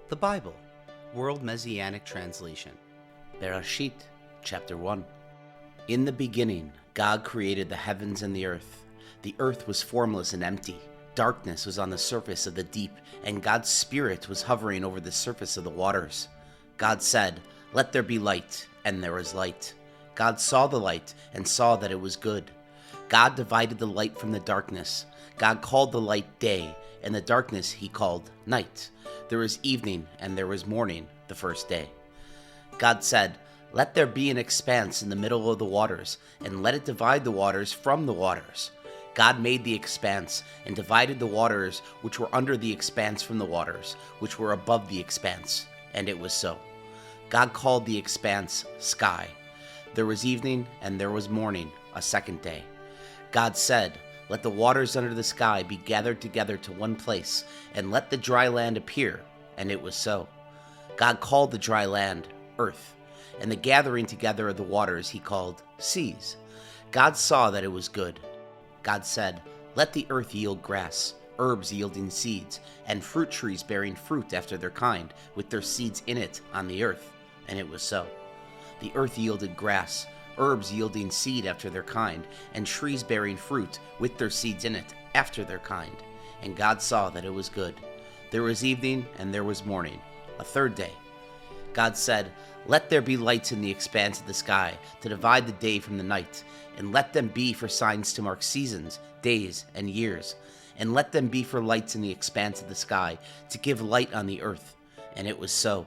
The Bible, World Messianic Translation. Bereshit, Chapter 1. In the beginning, God created the heavens and the earth. The earth was formless and empty. Darkness was on the surface of the deep, and God's Spirit was hovering over the surface of the waters. God said, "Let there be light," and there was light. God saw the light and saw that it was good. God divided the light from the darkness. God called the light day, and the darkness he called night. There was evening and there was morning the first day. God said, "Let there be an expanse in the middle of the waters, and let it divide the waters from the waters." God made the expanse and divided the waters which were under the expanse from the waters which were above the expanse, and it was so. God called the expanse sky. There was evening and there was morning a second day. God said, "Let the waters under the sky be gathered together to one place, and let the dry land appear," and it was so. God called the dry land earth, and the gathering together of the waters he called seas. God saw that it was good. God said, "Let the earth yield grass, herbs yielding seeds, and fruit trees bearing fruit after their kind, with their seeds in it on the earth," and it was so. The earth yielded grass, herbs yielding seed after their kind, and trees bearing fruit with their seeds in it after their kind. And God saw that it was good. There was evening and there was morning, a third day. God said, "Let there be lights in the expanse of the sky to divide the day from the night, and let them be for signs to mark seasons, days, and years, and let them be for lights in the expanse of the sky to give light on the earth." And it was so.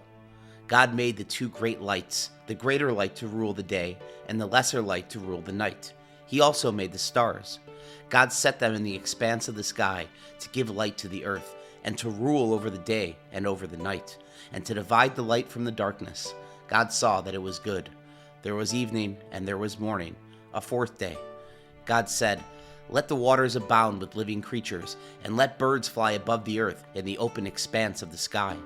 God made the two great lights, the greater light to rule the day, and the lesser light to rule the night. He also made the stars. God set them in the expanse of the sky to give light to the earth, and to rule over the day and over the night, and to divide the light from the darkness. God saw that it was good. There was evening and there was morning, a fourth day. God said, "Let the waters abound with living creatures, and let birds fly above the earth in the open expanse of the sky."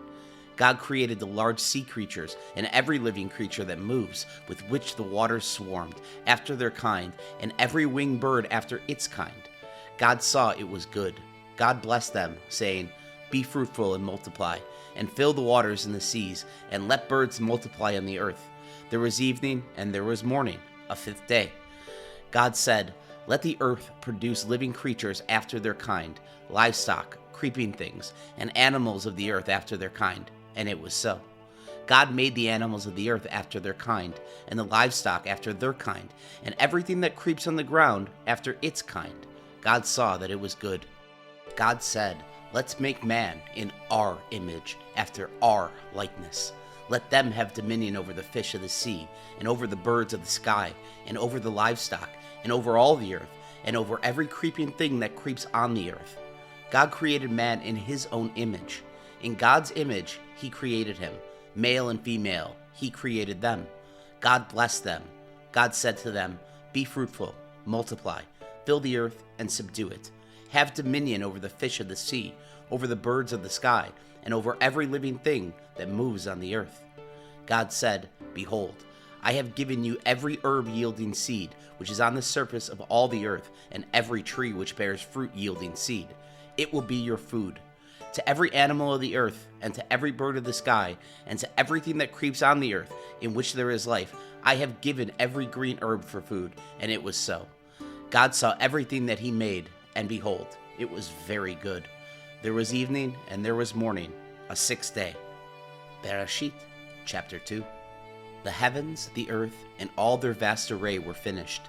God created the large sea creatures and every living creature that moves, with which the waters swarmed, after their kind, and every winged bird after its kind. God saw it was good. God blessed them, saying, "Be fruitful and multiply, and fill the waters in the seas, and let birds multiply on the earth." There was evening and there was morning, a fifth day. God said, "Let the earth produce living creatures after their kind, livestock, creeping things, and animals of the earth after their kind." And it was so. God made the animals of the earth after their kind, and the livestock after their kind, and everything that creeps on the ground after its kind. God saw that it was good. God said, "Let's make man in our image, after our likeness. Let them have dominion over the fish of the sea, and over the birds of the sky, and over the livestock, and over all the earth, and over every creeping thing that creeps on the earth." God created man in his own image. In God's image, he created him. Male and female, he created them. God blessed them. God said to them, "Be fruitful, multiply, fill the earth and subdue it. Have dominion over the fish of the sea, over the birds of the sky, and over every living thing that moves on the earth." God said, "Behold, I have given you every herb yielding seed, which is on the surface of all the earth, and every tree which bears fruit yielding seed. It will be your food. To every animal of the earth, and to every bird of the sky, and to everything that creeps on the earth, in which there is life, I have given every green herb for food." And it was so. God saw everything that he made, and behold, it was very good. There was evening and there was morning, a sixth day. Bereshit, Chapter 2. The heavens, the earth, and all their vast array were finished.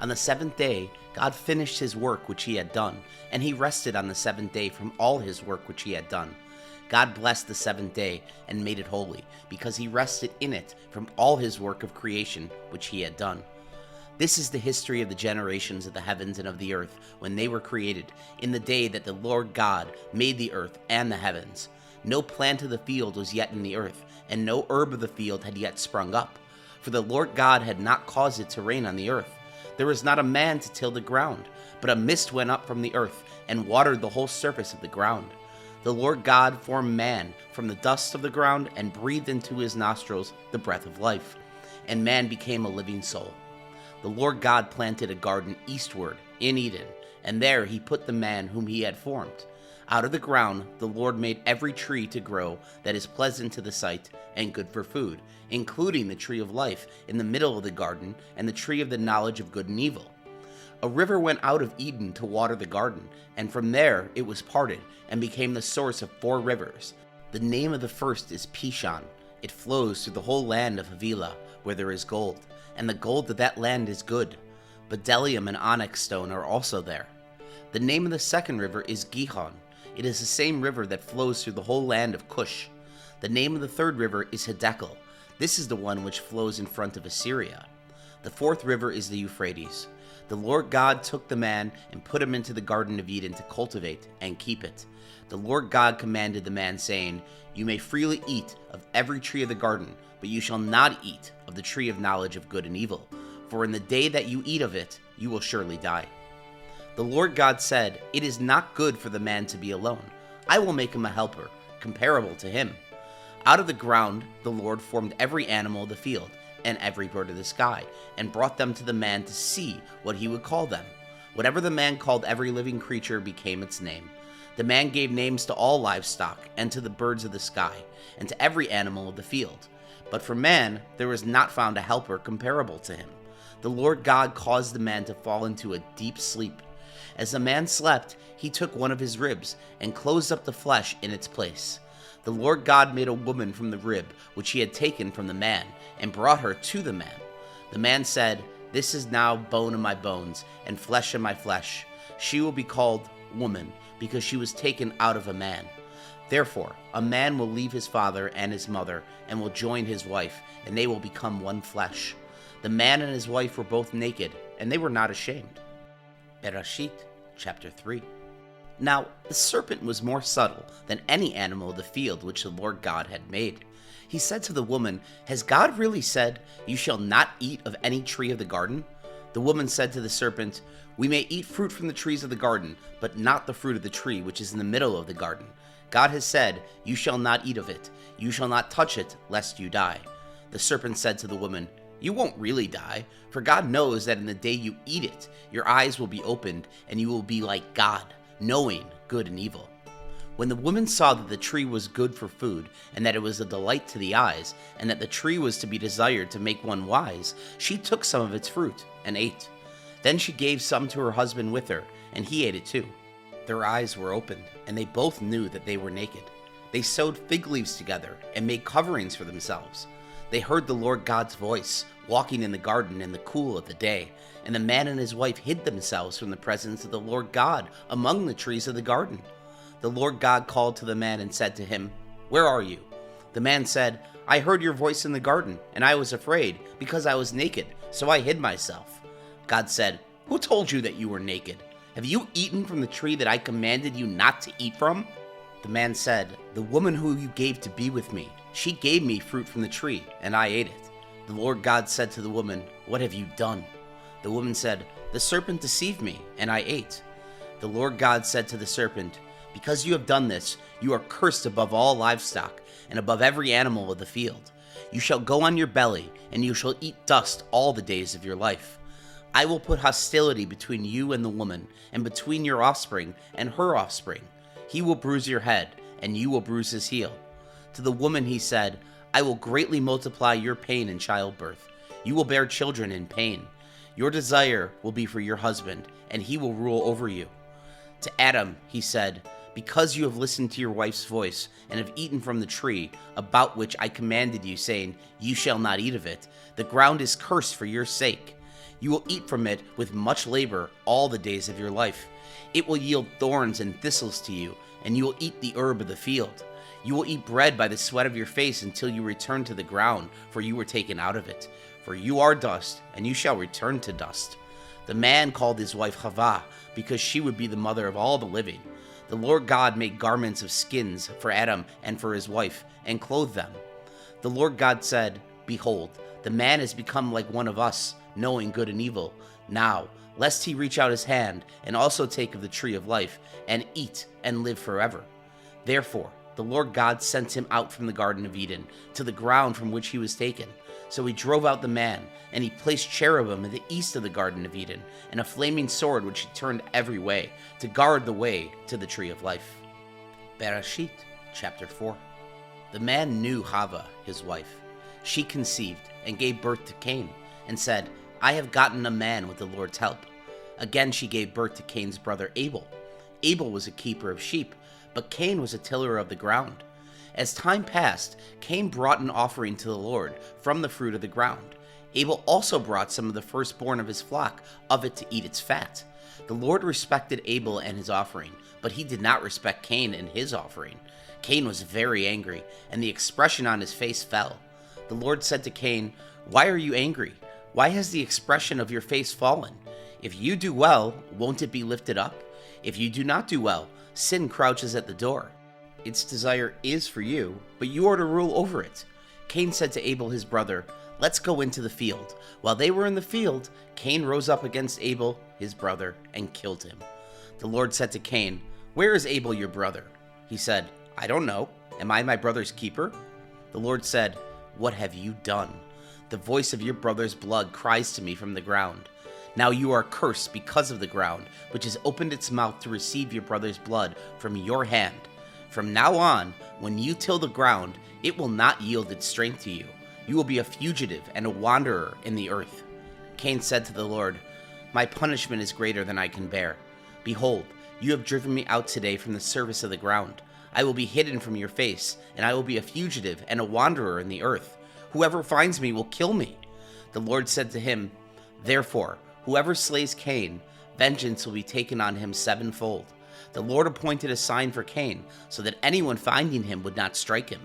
On the seventh day, God finished his work which he had done, and he rested on the seventh day from all his work which he had done. God blessed the seventh day and made it holy, because he rested in it from all his work of creation which he had done. This is the history of the generations of the heavens and of the earth when they were created, in the day that the Lord God made the earth and the heavens. No plant of the field was yet in the earth, and no herb of the field had yet sprung up, for the Lord God had not caused it to rain on the earth. There was not a man to till the ground, but a mist went up from the earth and watered the whole surface of the ground. The Lord God formed man from the dust of the ground and breathed into his nostrils the breath of life, and man became a living soul. The Lord God planted a garden eastward in Eden, and there he put the man whom he had formed. Out of the ground the Lord made every tree to grow that is pleasant to the sight and good for food, including the tree of life in the middle of the garden and the tree of the knowledge of good and evil. A river went out of Eden to water the garden, and from there it was parted and became the source of 4 rivers. The name of the first is Pishon. It flows through the whole land of Havilah, where there is gold, and the gold of that land is good. Bdellium and onyx stone are also there. The name of the second river is Gihon. It is the same river that flows through the whole land of Cush. The name of the third river is Hiddekel. This is the one which flows in front of Assyria. The fourth river is the Euphrates. The Lord God took the man and put him into the Garden of Eden to cultivate and keep it. The Lord God commanded the man, saying, "You may freely eat of every tree of the garden, but you shall not eat of the tree of knowledge of good and evil, for in the day that you eat of it, you will surely die." The Lord God said, "It is not good for the man to be alone. I will make him a helper, comparable to him." Out of the ground the Lord formed every animal of the field and every bird of the sky, and brought them to the man to see what he would call them. Whatever the man called every living creature became its name. The man gave names to all livestock, and to the birds of the sky, and to every animal of the field. But for man there was not found a helper comparable to him. The Lord God caused the man to fall into a deep sleep. As the man slept, he took one of his ribs and closed up the flesh in its place. The Lord God made a woman from the rib which he had taken from the man, and brought her to the man. The man said, "This is now bone of my bones and flesh of my flesh. She will be called woman, because she was taken out of a man. Therefore, a man will leave his father and his mother, and will join his wife, and they will become one flesh." The man and his wife were both naked, and they were not ashamed. Bereshit, chapter 3. Now the serpent was more subtle than any animal of the field which the Lord God had made. He said to the woman, "Has God really said, 'You shall not eat of any tree of the garden'?" The woman said to the serpent, "We may eat fruit from the trees of the garden, but not the fruit of the tree which is in the middle of the garden. God has said, 'You shall not eat of it. You shall not touch it, lest you die.'" The serpent said to the woman, "You won't really die, for God knows that in the day you eat it, your eyes will be opened, and you will be like God, knowing good and evil." When the woman saw that the tree was good for food, and that it was a delight to the eyes, and that the tree was to be desired to make one wise, she took some of its fruit and ate. Then she gave some to her husband with her, and he ate it too. Their eyes were opened, and they both knew that they were naked. They sewed fig leaves together and made coverings for themselves. They heard the Lord God's voice walking in the garden in the cool of the day, and the man and his wife hid themselves from the presence of the Lord God among the trees of the garden. The Lord God called to the man and said to him, "Where are you?" The man said, "I heard your voice in the garden, and I was afraid, because I was naked, so I hid myself." God said, "Who told you that you were naked? Have you eaten from the tree that I commanded you not to eat from?" The man said, "The woman who you gave to be with me, she gave me fruit from the tree, and I ate it." The Lord God said to the woman, "What have you done?" The woman said, "The serpent deceived me, and I ate." The Lord God said to the serpent, "Because you have done this, you are cursed above all livestock, and above every animal of the field. You shall go on your belly, and you shall eat dust all the days of your life. I will put hostility between you and the woman, and between your offspring and her offspring. He will bruise your head, and you will bruise his heel." To the woman he said, "I will greatly multiply your pain in childbirth. You will bear children in pain. Your desire will be for your husband, and he will rule over you." To Adam he said, "Because you have listened to your wife's voice, and have eaten from the tree, about which I commanded you, saying, 'You shall not eat of it,' the ground is cursed for your sake. You will eat from it with much labor all the days of your life. It will yield thorns and thistles to you, and you will eat the herb of the field. You will eat bread by the sweat of your face until you return to the ground, for you were taken out of it. For you are dust, and you shall return to dust." The man called his wife Chava, because she would be the mother of all the living. The Lord God made garments of skins for Adam and for his wife, and clothed them. The Lord God said, "Behold, the man has become like one of us, knowing good and evil. Now, lest he reach out his hand, and also take of the tree of life, and eat, and live forever." Therefore, the Lord God sent him out from the Garden of Eden, to the ground from which he was taken. So he drove out the man, and he placed cherubim in the east of the Garden of Eden, and a flaming sword which he turned every way, to guard the way to the tree of life. Bereshit, chapter 4. The man knew Hava, his wife. She conceived and gave birth to Cain, and said, I have gotten a man with the Lord's help. Again she gave birth to Cain's brother Abel. Abel was a keeper of sheep, but Cain was a tiller of the ground. As time passed, Cain brought an offering to the Lord from the fruit of the ground. Abel also brought some of the firstborn of his flock of it to eat its fat. The Lord respected Abel and his offering, but he did not respect Cain and his offering. Cain was very angry, and the expression on his face fell. The Lord said to Cain, Why are you angry? Why has the expression of your face fallen? If you do well, won't it be lifted up? If you do not do well, sin crouches at the door. Its desire is for you, but you are to rule over it. Cain said to Abel his brother, Let's go into the field. While they were in the field, Cain rose up against Abel, his brother, and killed him. The Lord said to Cain, Where is Abel your brother? He said, I don't know. Am I my brother's keeper? The Lord said, What have you done? The voice of your brother's blood cries to me from the ground. Now you are cursed because of the ground, which has opened its mouth to receive your brother's blood from your hand. From now on, when you till the ground, it will not yield its strength to you. You will be a fugitive and a wanderer in the earth. Cain said to the Lord, My punishment is greater than I can bear. Behold, you have driven me out today from the surface of the ground. I will be hidden from your face, and I will be a fugitive and a wanderer in the earth. Whoever finds me will kill me. The Lord said to him, Therefore, whoever slays Cain, vengeance will be taken on him sevenfold. The Lord appointed a sign for Cain, so that anyone finding him would not strike him.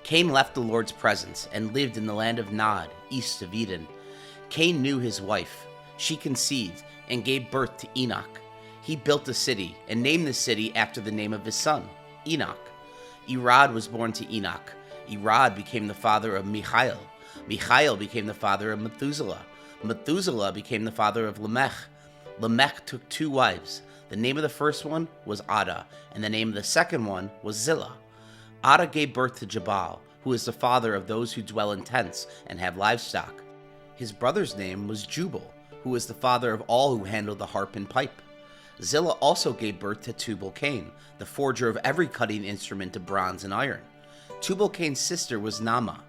Cain left the Lord's presence and lived in the land of Nod, east of Eden. Cain knew his wife. She conceived and gave birth to Enoch. He built a city and named the city after the name of his son, Enoch. Irad was born to Enoch. Irad became the father of Michael. Michael became the father of Methuselah. Methuselah became the father of Lamech. Lamech took 2 wives. The name of the first one was Ada, and the name of the second one was Zillah. Ada gave birth to Jabal, who is the father of those who dwell in tents and have livestock. His brother's name was Jubal, who is the father of all who handle the harp and pipe. Zillah also gave birth to Tubal-Cain, the forger of every cutting instrument of bronze and iron. Tubal-Cain's sister was Naamah.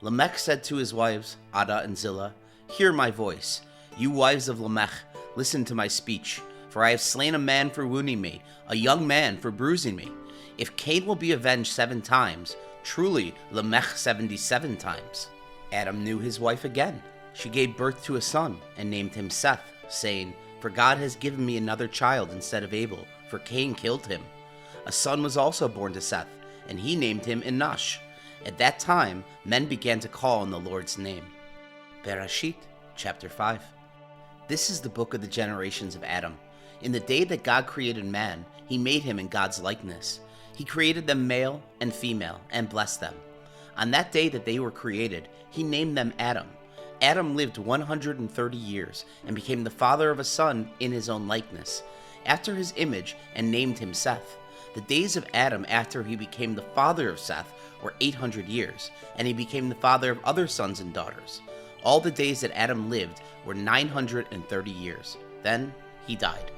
Lamech said to his wives, Ada and Zillah, Hear my voice. You wives of Lamech, listen to my speech. For I have slain a man for wounding me, a young man for bruising me. If Cain will be avenged 7 times, truly Lamech 77 times. Adam knew his wife again. She gave birth to a son and named him Seth, saying, For God has given me another child instead of Abel, for Cain killed him. A son was also born to Seth, and he named him Enosh. At that time, men began to call on the Lord's name. Bereshit, chapter 5. This is the book of the generations of Adam. In the day that God created man, he made him in God's likeness. He created them male and female, and blessed them. On that day that they were created, he named them Adam. Adam lived 130 years, and became the father of a son in his own likeness, after his image, and named him Seth. The days of Adam after he became the father of Seth were 800 years, and he became the father of other sons and daughters. All the days that Adam lived were 930 years. Then he died.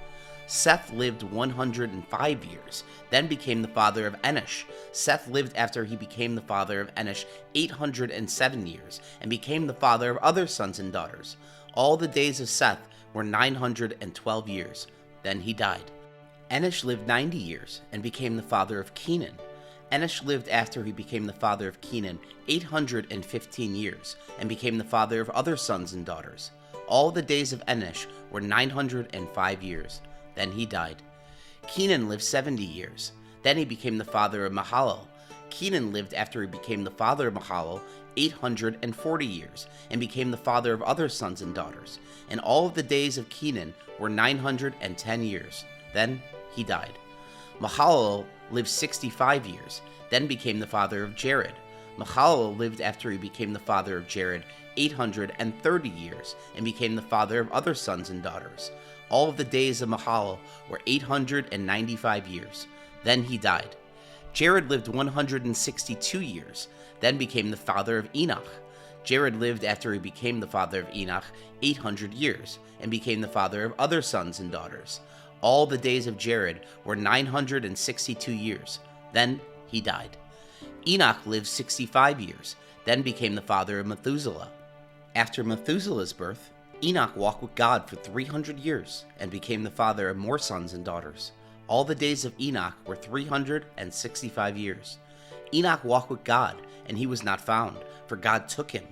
Seth lived 105 years, then became the father of Enosh. Seth lived after he became the father of Enosh 807 years, and became the father of other sons and daughters. All the days of Seth were 912 years. Then he died. Enosh lived 90 years, and became the father of Canaan. Enosh lived after he became the father of Canaan 815 years, and became the father of other sons and daughters. All the days of Enosh were 905 years. Then he died. Canaan lived 70 years. Then he became the father of Mahalalel. Canaan lived after he became the father of Mahalalel 840 years, and became the father of other sons and daughters. And all of the days of Canaan were 910 years. Then he died. Mahalalel lived 65 years, then became the father of Jared. Mahalalel lived after he became the father of Jared 830 years, and became the father of other sons and daughters. All of the days of Mahalalel were 895 years. Then he died. Jared lived 162 years, then became the father of Enoch. Jared lived after he became the father of Enoch 800 years, and became the father of other sons and daughters. All the days of Jared were 962 years. Then he died. Enoch lived 65 years, then became the father of Methuselah. After Methuselah's birth, Enoch walked with God for 300 years and became the father of more sons and daughters. All the days of Enoch were 365 years. Enoch walked with God, and he was not found, for God took him.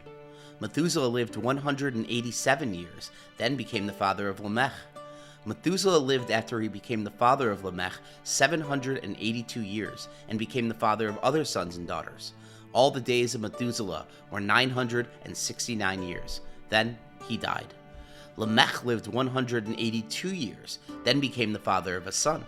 Methuselah lived 187 years, then became the father of Lamech. Methuselah lived after he became the father of Lamech 782 years, and became the father of other sons and daughters. All the days of Methuselah were 969 years. Then he died. Lamech lived 182 years, then became the father of a son.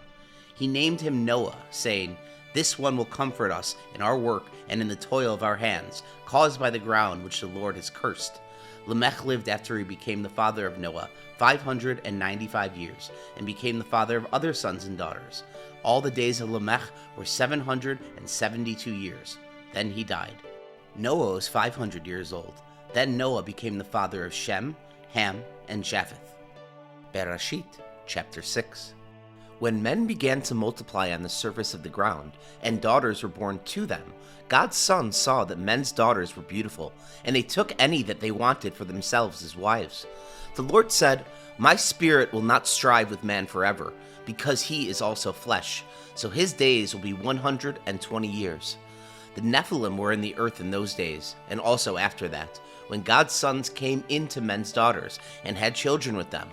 He named him Noah, saying, "This one will comfort us in our work and in the toil of our hands, caused by the ground which the Lord has cursed." Lamech lived after he became the father of Noah 595 years, and became the father of other sons and daughters. All the days of Lamech were 772 years. Then he died. Noah was 500 years old. Then Noah became the father of Shem, Ham, and Japheth. Bereshit, chapter 6. When men began to multiply on the surface of the ground, and daughters were born to them, God's sons saw that men's daughters were beautiful, and they took any that they wanted for themselves as wives. The Lord said, "My spirit will not strive with man forever, because he is also flesh, so his days will be 120 years. The Nephilim were in the earth in those days, and also after that, when God's sons came into men's daughters, and had children with them.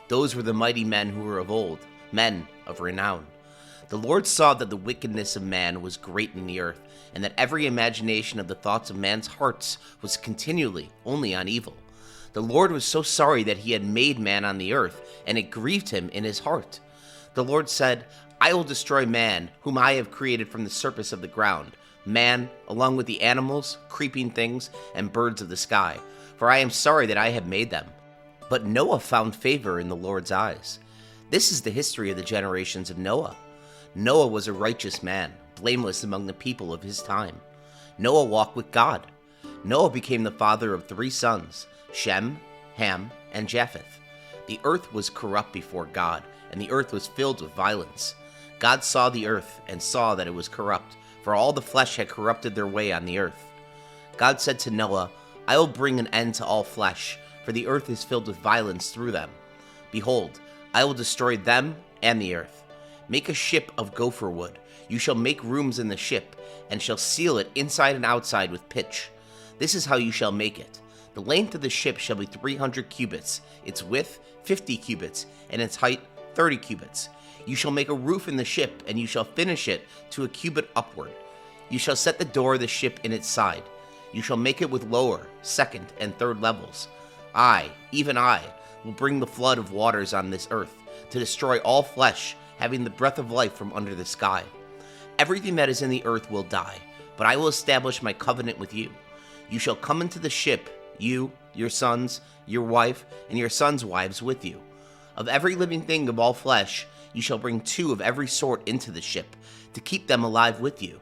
Those were the mighty men who were of old, men of renown. The Lord saw that the wickedness of man was great in the earth, and that every imagination of the thoughts of man's hearts was continually only on evil. The Lord was so sorry that he had made man on the earth, and it grieved him in his heart. The Lord said, "I will destroy man, whom I have created from the surface of the ground, man, along with the animals, creeping things, and birds of the sky, for I am sorry that I have made them." But Noah found favor in the Lord's eyes. This is the history of the generations of Noah. Noah was a righteous man, blameless among the people of his time. Noah walked with God. Noah became the father of 3 sons, Shem, Ham, and Japheth. The earth was corrupt before God, and the earth was filled with violence. God saw the earth and saw that it was corrupt, for all the flesh had corrupted their way on the earth. God said to Noah, "I will bring an end to all flesh, for the earth is filled with violence through them. Behold, I will destroy them and the earth. Make a ship of gopher wood. You shall make rooms in the ship, and shall seal it inside and outside with pitch. This is how you shall make it. The length of the ship shall be 300 cubits, its width 50 cubits, and its height 30 cubits. You shall make a roof in the ship, and you shall finish it to a cubit upward. You shall set the door of the ship in its side. You shall make it with lower, second, and third levels. I, even I, will bring the flood of waters on this earth, to destroy all flesh, having the breath of life from under the sky. Everything that is in the earth will die, but I will establish my covenant with you. You shall come into the ship, you, your sons, your wife, and your sons' wives with you. Of every living thing of all flesh, you shall bring 2 of every sort into the ship, to keep them alive with you.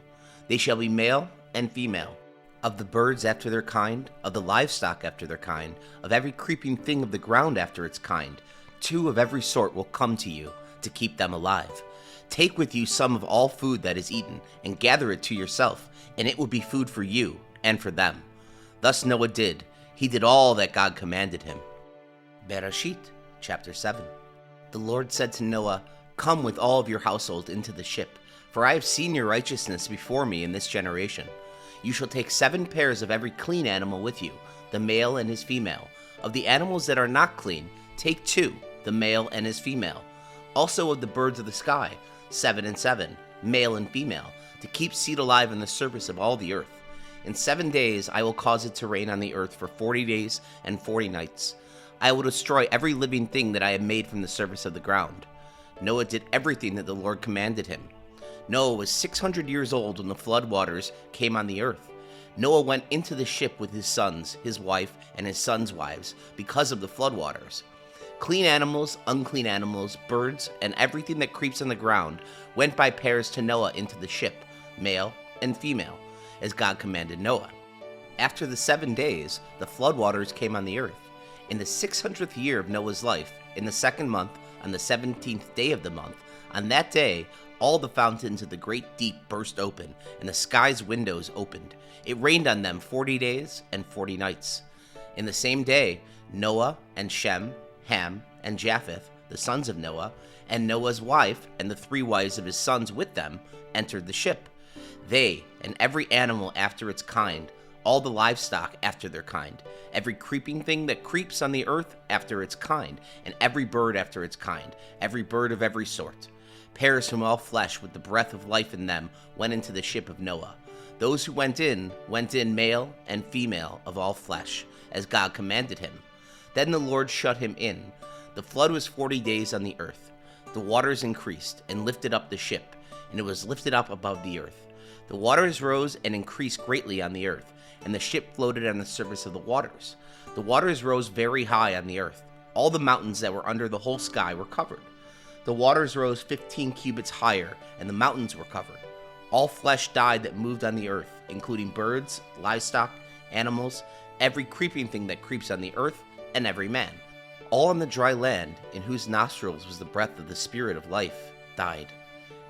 They shall be male and female. Of the birds after their kind, of the livestock after their kind, of every creeping thing of the ground after its kind, 2 of every sort will come to you, to keep them alive. Take with you some of all food that is eaten, and gather it to yourself, and it will be food for you and for them. Thus Noah did. He did all that God commanded him. Bereshit, chapter 7. The Lord said to Noah, "Come with all of your household into the ship, for I have seen your righteousness before me in this generation. You shall take 7 pairs of every clean animal with you, the male and his female. Of the animals that are not clean, take 2, the male and his female. Also of the birds of the sky, 7 and 7, male and female, to keep seed alive on the surface of all the earth. In 7 days I will cause it to rain on the earth for 40 days and 40 nights. I will destroy every living thing that I have made from the surface of the ground." Noah did everything that the Lord commanded him. Noah was 600 years old when the flood waters came on the earth. Noah went into the ship with his sons, his wife, and his sons' wives, because of the flood waters. Clean animals, unclean animals, birds, and everything that creeps on the ground went by pairs to Noah into the ship, male and female, as God commanded Noah. After the 7 days, the flood waters came on the earth. In the 600th year of Noah's life, in the 2nd month, on the 17th day of the month, on that day, all the fountains of the great deep burst open, and the sky's windows opened. It rained on them 40 days and 40 nights. In the same day, Noah and Shem, Ham, and Japheth, the sons of Noah, and Noah's wife, and the 3 wives of his sons with them, entered the ship. They, and every animal after its kind, all the livestock after their kind, every creeping thing that creeps on the earth after its kind, and every bird after its kind, every bird of every sort. Pairs from all flesh with the breath of life in them went into the ship of Noah. Those who went in male and female of all flesh, as God commanded him. Then the Lord shut him in. The flood was 40 days on the earth. The waters increased and lifted up the ship, and it was lifted up above the earth. The waters rose and increased greatly on the earth, and the ship floated on the surface of the waters. The waters rose very high on the earth. All the mountains that were under the whole sky were covered. The waters rose 15 cubits higher, and the mountains were covered. All flesh died that moved on the earth, including birds, livestock, animals, every creeping thing that creeps on the earth, and every man. All on the dry land, in whose nostrils was the breath of the spirit of life, died.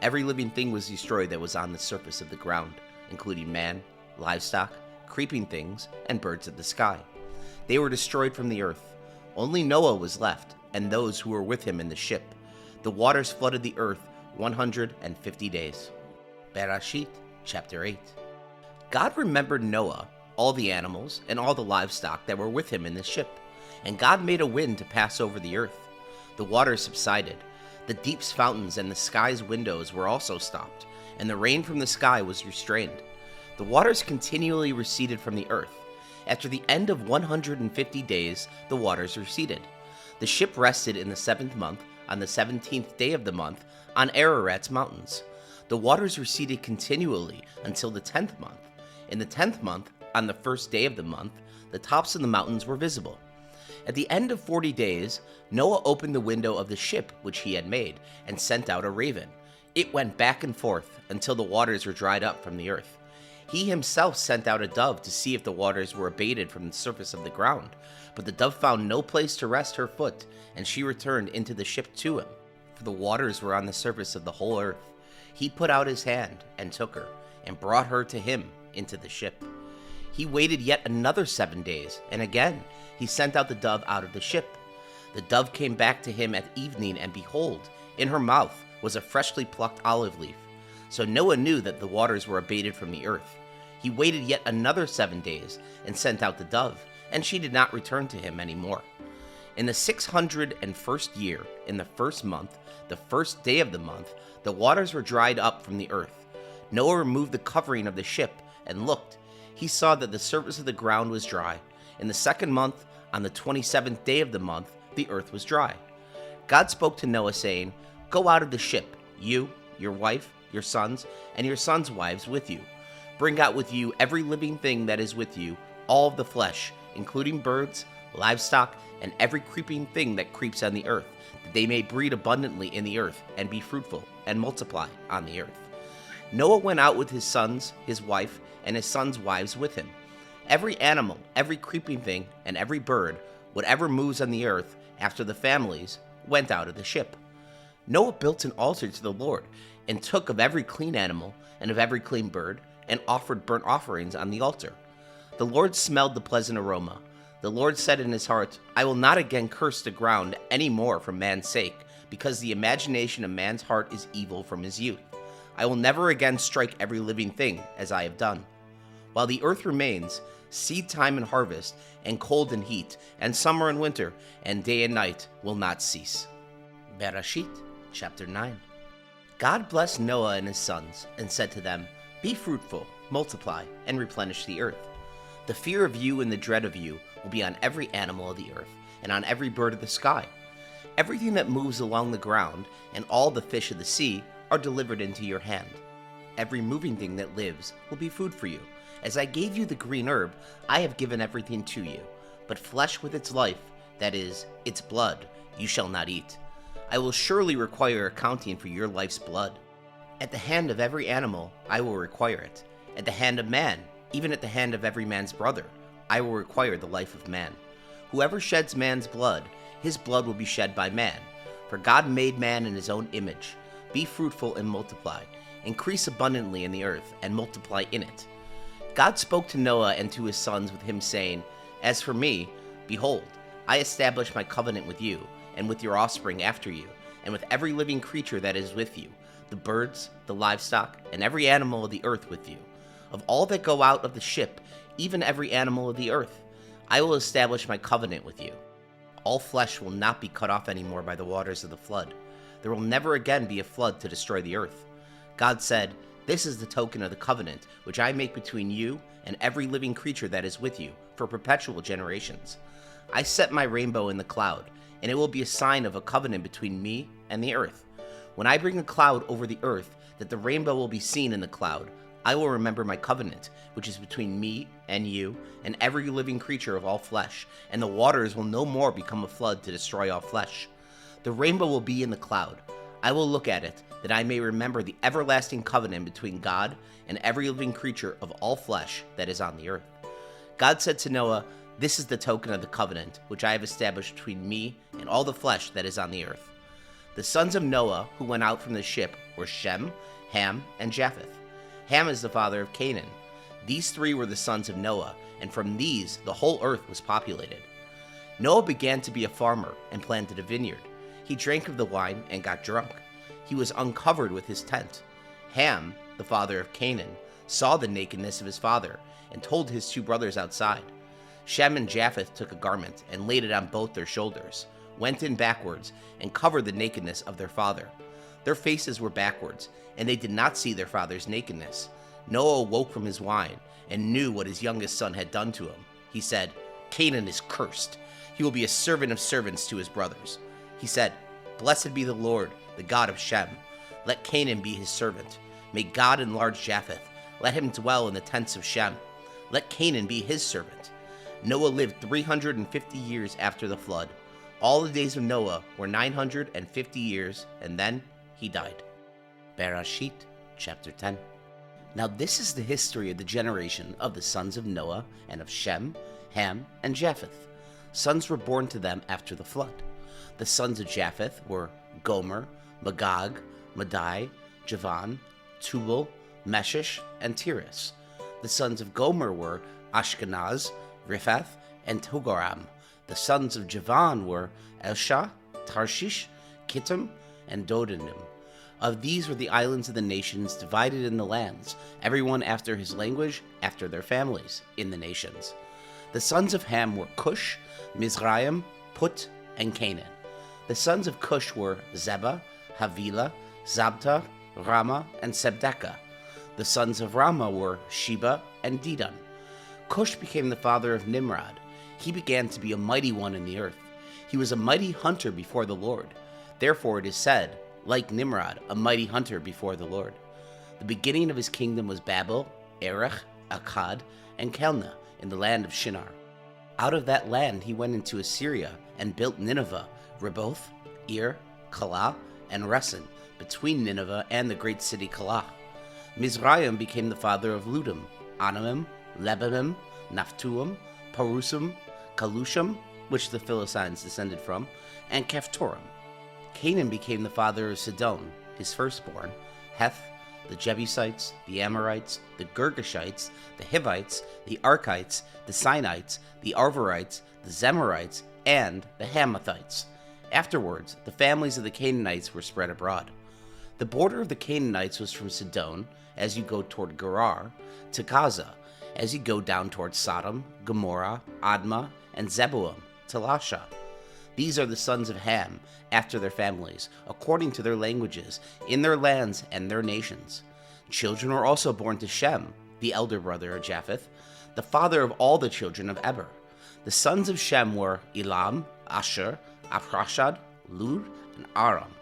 Every living thing was destroyed that was on the surface of the ground, including man, livestock, creeping things, and birds of the sky. They were destroyed from the earth. Only Noah was left, and those who were with him in the ship. The waters flooded the earth 150 days. Bereshit, chapter 8. God remembered Noah, all the animals, and all the livestock that were with him in the ship. And God made a wind to pass over the earth. The waters subsided. The deep's fountains and the sky's windows were also stopped, and the rain from the sky was restrained. The waters continually receded from the earth. After the end of 150 days, the waters receded. The ship rested in the 7th month, on the 17th day of the month, on Ararat's mountains. The waters receded continually until the 10th month. In the 10th month, on the 1st day of the month, the tops of the mountains were visible. At the end of 40 days, Noah opened the window of the ship which he had made, and sent out a raven. It went back and forth until the waters were dried up from the earth. He himself sent out a dove to see if the waters were abated from the surface of the ground. But the dove found no place to rest her foot, and she returned into the ship to him. For the waters were on the surface of the whole earth. He put out his hand and took her, and brought her to him into the ship. He waited yet another 7 days, and again he sent out the dove out of the ship. The dove came back to him at evening, and behold, in her mouth was a freshly plucked olive leaf. So Noah knew that the waters were abated from the earth. He waited yet another 7 days, and sent out the dove, and she did not return to him any more. In the 601st year, in the 1st month, the 1st day of the month, the waters were dried up from the earth. Noah removed the covering of the ship, and looked. He saw that the surface of the ground was dry. In the 2nd month, on the 27th day of the month, the earth was dry. God spoke to Noah, saying, "Go out of the ship, you, your wife, your sons, and your sons' wives with you. Bring out with you every living thing that is with you, all of the flesh, including birds, livestock, and every creeping thing that creeps on the earth, that they may breed abundantly in the earth, and be fruitful, and multiply on the earth." Noah went out with his sons, his wife, and his sons' wives with him. Every animal, every creeping thing, and every bird, whatever moves on the earth, after the families, went out of the ship. Noah built an altar to the Lord, and took of every clean animal, and of every clean bird, and offered burnt offerings on the altar. The Lord smelled the pleasant aroma. The Lord said in his heart, "I will not again curse the ground any more for man's sake, because the imagination of man's heart is evil from his youth. I will never again strike every living thing as I have done. While the earth remains, seed time and harvest, and cold and heat, and summer and winter, and day and night will not cease." Bereshit, chapter 9. God blessed Noah and his sons, and said to them, "Be fruitful, multiply, and replenish the earth. The fear of you and the dread of you will be on every animal of the earth, and on every bird of the sky. Everything that moves along the ground, and all the fish of the sea, are delivered into your hand. Every moving thing that lives will be food for you. As I gave you the green herb, I have given everything to you. But flesh with its life, that is, its blood, you shall not eat. I will surely require accounting for your life's blood. At the hand of every animal I will require it. At the hand of man, even at the hand of every man's brother, I will require the life of man. Whoever sheds man's blood, his blood will be shed by man. For God made man in his own image. Be fruitful and multiply. Increase abundantly in the earth, and multiply in it. God spoke to Noah and to his sons with him, saying, As for me, behold, I establish my covenant with you, and with your offspring after you, and with every living creature that is with you, the birds, the livestock, and every animal of the earth with you. Of all that go out of the ship, even every animal of the earth, I will establish my covenant with you. All flesh will not be cut off anymore by the waters of the flood. There will never again be a flood to destroy the earth. God said, This is the token of the covenant which I make between you and every living creature that is with you for perpetual generations. I set my rainbow in the cloud, and it will be a sign of a covenant between me and the earth. When I bring a cloud over the earth, that the rainbow will be seen in the cloud, I will remember my covenant, which is between me and you and every living creature of all flesh, and the waters will no more become a flood to destroy all flesh. The rainbow will be in the cloud. I will look at it, that I may remember the everlasting covenant between God and every living creature of all flesh that is on the earth. God said to Noah, This is the token of the covenant which I have established between me and all the flesh that is on the earth. The sons of Noah who went out from the ship were Shem, Ham, and Japheth. Ham is the father of Canaan. These three were the sons of Noah, and from these the whole earth was populated. Noah began to be a farmer and planted a vineyard. He drank of the wine and got drunk. He was uncovered with his tent. Ham, the father of Canaan, saw the nakedness of his father and told his two brothers outside. Shem and Japheth took a garment and laid it on both their shoulders, went in backwards, and covered the nakedness of their father. Their faces were backwards, and they did not see their father's nakedness. Noah awoke from his wine and knew what his youngest son had done to him. He said, Canaan is cursed. He will be a servant of servants to his brothers. He said, Blessed be the Lord, the God of Shem. Let Canaan be his servant. May God enlarge Japheth. Let him dwell in the tents of Shem. Let Canaan be his servant. Noah lived 350 years after the flood. All the days of Noah were 950 years, and then he died. Bereshit, chapter 10. Now this is the history of the generation of the sons of Noah and of Shem, Ham, and Japheth. Sons were born to them after the flood. The sons of Japheth were Gomer, Magog, Madai, Javan, Tubal, Meshish, and Tiras. The sons of Gomer were Ashkenaz, Riphath, and Togarmah. The sons of Javan were Elsha, Tarshish, Kittim, and Dodanim. Of these were the islands of the nations divided in the lands, everyone after his language, after their families, in the nations. The sons of Ham were Cush, Mizraim, Put, and Canaan. The sons of Cush were Zebah, Havilah, Zabta, Ramah, and Sebdekah. The sons of Ramah were Sheba and Dedan. Cush became the father of Nimrod. He began to be a mighty one in the earth. He was a mighty hunter before the Lord. Therefore it is said, like Nimrod, a mighty hunter before the Lord. The beginning of his kingdom was Babel, Erech, Akkad, and Calneh in the land of Shinar. Out of that land he went into Assyria and built Nineveh, Reboth, Ir, Calah, and Resen, between Nineveh and the great city Calah. Mizraim became the father of Ludim, Anamim, Lebanon, Naphtuim, Parusum, Kalusham, which the Philistines descended from, and Caphtorim. Canaan became the father of Sidon, his firstborn, Heth, the Jebusites, the Amorites, the Girgashites, the Hivites, the Arkites, the Sinites, the Arvarites, the Zemarites, and the Hamathites. Afterwards, the families of the Canaanites were spread abroad. The border of the Canaanites was from Sidon, as you go toward Gerar, to Gaza, as you go down toward Sodom, Gomorrah, Admah, and Zeboim, to Lasha. These are the sons of Ham, after their families, according to their languages, in their lands and their nations. Children were also born to Shem, the elder brother of Japheth, the father of all the children of Eber. The sons of Shem were Elam, Asher, Aprashad, Lud, and Aram.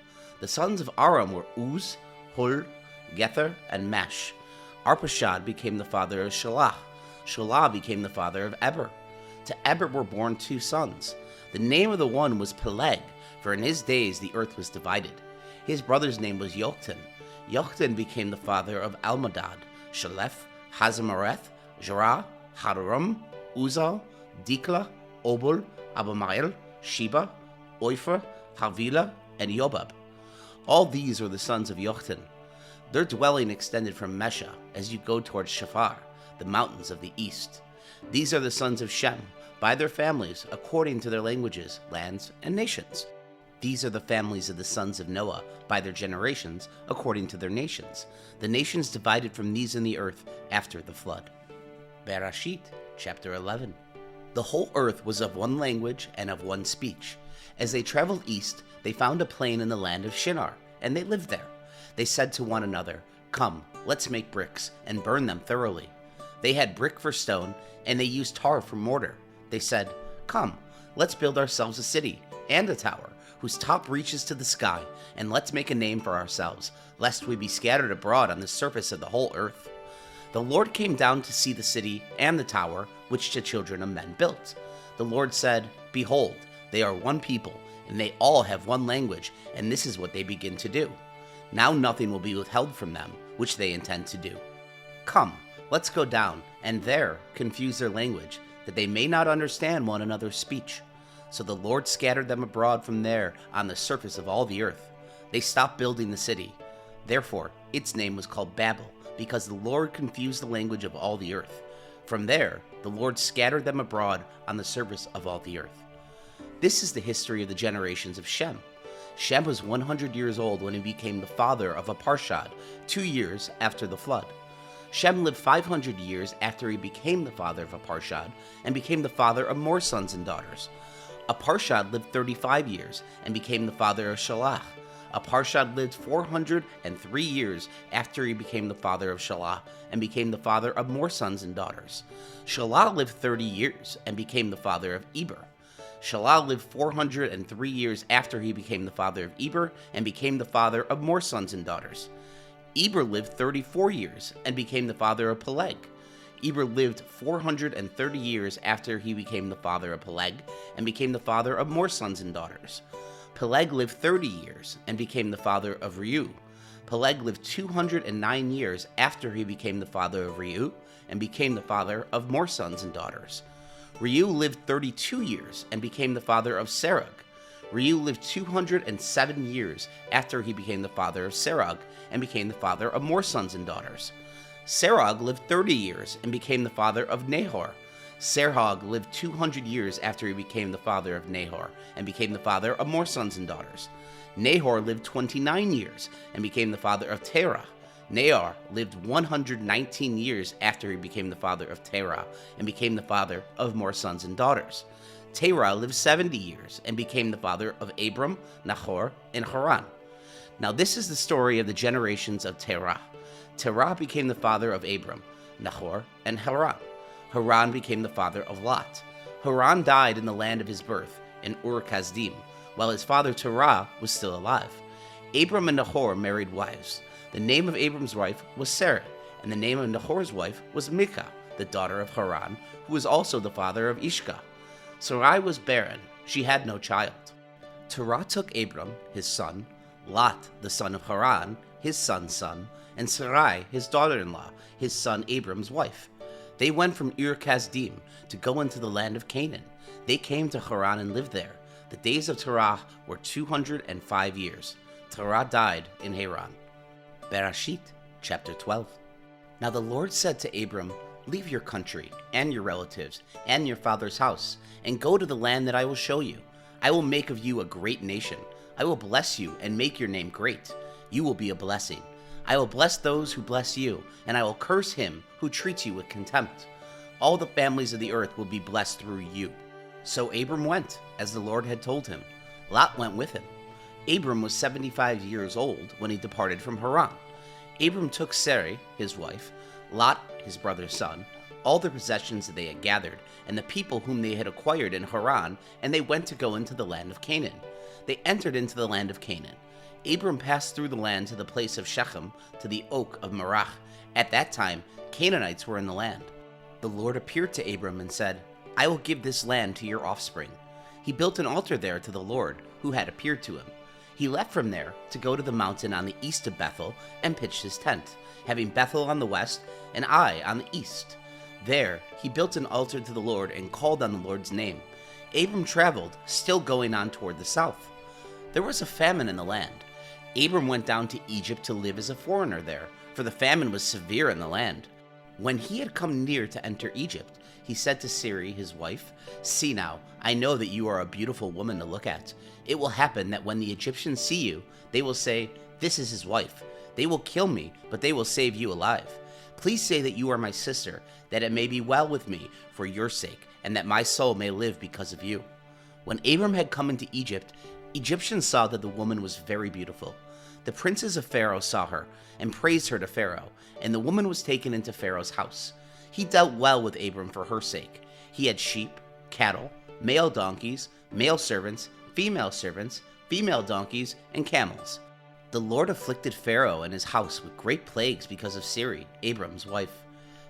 The sons of Aram were Uz, Hul, Gether, and Mesh. Arpachshad became the father of Shelah. Shelah became the father of Eber. To Eber were born two sons. The name of the one was Peleg, for in his days the earth was divided. His brother's name was Yoktan. Yoktan became the father of Almadad, Shalef, Hazamareth, Jerah, Hadoram, Uzal, Dikla, Obul, Abimael, Sheba, Ophir, Havilah, and Yobab. All these were the sons of Yoktan. Their dwelling extended from Mesha as you go towards Shafar, the mountains of the east. These are the sons of Shem, by their families, according to their languages, lands, and nations. These are the families of the sons of Noah, by their generations, according to their nations. The nations divided from these in the earth after the flood. Bereshit, chapter 11. The whole earth was of one language and of one speech. As they traveled east, they found a plain in the land of Shinar, and they lived there. They said to one another, "Come, let's make bricks, and burn them thoroughly." They had brick for stone, and they used tar for mortar. They said, "Come, let's build ourselves a city, and a tower, whose top reaches to the sky, and let's make a name for ourselves, lest we be scattered abroad on the surface of the whole earth." The Lord came down to see the city and the tower, which the children of men built. The Lord said, "Behold, they are one people, and they all have one language, and this is what they begin to do. Now nothing will be withheld from them, which they intend to do. Come, let's go down, and there confuse their language, that they may not understand one another's speech." So the Lord scattered them abroad from there on the surface of all the earth. They stopped building the city. Therefore, its name was called Babel, because the Lord confused the language of all the earth. From there, the Lord scattered them abroad on the surface of all the earth. This is the history of the generations of Shem. Shem was 100 years old when he became the father of Arpachshad, 2 years after the flood. Shem lived 500 years after he became the father of Arpachshad and became the father of more sons and daughters. Arpachshad lived 35 years and became the father of Shelah. Arpachshad lived 403 years after he became the father of Shelah and became the father of more sons and daughters. Shelah lived 30 years and became the father of Eber. Shelah lived 403 years after he became the father of Eber and became the father of more sons and daughters. Eber lived 34 years and became the father of Peleg. Eber lived 430 years after he became the father of Peleg and became the father of more sons and daughters. Peleg lived 30 years and became the father of Reu. Peleg lived 209 years after he became the father of Reu and became the father of more sons and daughters. Reu lived 32 years and became the father of Serug. Reu lived 207 years after he became the father of Serug and became the father of more sons and daughters. Serug lived 30 years and became the father of Nahor. Serug lived 200 years after he became the father of Nahor and became the father of more sons and daughters. Nahor lived 29 years and became the father of Terah. Nahor lived 119 years after he became the father of Terah and became the father of more sons and daughters. Terah lived 70 years and became the father of Abram, Nahor, and Haran. Now this is the story of the generations of Terah. Terah became the father of Abram, Nahor, and Haran. Haran became the father of Lot. Haran died in the land of his birth, in Ur-Kasdim, while his father Terah was still alive. Abram and Nahor married wives. The name of Abram's wife was Sarai, and the name of Nahor's wife was Milcah, the daughter of Haran, who was also the father of Ishka. Sarai was barren, she had no child. Terah took Abram, his son, Lot, the son of Haran, his son's son, and Sarai, his daughter-in-law, his son Abram's wife. They went from Ur-Kasdim to go into the land of Canaan. They came to Haran and lived there. The days of Terah were 205 years. Terah died in Haran. Bereshit, chapter 12. Now the Lord said to Abram, "Leave your country, and your relatives, and your father's house, and go to the land that I will show you. I will make of you a great nation. I will bless you and make your name great. You will be a blessing. I will bless those who bless you, and I will curse him who treats you with contempt. All the families of the earth will be blessed through you." So Abram went, as the Lord had told him. Lot went with him. Abram was 75 years old when he departed from Haran. Abram took Sarai, his wife, Lot, his brother's son, all the possessions that they had gathered, and the people whom they had acquired in Haran, and they went to go into the land of Canaan. They entered into the land of Canaan. Abram passed through the land to the place of Shechem, to the oak of Moreh. At that time, Canaanites were in the land. The Lord appeared to Abram and said, "I will give this land to your offspring." He built an altar there to the Lord, who had appeared to him. He left from there to go to the mountain on the east of Bethel and pitched his tent, having Bethel on the west and Ai on the east. There he built an altar to the Lord and called on the Lord's name. Abram traveled, still going on toward the south. There was a famine in the land. Abram went down to Egypt to live as a foreigner there, for the famine was severe in the land. When he had come near to enter Egypt, he said to Sarai his wife, "See now, I know that you are a beautiful woman to look at. It will happen that when the Egyptians see you, they will say, 'This is his wife.' They will kill me, but they will save you alive. Please say that you are my sister, that it may be well with me for your sake, and that my soul may live because of you." When Abram had come into Egypt, Egyptians saw that the woman was very beautiful. The princes of Pharaoh saw her, and praised her to Pharaoh, and the woman was taken into Pharaoh's house. He dealt well with Abram for her sake. He had sheep, cattle, male donkeys, male servants, female donkeys, and camels. The Lord afflicted Pharaoh and his house with great plagues because of Sarai, Abram's wife.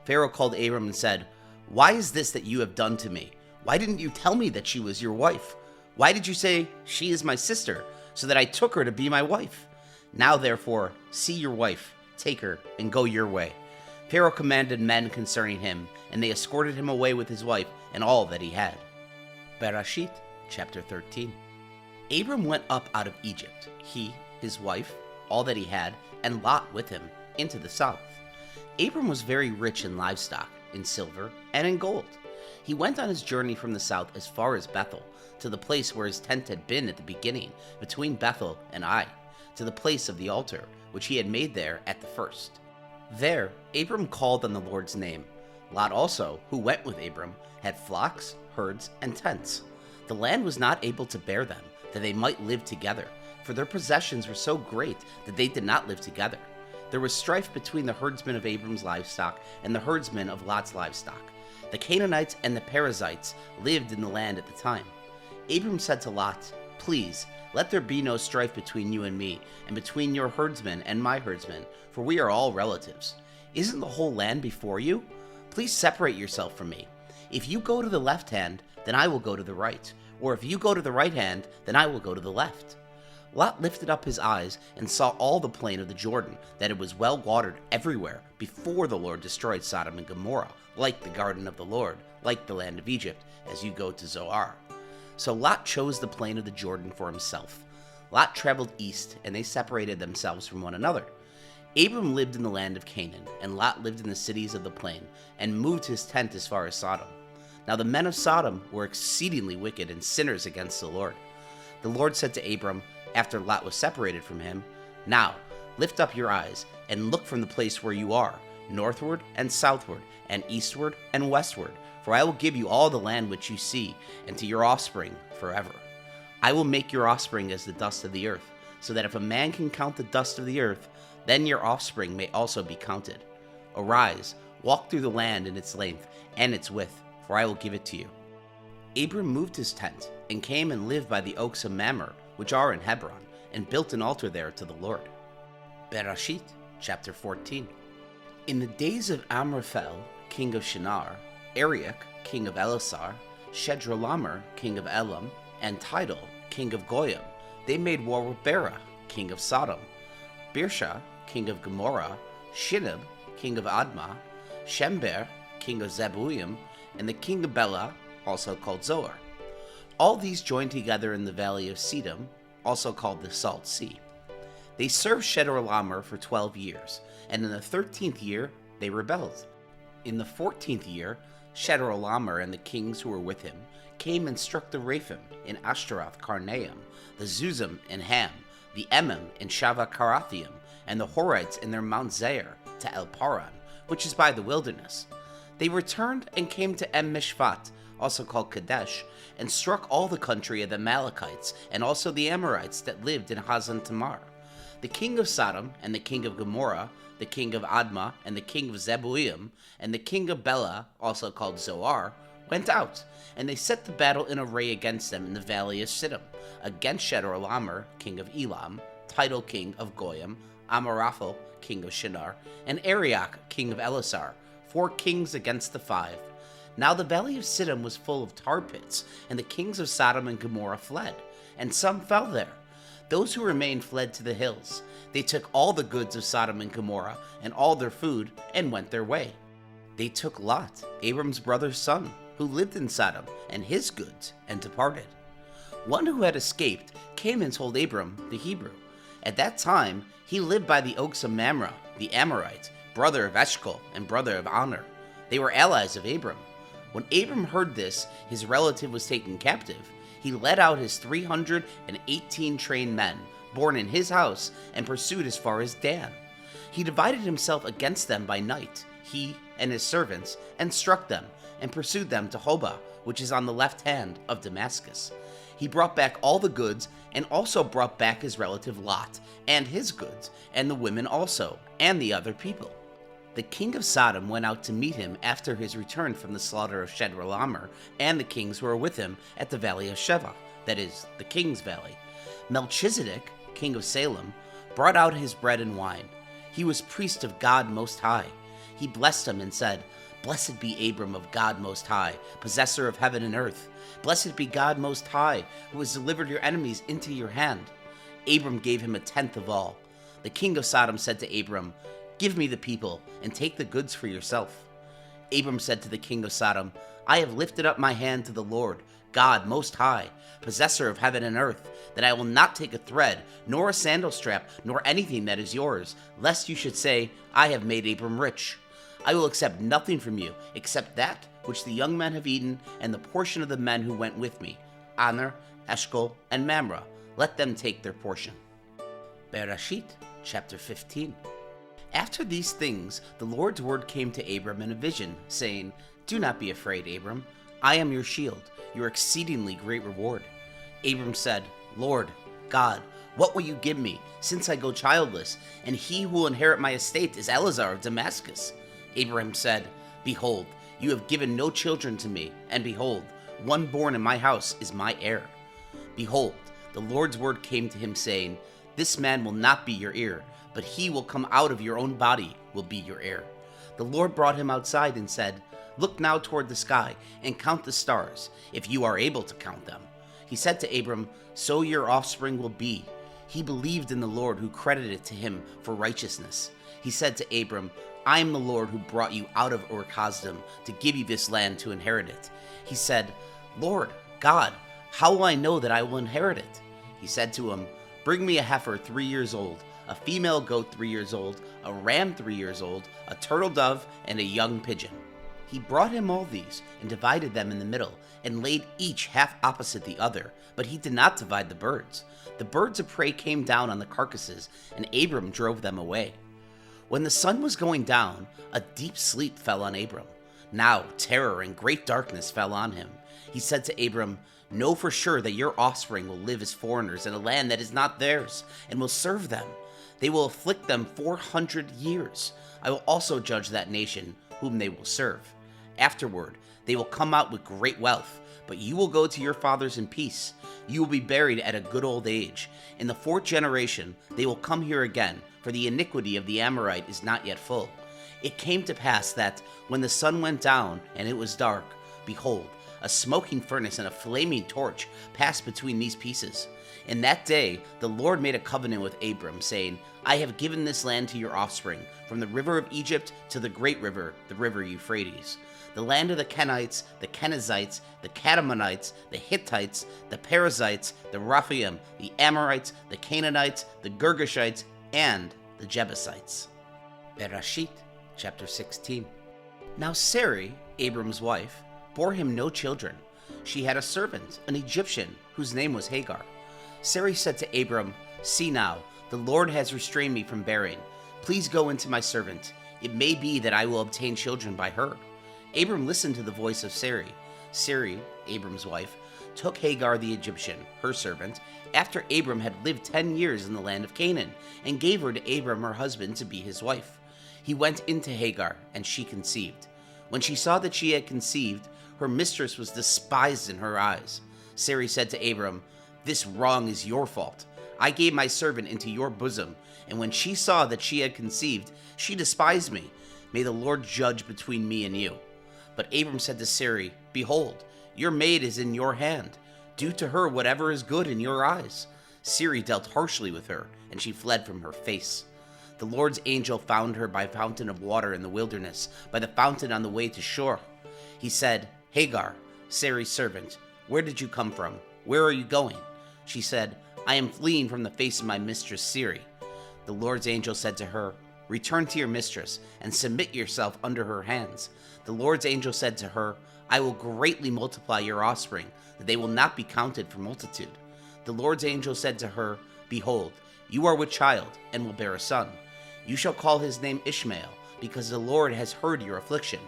Pharaoh called Abram and said, "Why is this that you have done to me? Why didn't you tell me that she was your wife? Why did you say, 'She is my sister,' so that I took her to be my wife? Now therefore, see your wife, take her, and go your way." Pharaoh commanded men concerning him, and they escorted him away with his wife and all that he had. Bereshit, chapter 13. Abram went up out of Egypt, he, his wife, all that he had, and Lot with him, into the south. Abram was very rich in livestock, in silver, and in gold. He went on his journey from the south as far as Bethel, to the place where his tent had been at the beginning, between Bethel and Ai, to the place of the altar, which he had made there at the first. There Abram called on the Lord's name. Lot also, who went with Abram, had flocks, herds, and tents. The land was not able to bear them, that they might live together, for their possessions were so great that they did not live together. There was strife between the herdsmen of Abram's livestock and the herdsmen of Lot's livestock. The Canaanites and the Perizzites lived in the land at the time. Abram said to Lot, "Please, let there be no strife between you and me, and between your herdsmen and my herdsmen, for we are all relatives. Isn't the whole land before you? Please separate yourself from me. If you go to the left hand, then I will go to the right, or if you go to the right hand, then I will go to the left." Lot lifted up his eyes and saw all the plain of the Jordan, that it was well watered everywhere before the Lord destroyed Sodom and Gomorrah, like the garden of the Lord, like the land of Egypt, as you go to Zoar. So Lot chose the plain of the Jordan for himself. Lot traveled east, and they separated themselves from one another. Abram lived in the land of Canaan, and Lot lived in the cities of the plain, and moved his tent as far as Sodom. Now the men of Sodom were exceedingly wicked and sinners against the Lord. The Lord said to Abram, after Lot was separated from him, "Now lift up your eyes, and look from the place where you are, northward and southward, and eastward and westward, for I will give you all the land which you see, and to your offspring forever. I will make your offspring as the dust of the earth, so that if a man can count the dust of the earth, then your offspring may also be counted. Arise, walk through the land in its length and its width, for I will give it to you." Abram moved his tent, and came and lived by the oaks of Mamre, which are in Hebron, and built an altar there to the Lord. Bereshit, chapter 14. In the days of Amraphel, king of Shinar, Arioch, king of Elasar, Chedorlaomer, king of Elam, and Tidal, king of Goyim, they made war with Bera, king of Sodom, Birsha, king of Gomorrah, Shinab, king of Admah, Shember, king of Zeboim, and the king of Bela, also called Zoar. All these joined together in the valley of Sodom, also called the Salt Sea. They served Chedorlaomer for 12 years, and in the 13th year they rebelled. In the 14th year, Chedorlaomer and the kings who were with him came and struck the Raphim in Ashtaroth Karnaim, the Zuzim in Ham, the Emim in Shavah-Karathaim, and the Horites in their Mount Zair to El Paran, which is by the wilderness. They returned and came to Mishpat, also called Kadesh, and struck all the country of the Amalekites, and also the Amorites that lived in Hazan Tamar. The king of Sodom, and the king of Gomorrah, the king of Admah, and the king of Zeboim, and the king of Bela, also called Zoar, went out, and they set the battle in array against them in the valley of Siddim, against Chedorlaomer, king of Elam, Tidal, king of Goyim, Amraphel, king of Shinar, and Arioch, king of Elasar, 4 kings against the 5. Now the valley of Siddim was full of tar pits, and the kings of Sodom and Gomorrah fled, and some fell there. Those who remained fled to the hills. They took all the goods of Sodom and Gomorrah, and all their food, and went their way. They took Lot, Abram's brother's son, who lived in Sodom, and his goods, and departed. One who had escaped came and told Abram the Hebrew. At that time, he lived by the oaks of Mamre, the Amorite, brother of Eshcol and brother of Aner. They were allies of Abram. When Abram heard this, his relative was taken captive. He led out his 318 trained men, born in his house, and pursued as far as Dan. He divided himself against them by night, he and his servants, and struck them, and pursued them to Hobah, which is on the left hand of Damascus. He brought back all the goods, and also brought back his relative Lot, and his goods, and the women also, and the other people. The king of Sodom went out to meet him after his return from the slaughter of Chedorlaomer, and the kings who were with him at the valley of Sheba, that is, the king's valley. Melchizedek, king of Salem, brought out his bread and wine. He was priest of God Most High. He blessed him and said, "Blessed be Abram of God Most High, possessor of heaven and earth. Blessed be God Most High, who has delivered your enemies into your hand." Abram gave him a tenth of all. The king of Sodom said to Abram, "Give me the people, and take the goods for yourself." Abram said to the king of Sodom, "I have lifted up my hand to the Lord, God Most High, possessor of heaven and earth, that I will not take a thread, nor a sandal strap, nor anything that is yours, lest you should say, I have made Abram rich. I will accept nothing from you, except that which the young men have eaten, and the portion of the men who went with me, Aner, Eshcol, and Mamre. Let them take their portion." Bereshit, chapter 15. After these things, the Lord's word came to Abram in a vision, saying, "Do not be afraid, Abram. I am your shield, your exceedingly great reward." Abram said, "Lord, God, what will you give me, since I go childless, and he who will inherit my estate is Eleazar of Damascus?" Abraham said, "Behold, you have given no children to me, and behold, one born in my house is my heir." Behold, the Lord's word came to him, saying, "This man will not be your heir, but he will come out of your own body will be your heir." The Lord brought him outside and said, "Look now toward the sky, and count the stars, if you are able to count them." He said to Abram, "So your offspring will be." He believed in the Lord, who credited it to him for righteousness. He said to Abram, "I am the Lord who brought you out of Ur-Kasdim to give you this land to inherit it." He said, "Lord, God, how will I know that I will inherit it?" He said to him, "Bring me a heifer 3 years old, a female goat 3 years old, a ram 3 years old, a turtle dove, and a young pigeon." He brought him all these, and divided them in the middle, and laid each half opposite the other, but he did not divide the birds. The birds of prey came down on the carcasses, and Abram drove them away. When the sun was going down, a deep sleep fell on Abram. Now terror and great darkness fell on him. He said to Abram, "Know for sure that your offspring will live as foreigners in a land that is not theirs, and will serve them. They will afflict them 400 years. I will also judge that nation whom they will serve. Afterward, they will come out with great wealth, but you will go to your fathers in peace. You will be buried at a good old age. In the 4th generation, they will come here again, for the iniquity of the Amorite is not yet full." It came to pass that, when the sun went down and it was dark, behold, a smoking furnace and a flaming torch passed between these pieces. In that day, the Lord made a covenant with Abram, saying, "I have given this land to your offspring, from the river of Egypt to the great river, the river Euphrates. The land of the Kenites, the Kenizzites, the Kadmonites, the Hittites, the Perizzites, the Rephaim, the Amorites, the Canaanites, the Girgashites, and the Jebusites." Bereshit, chapter 16. Now Sarai, Abram's wife, bore him no children. She had a servant, an Egyptian, whose name was Hagar. Sarai said to Abram, "See now, the Lord has restrained me from bearing. Please go into my servant. It may be that I will obtain children by her." Abram listened to the voice of Sarai. Sarai, Abram's wife, took Hagar the Egyptian, her servant, after Abram had lived 10 years in the land of Canaan, and gave her to Abram her husband to be his wife. He went into Hagar, and she conceived. When she saw that she had conceived, her mistress was despised in her eyes. Sarai said to Abram, "This wrong is your fault. I gave my servant into your bosom, and when she saw that she had conceived, she despised me. May the Lord judge between me and you." But Abram said to Sarai, "Behold, your maid is in your hand. Do to her whatever is good in your eyes." Sarai dealt harshly with her, and she fled from her face. The Lord's angel found her by a fountain of water in the wilderness, by the fountain on the way to Shur. He said, "Hagar, Sarai's servant, where did you come from? Where are you going?" She said, I am fleeing from the face of my mistress Siri. The Lord's angel said to her, Return to your mistress, and submit yourself under her hands. The Lord's angel said to her, I will greatly multiply your offspring, that they will not be counted for multitude. The Lord's angel said to her, Behold, you are with child, and will bear a son. You shall call his name Ishmael, because the Lord has heard your affliction.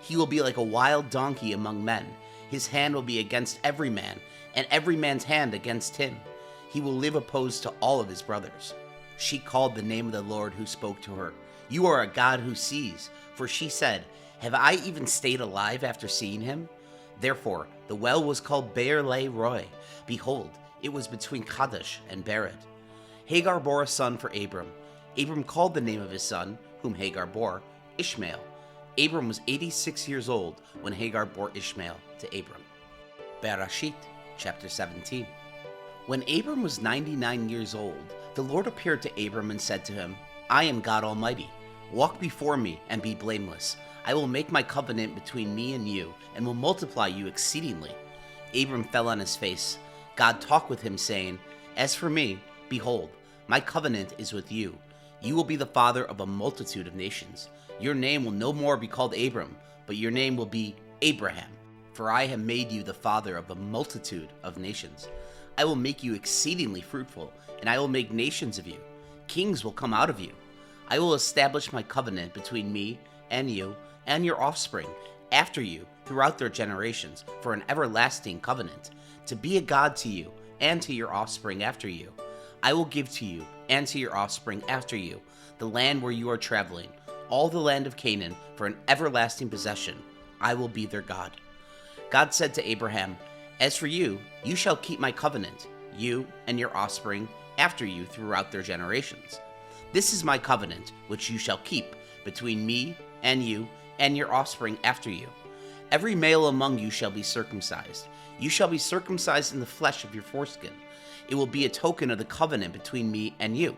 He will be like a wild donkey among men. His hand will be against every man, and every man's hand against him. He will live opposed to all of his brothers. She called the name of the Lord who spoke to her. You are a God who sees. For she said, Have I even stayed alive after seeing him? Therefore, the well was called Beer-lahai-roi. Behold, it was between Kadesh and Bered. Hagar bore a son for Abram. Abram called the name of his son, whom Hagar bore, Ishmael. Abram was 86 years old when Hagar bore Ishmael to Abram. Bereshit, chapter 17. When Abram was 99 years old, the Lord appeared to Abram and said to him, I am God Almighty. Walk before me and be blameless. I will make my covenant between me and you, and will multiply you exceedingly. Abram fell on his face. God talked with him, saying, As for me, behold, my covenant is with you. You will be the father of a multitude of nations. Your name will no more be called Abram, but your name will be Abraham. For I have made you the father of a multitude of nations. I will make you exceedingly fruitful, and I will make nations of you. Kings will come out of you. I will establish my covenant between me and you and your offspring after you throughout their generations for an everlasting covenant, to be a God to you and to your offspring after you. I will give to you and to your offspring after you the land where you are traveling, all the land of Canaan, for an everlasting possession. I will be their God. God said to Abraham, As for you, you shall keep my covenant, you and your offspring after you throughout their generations. This is my covenant, which you shall keep between me and you and your offspring after you. Every male among you shall be circumcised. You shall be circumcised in the flesh of your foreskin. It will be a token of the covenant between me and you.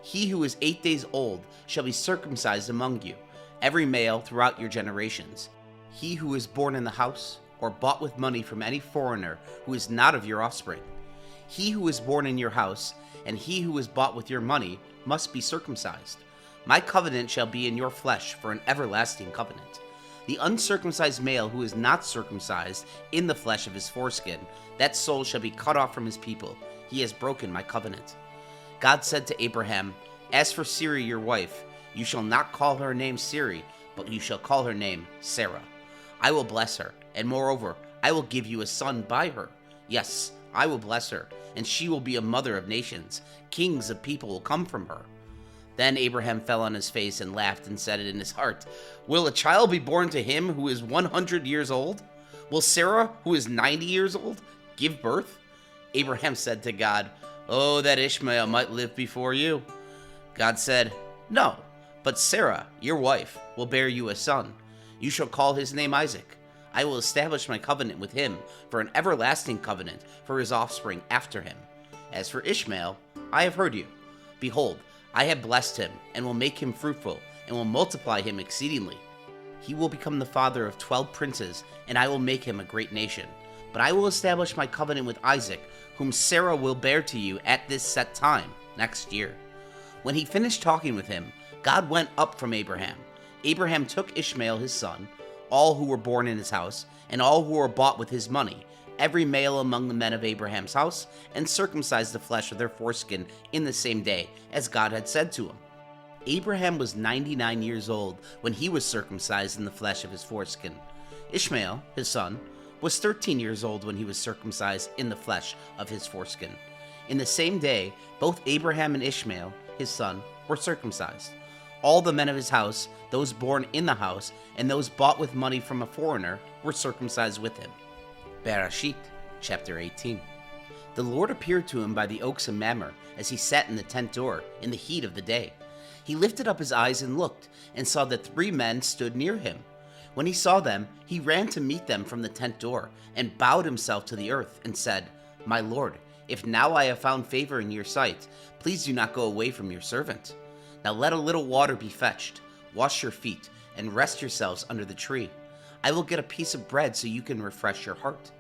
He who is 8 days old shall be circumcised among you, every male throughout your generations. He who is born in the house, or bought with money from any foreigner who is not of your offspring. He who is born in your house, and he who is bought with your money, must be circumcised. My covenant shall be in your flesh for an everlasting covenant. The uncircumcised male who is not circumcised in the flesh of his foreskin, that soul shall be cut off from his people. He has broken my covenant. God said to Abraham, As for Siri your wife, you shall not call her name Siri, but you shall call her name Sarah. I will bless her, and moreover, I will give you a son by her. Yes, I will bless her, and she will be a mother of nations. Kings of people will come from her. Then Abraham fell on his face and laughed and said in his heart, Will a child be born to him who is 100 years old? Will Sarah, who is 90 years old, give birth? Abraham said to God, Oh, that Ishmael might live before you. God said, No, but Sarah, your wife, will bear you a son. You shall call his name Isaac. I will establish my covenant with him for an everlasting covenant for his offspring after him. As for Ishmael, I have heard you. Behold, I have blessed him, and will make him fruitful, and will multiply him exceedingly. He will become the father of 12 princes, and I will make him a great nation. But I will establish my covenant with Isaac, whom Sarah will bear to you at this set time, next year. When he finished talking with him, God went up from Abraham. Abraham took Ishmael his son, all who were born in his house, and all who were bought with his money, every male among the men of Abraham's house, and circumcised the flesh of their foreskin in the same day, as God had said to him. Abraham was 99 years old when he was circumcised in the flesh of his foreskin. Ishmael, his son, was 13 years old when he was circumcised in the flesh of his foreskin. In the same day, both Abraham and Ishmael, his son, were circumcised. All the men of his house, those born in the house, and those bought with money from a foreigner, were circumcised with him. Bereshit, chapter 18. The Lord appeared to him by the oaks of Mamre as he sat in the tent door in the heat of the day. He lifted up his eyes and looked, and saw that 3 men stood near him. When he saw them, he ran to meet them from the tent door, and bowed himself to the earth, and said, My Lord, if now I have found favor in your sight, please do not go away from your servant. Now let a little water be fetched, wash your feet, and rest yourselves under the tree. I will get a piece of bread so you can refresh your heart.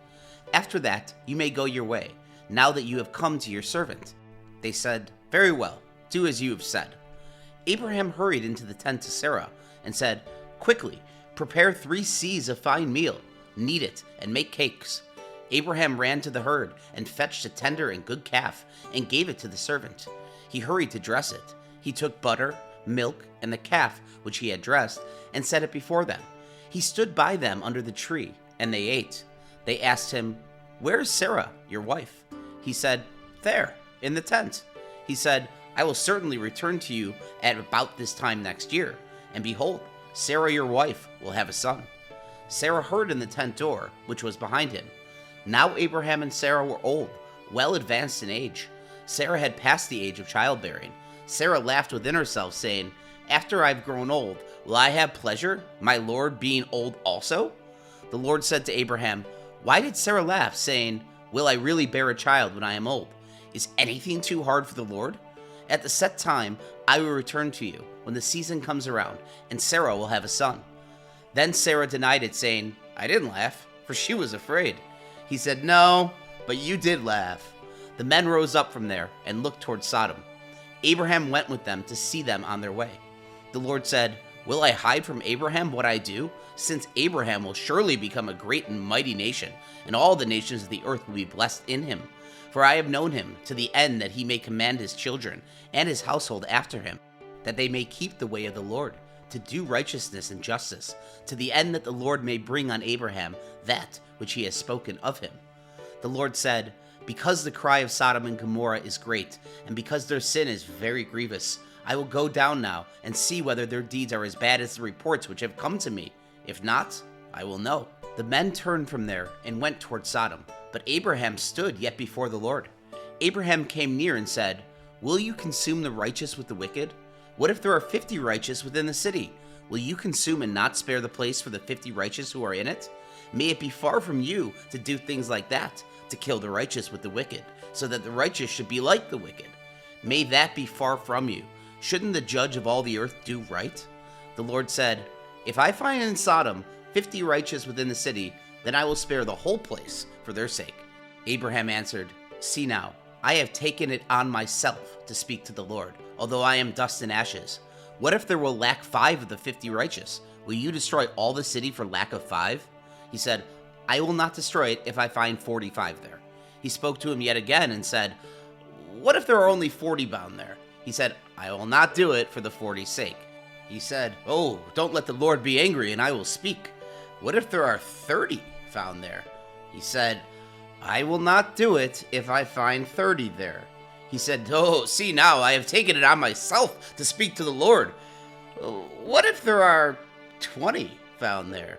After that, you may go your way. now that you have come to your servant?" They said, "Very well, do as you have said." Abraham hurried into the tent to Sarah and said, "Quickly, prepare 3 seahs of fine meal, knead it, and make cakes." Abraham ran to the herd and fetched a tender and good calf and gave it to the servant. He hurried to dress it. He took butter, milk, and the calf which he had dressed and set it before them. He stood by them under the tree, and they ate. They asked him, "Where is Sarah, your wife?" He said, "There, in the tent." He said, "I will certainly return to you at about this time next year, and behold, Sarah your wife will have a son." Sarah heard in the tent door, which was behind him. Now Abraham and Sarah were old, well advanced in age. Sarah had passed the age of childbearing. Sarah laughed within herself, saying, "After I have grown old, will I have pleasure, my Lord being old also?" The Lord said to Abraham, "Why did Sarah laugh, saying, 'Will I really bear a child when I am old?' Is anything too hard for the Lord? At the set time, I will return to you when the season comes around, and Sarah will have a son." Then Sarah denied it, saying, "I didn't laugh, for she was afraid." He said, "No, but you did laugh." The men rose up from there and looked toward Sodom. Abraham went with them to see them on their way. The Lord said, "Will I hide from Abraham what I do? Since Abraham will surely become a great and mighty nation, and all the nations of the earth will be blessed in him. For I have known him to the end that he may command his children and his household after him, that they may keep the way of the Lord, to do righteousness and justice, to the end that the Lord may bring on Abraham that which he has spoken of him." The Lord said, "Because the cry of Sodom and Gomorrah is great, and because their sin is very grievous, I will go down now and see whether their deeds are as bad as the reports which have come to me. If not, I will know." The men turned from there and went toward Sodom, but Abraham stood yet before the Lord. Abraham came near and said, "Will you consume the righteous with the wicked? What if there are 50 righteous within the city? Will you consume and not spare the place for the 50 righteous who are in it? May it be far from you to do things like that, to kill the righteous with the wicked, so that the righteous should be like the wicked. May that be far from you. Shouldn't the judge of all the earth do right?" The Lord said, "If I find in Sodom 50 righteous within the city, then I will spare the whole place for their sake." Abraham answered, "See now, I have taken it on myself to speak to the Lord, although I am dust and ashes. What if there will lack 5 of the 50 righteous? Will you destroy all the city for lack of 5? He said, "I will not destroy it if I find 45 there." He spoke to him yet again and said, "What if there are only 40 bound there?" He said, "I will not do it for the 40's sake." He said, "Oh, don't let the Lord be angry, and I will speak. What if there are 30 found there?" He said, "I will not do it if I find 30 there." He said, "Oh, see now, I have taken it on myself to speak to the Lord. What if there are 20 found there?"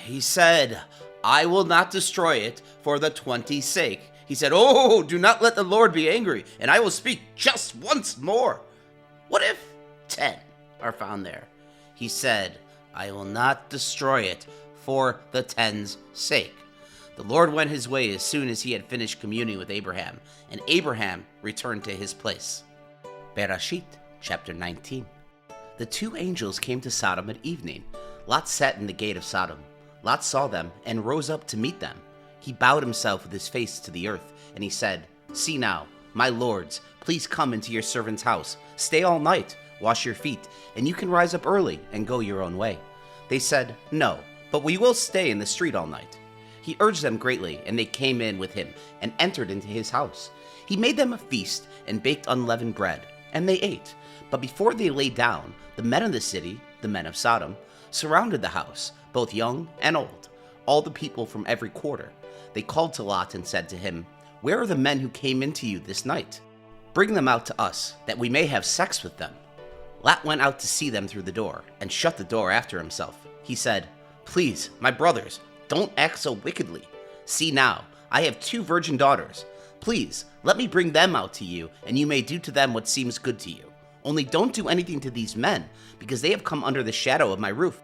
He said, "I will not destroy it for the 20's sake." He said, "Oh, do not let the Lord be angry, and I will speak just once more. What if 10 are found there?" He said, "I will not destroy it for the 10's sake." The Lord went his way as soon as he had finished communing with Abraham, and Abraham returned to his place. Bereshit, chapter 19. The 2 angels came to Sodom at evening. Lot sat in the gate of Sodom. Lot saw them and rose up to meet them. He bowed himself with his face to the earth, and he said, "See now, my lords, please come into your servant's house. Stay all night, wash your feet, and you can rise up early and go your own way." They said, "No, but we will stay in the street all night." He urged them greatly, and they came in with him and entered into his house. He made them a feast and baked unleavened bread, and they ate. But before they lay down, the men of the city, the men of Sodom, surrounded the house, both young and old, all the people from every quarter. They called to Lot and said to him, "Where are the men who came into you this night? Bring them out to us, that we may have sex with them." Lot went out to see them through the door, and shut the door after himself. He said, "Please, my brothers, don't act so wickedly. See now, I have 2 virgin daughters. Please, let me bring them out to you, and you may do to them what seems good to you. Only don't do anything to these men, because they have come under the shadow of my roof."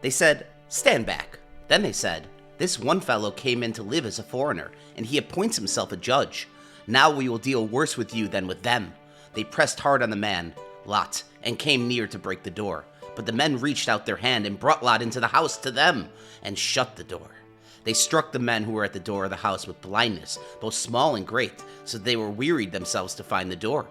They said, "Stand back." Then they said, "This one fellow came in to live as a foreigner, and he appoints himself a judge. Now we will deal worse with you than with them." They pressed hard on the man, Lot, and came near to break the door. But the men reached out their hand and brought Lot into the house to them, and shut the door. They struck the men who were at the door of the house with blindness, both small and great, so that they were wearied themselves to find the door.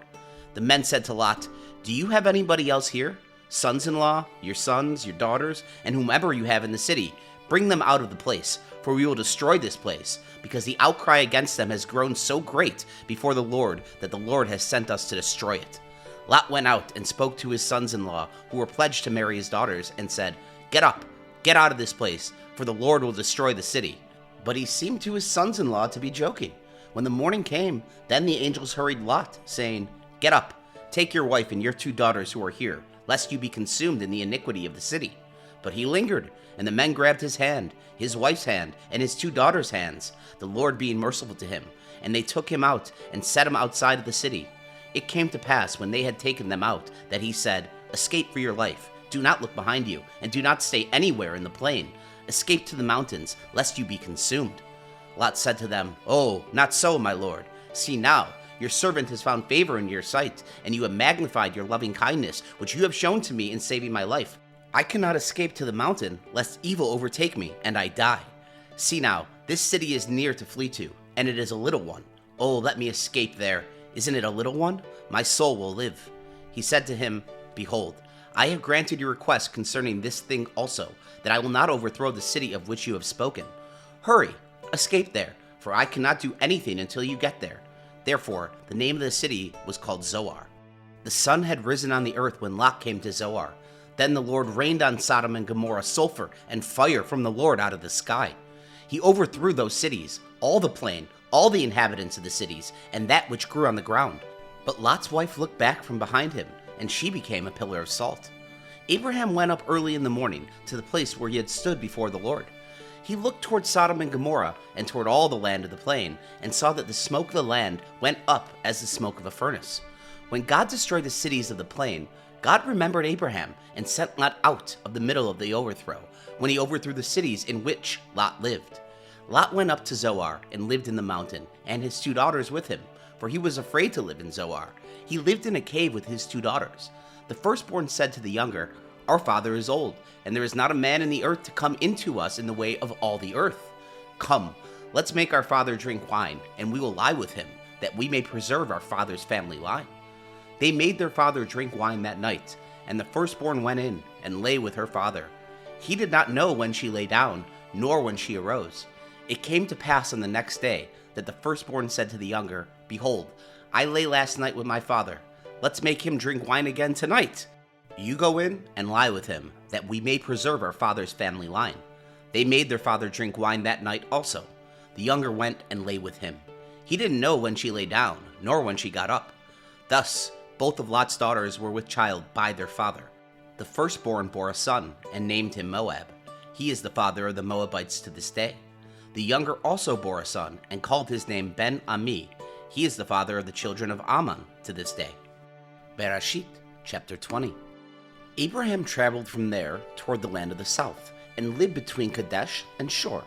The men said to Lot, "Do you have anybody else here? Sons-in-law, your sons, your daughters, and whomever you have in the city, bring them out of the place, for we will destroy this place, because the outcry against them has grown so great before the Lord that the Lord has sent us to destroy it." Lot went out and spoke to his sons-in-law, who were pledged to marry his daughters, and said, "Get up, get out of this place, for the Lord will destroy the city." But he seemed to his sons-in-law to be joking. When the morning came, then the angels hurried Lot, saying, "Get up, take your wife and your 2 daughters who are here, lest you be consumed in the iniquity of the city." But he lingered, and the men grabbed his hand, his wife's hand, and his 2 daughters' hands, the Lord being merciful to him, and they took him out and set him outside of the city. It came to pass, when they had taken them out, that he said, "Escape for your life. Do not look behind you, and do not stay anywhere in the plain. Escape to the mountains, lest you be consumed." Lot said to them, "Oh, not so, my lord. See now, your servant has found favor in your sight, and you have magnified your loving kindness, which you have shown to me in saving my life. I cannot escape to the mountain, lest evil overtake me, and I die. See now, this city is near to flee to, and it is a little one. Oh, let me escape there. Isn't it a little one? My soul will live." He said to him, "Behold, I have granted your request concerning this thing also, that I will not overthrow the city of which you have spoken. Hurry, escape there, for I cannot do anything until you get there." Therefore, the name of the city was called Zoar. The sun had risen on the earth when Lot came to Zoar. Then the Lord rained on Sodom and Gomorrah sulfur and fire from the Lord out of the sky. He overthrew those cities, all the plain, all the inhabitants of the cities, and that which grew on the ground. But Lot's wife looked back from behind him, and she became a pillar of salt. Abraham went up early in the morning to the place where he had stood before the Lord. He looked toward Sodom and Gomorrah and toward all the land of the plain, and saw that the smoke of the land went up as the smoke of a furnace. When God destroyed the cities of the plain, God remembered Abraham and sent Lot out of the middle of the overthrow, when he overthrew the cities in which Lot lived. Lot went up to Zoar and lived in the mountain, and his 2 daughters with him, for he was afraid to live in Zoar. He lived in a cave with his 2 daughters. The firstborn said to the younger, "Our father is old, and there is not a man in the earth to come into us in the way of all the earth. Come, let's make our father drink wine, and we will lie with him, that we may preserve our father's family line." They made their father drink wine that night, and the firstborn went in and lay with her father. He did not know when she lay down, nor when she arose. It came to pass on the next day that the firstborn said to the younger, "Behold, I lay last night with my father. Let's make him drink wine again tonight. You go in and lie with him, that we may preserve our father's family line." They made their father drink wine that night also. The younger went and lay with him. He didn't know when she lay down, nor when she got up. Thus, both of Lot's daughters were with child by their father. The firstborn bore a son, and named him Moab. He is the father of the Moabites to this day. The younger also bore a son, and called his name Ben-Ami. He is the father of the children of Ammon to this day. Bereshit, chapter 20. Abraham traveled from there toward the land of the south, and lived between Kadesh and Shur.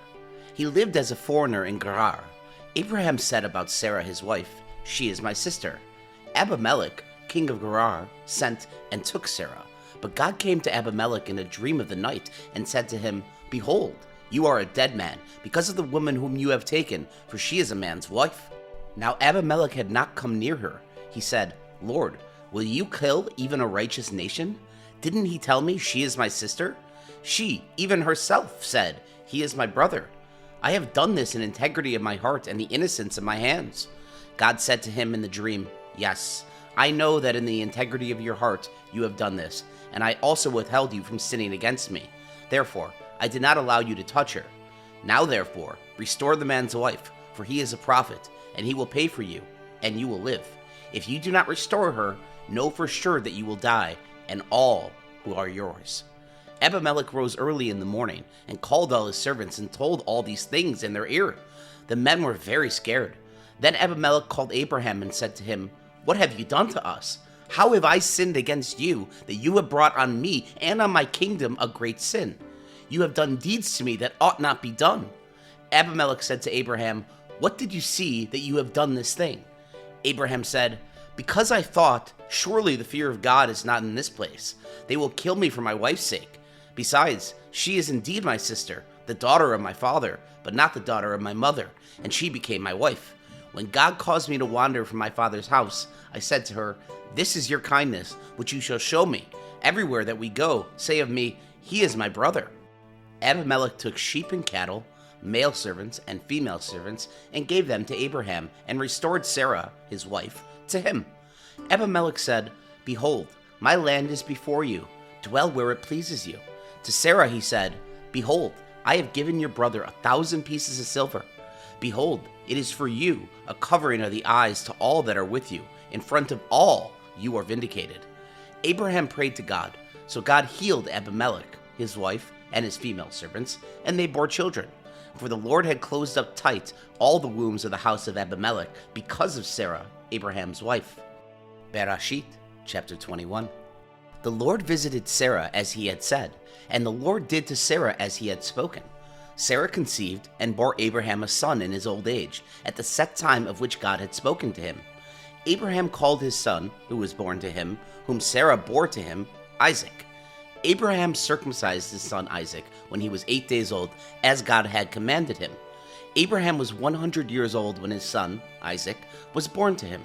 He lived as a foreigner in Gerar. Abraham said about Sarah his wife, "She is my sister." Abimelech, king of Gerar, sent and took Sarah. But God came to Abimelech in a dream of the night, and said to him, "Behold, you are a dead man, because of the woman whom you have taken, for she is a man's wife." Now Abimelech had not come near her. He said, "Lord, will you kill even a righteous nation? Didn't he tell me she is my sister?" She, even herself, said, "He is my brother." I have done this in integrity of my heart and the innocence of my hands. God said to him in the dream, "Yes, I know that in the integrity of your heart you have done this, and I also withheld you from sinning against me. Therefore, I did not allow you to touch her. Now therefore, restore the man's wife, for he is a prophet, and he will pay for you, and you will live. If you do not restore her, know for sure that you will die, and all who are yours." Abimelech rose early in the morning, and called all his servants, and told all these things in their ear. The men were very scared. Then Abimelech called Abraham and said to him, "What have you done to us? How have I sinned against you, that you have brought on me and on my kingdom a great sin? You have done deeds to me that ought not be done." Abimelech said to Abraham, "What did you see that you have done this thing?" Abraham said, "Because I thought, surely the fear of God is not in this place. They will kill me for my wife's sake. Besides, she is indeed my sister, the daughter of my father, but not the daughter of my mother, and she became my wife. When God caused me to wander from my father's house, I said to her, This is your kindness, which you shall show me. Everywhere that we go, say of me, He is my brother. Abimelech took sheep and cattle, male servants and female servants, and gave them to Abraham, and restored Sarah, his wife, to him. Abimelech said, Behold, my land is before you. Dwell where it pleases you. To Sarah he said, Behold, I have given your brother 1,000 pieces of silver. Behold, it is for you a covering of the eyes to all that are with you. In front of all you are vindicated. Abraham prayed to God, so God healed Abimelech, his wife, and his female servants, and they bore children. For the Lord had closed up tight all the wombs of the house of Abimelech because of Sarah, Abraham's wife. Bereshit, chapter 21. The Lord visited Sarah as he had said, and the Lord did to Sarah as he had spoken. Sarah conceived and bore Abraham a son in his old age, at the set time of which God had spoken to him. Abraham called his son, who was born to him, whom Sarah bore to him, Isaac. Abraham circumcised his son Isaac when he was 8 days old, as God had commanded him. Abraham was 100 years old when his son, Isaac, was born to him.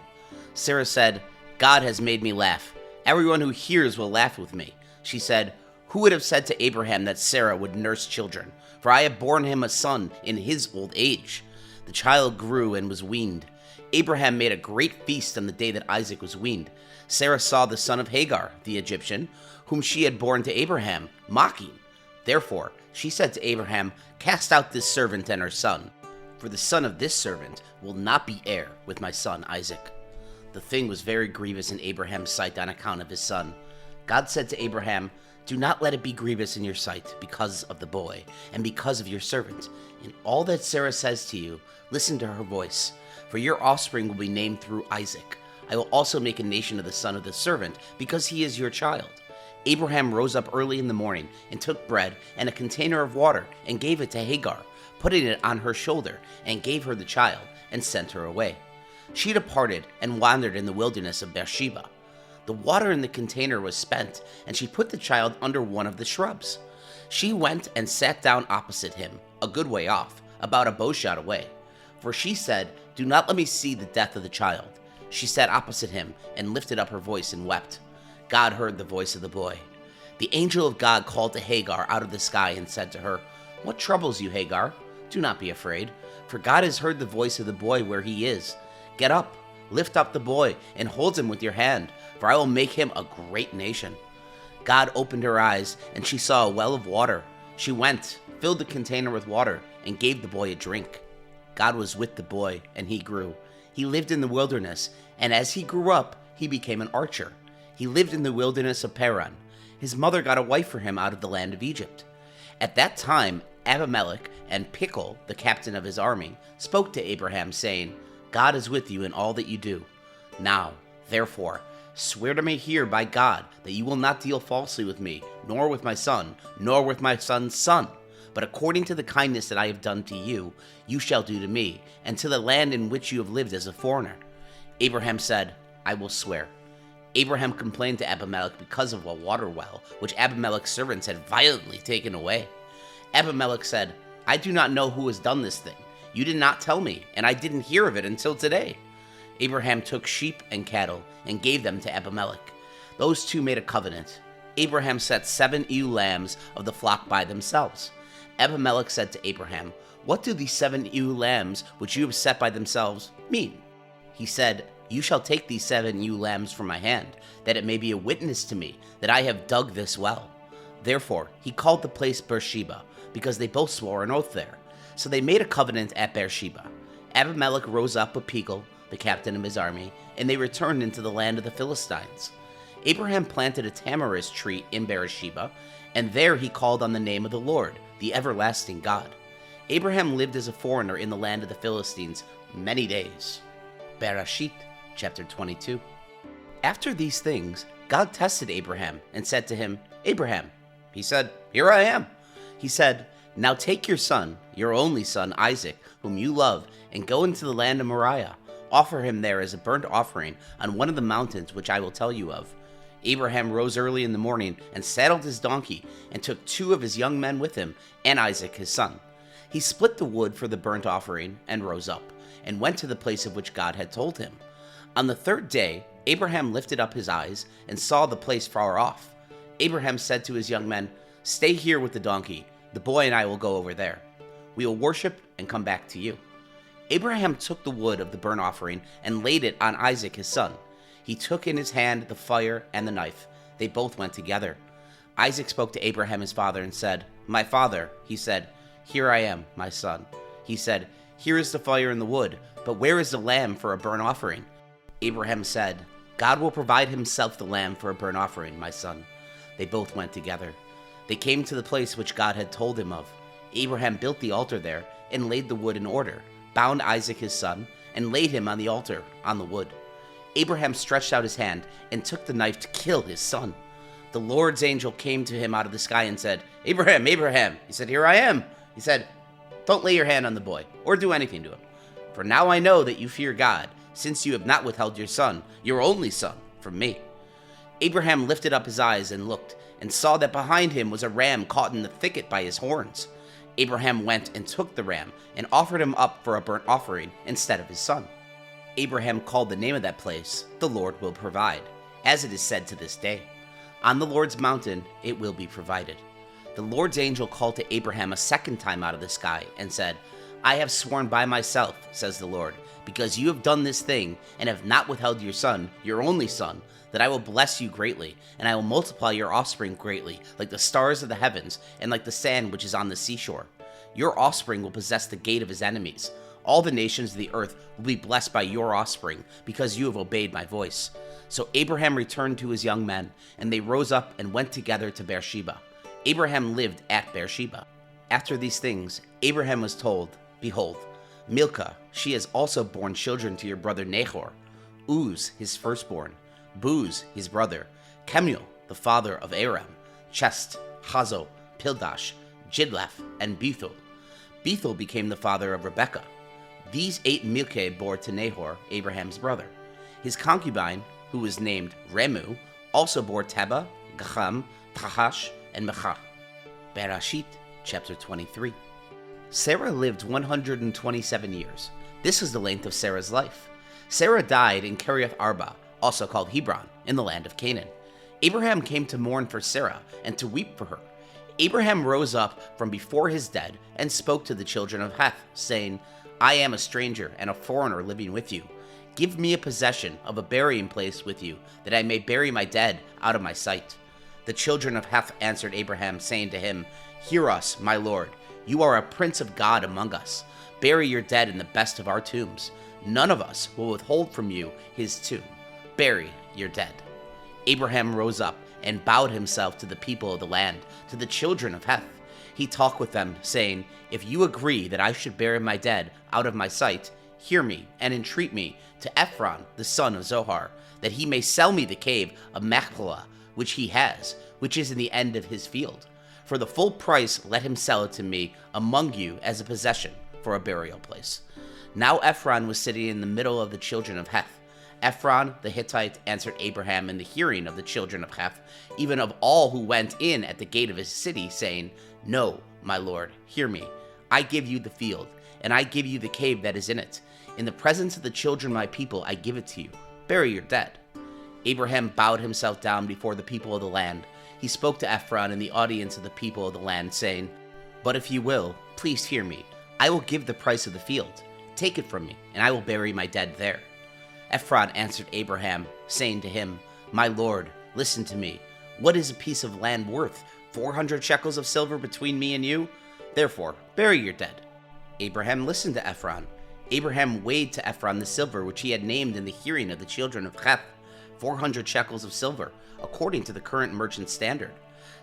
Sarah said, God has made me laugh. Everyone who hears will laugh with me. She said, Who would have said to Abraham that Sarah would nurse children? For I have borne him a son in his old age. The child grew and was weaned. Abraham made a great feast on the day that Isaac was weaned. Sarah saw the son of Hagar, the Egyptian, whom she had borne to Abraham, mocking. Therefore she said to Abraham, Cast out this servant and her son, for the son of this servant will not be heir with my son Isaac. The thing was very grievous in Abraham's sight on account of his son. God said to Abraham, Do not let it be grievous in your sight because of the boy and because of your servant. In all that Sarah says to you, listen to her voice, for your offspring will be named through Isaac. I will also make a nation of the son of the servant, because he is your child. Abraham rose up early in the morning and took bread and a container of water and gave it to Hagar, putting it on her shoulder, and gave her the child and sent her away. She departed and wandered in the wilderness of Beersheba. The water in the container was spent, and she put the child under one of the shrubs. She went and sat down opposite him, a good way off, about a bowshot away. For she said, Do not let me see the death of the child. She sat opposite him and lifted up her voice and wept. God heard the voice of the boy. The angel of God called to Hagar out of the sky and said to her, What troubles you, Hagar? Do not be afraid, for God has heard the voice of the boy where he is. Get up, lift up the boy, and hold him with your hand, for I will make him a great nation. God opened her eyes, and she saw a well of water. She went, filled the container with water, and gave the boy a drink. God was with the boy, and he grew. He lived in the wilderness, and as he grew up, he became an archer. He lived in the wilderness of Paran. His mother got a wife for him out of the land of Egypt. At that time, Abimelech and Phicol, the captain of his army, spoke to Abraham, saying, God is with you in all that you do. Now, therefore, swear to me here by God that you will not deal falsely with me, nor with my son, nor with my son's son. But according to the kindness that I have done to you, you shall do to me, and to the land in which you have lived as a foreigner. Abraham said, I will swear. Abraham complained to Abimelech because of a water well, which Abimelech's servants had violently taken away. Abimelech said, I do not know who has done this thing. You did not tell me, and I didn't hear of it until today. Abraham took sheep and cattle and gave them to Abimelech. Those two made a covenant. Abraham set 7 ewe lambs of the flock by themselves. Abimelech said to Abraham, What do these 7 ewe lambs which you have set by themselves mean? He said, You shall take these 7 ewe lambs from my hand, that it may be a witness to me that I have dug this well. Therefore he called the place Beersheba, because they both swore an oath there. So they made a covenant at Beersheba. Abimelech rose up with Phicol, the captain of his army, and they returned into the land of the Philistines. Abraham planted a tamarisk tree in Beersheba, and there he called on the name of the Lord, the everlasting God. Abraham lived as a foreigner in the land of the Philistines many days. Bereshit, chapter 22. After these things, God tested Abraham and said to him, Abraham. He said, Here I am. He said, Now take your son, your only son Isaac, whom you love, and go into the land of Moriah. Offer him there as a burnt offering on one of the mountains which I will tell you of. Abraham rose early in the morning and saddled his donkey and took 2 of his young men with him and Isaac his son. He split the wood for the burnt offering and rose up and went to the place of which God had told him. On the 3rd day, Abraham lifted up his eyes and saw the place far off. Abraham said to his young men, "Stay here with the donkey. The boy and I will go over there. We will worship and come back to you." Abraham took the wood of the burnt offering and laid it on Isaac his son. He took in his hand the fire and the knife. They both went together. Isaac spoke to Abraham his father and said, "My father." He said, "Here I am, my son." He said, "Here is the fire and the wood, but where is the lamb for a burnt offering?" Abraham said, "God will provide himself the lamb for a burnt offering, my son." They both went together. They came to the place which God had told him of. Abraham built the altar there and laid the wood in order, bound Isaac his son, and laid him on the altar on the wood. Abraham stretched out his hand and took the knife to kill his son. The Lord's angel came to him out of the sky and said, "Abraham, Abraham." He said, "Here I am." He said, "Don't lay your hand on the boy or do anything to him. For now I know that you fear God, since you have not withheld your son, your only son, from me." Abraham lifted up his eyes and looked, and saw that behind him was a ram caught in the thicket by his horns. Abraham went and took the ram and offered him up for a burnt offering instead of his son. Abraham called the name of that place, "The Lord will provide," as it is said to this day. On the Lord's mountain it will be provided. The Lord's angel called to Abraham a second time out of the sky and said, "I have sworn by myself, says the Lord, because you have done this thing and have not withheld your son, your only son, that I will bless you greatly, and I will multiply your offspring greatly, like the stars of the heavens and like the sand which is on the seashore. Your offspring will possess the gate of his enemies. All the nations of the earth will be blessed by your offspring, because you have obeyed my voice." So Abraham returned to his young men, and they rose up and went together to Beersheba. Abraham lived at Beersheba. After these things, Abraham was told, "Behold, Milcah, she has also borne children to your brother Nahor, Uz, his firstborn, Buz, his brother, Kemuel, the father of Aram, Chest, Hazo, Pildash, Jidlaph, and Bethul. Bethul became the father of Rebekah. These 8 Milcah bore to Nahor, Abraham's brother. His concubine, who was named Remu, also bore Teba, Gacham, Tahash, and Mechah. Bereshit, chapter 23. Sarah lived 127 years. This was the length of Sarah's life. Sarah died in Kiriath Arba, also called Hebron, in the land of Canaan. Abraham came to mourn for Sarah and to weep for her. Abraham rose up from before his dead and spoke to the children of Heth, saying, "I am a stranger and a foreigner living with you. Give me a possession of a burying place with you, that I may bury my dead out of my sight." The children of Heth answered Abraham, saying to him, "Hear us, my lord. You are a prince of God among us. Bury your dead in the best of our tombs. None of us will withhold from you his tomb. Bury your dead." Abraham rose up and bowed himself to the people of the land, to the children of Heth. He talked with them, saying, "If you agree that I should bury my dead out of my sight, hear me and entreat me to Ephron, the son of Zohar, that he may sell me the cave of Machpelah, which he has, which is in the end of his field. For the full price let him sell it to me among you as a possession for a burial place." Now Ephron was sitting in the middle of the children of Heth. Ephron the Hittite answered Abraham in the hearing of the children of Heth, even of all who went in at the gate of his city, saying, "No, my lord, hear me. I give you the field, and I give you the cave that is in it. In the presence of the children of my people I give it to you. Bury your dead." Abraham bowed himself down before the people of the land. He spoke to Ephron in the audience of the people of the land, saying, "But if you will, please hear me. I will give the price of the field. Take it from me, and I will bury my dead there." Ephron answered Abraham, saying to him, "My lord, listen to me. What is a piece of land worth? 400 shekels of silver between me and you? Therefore, bury your dead." Abraham listened to Ephron. Abraham weighed to Ephron the silver which he had named in the hearing of the children of Heth, 400 shekels of silver, according to the current merchant standard.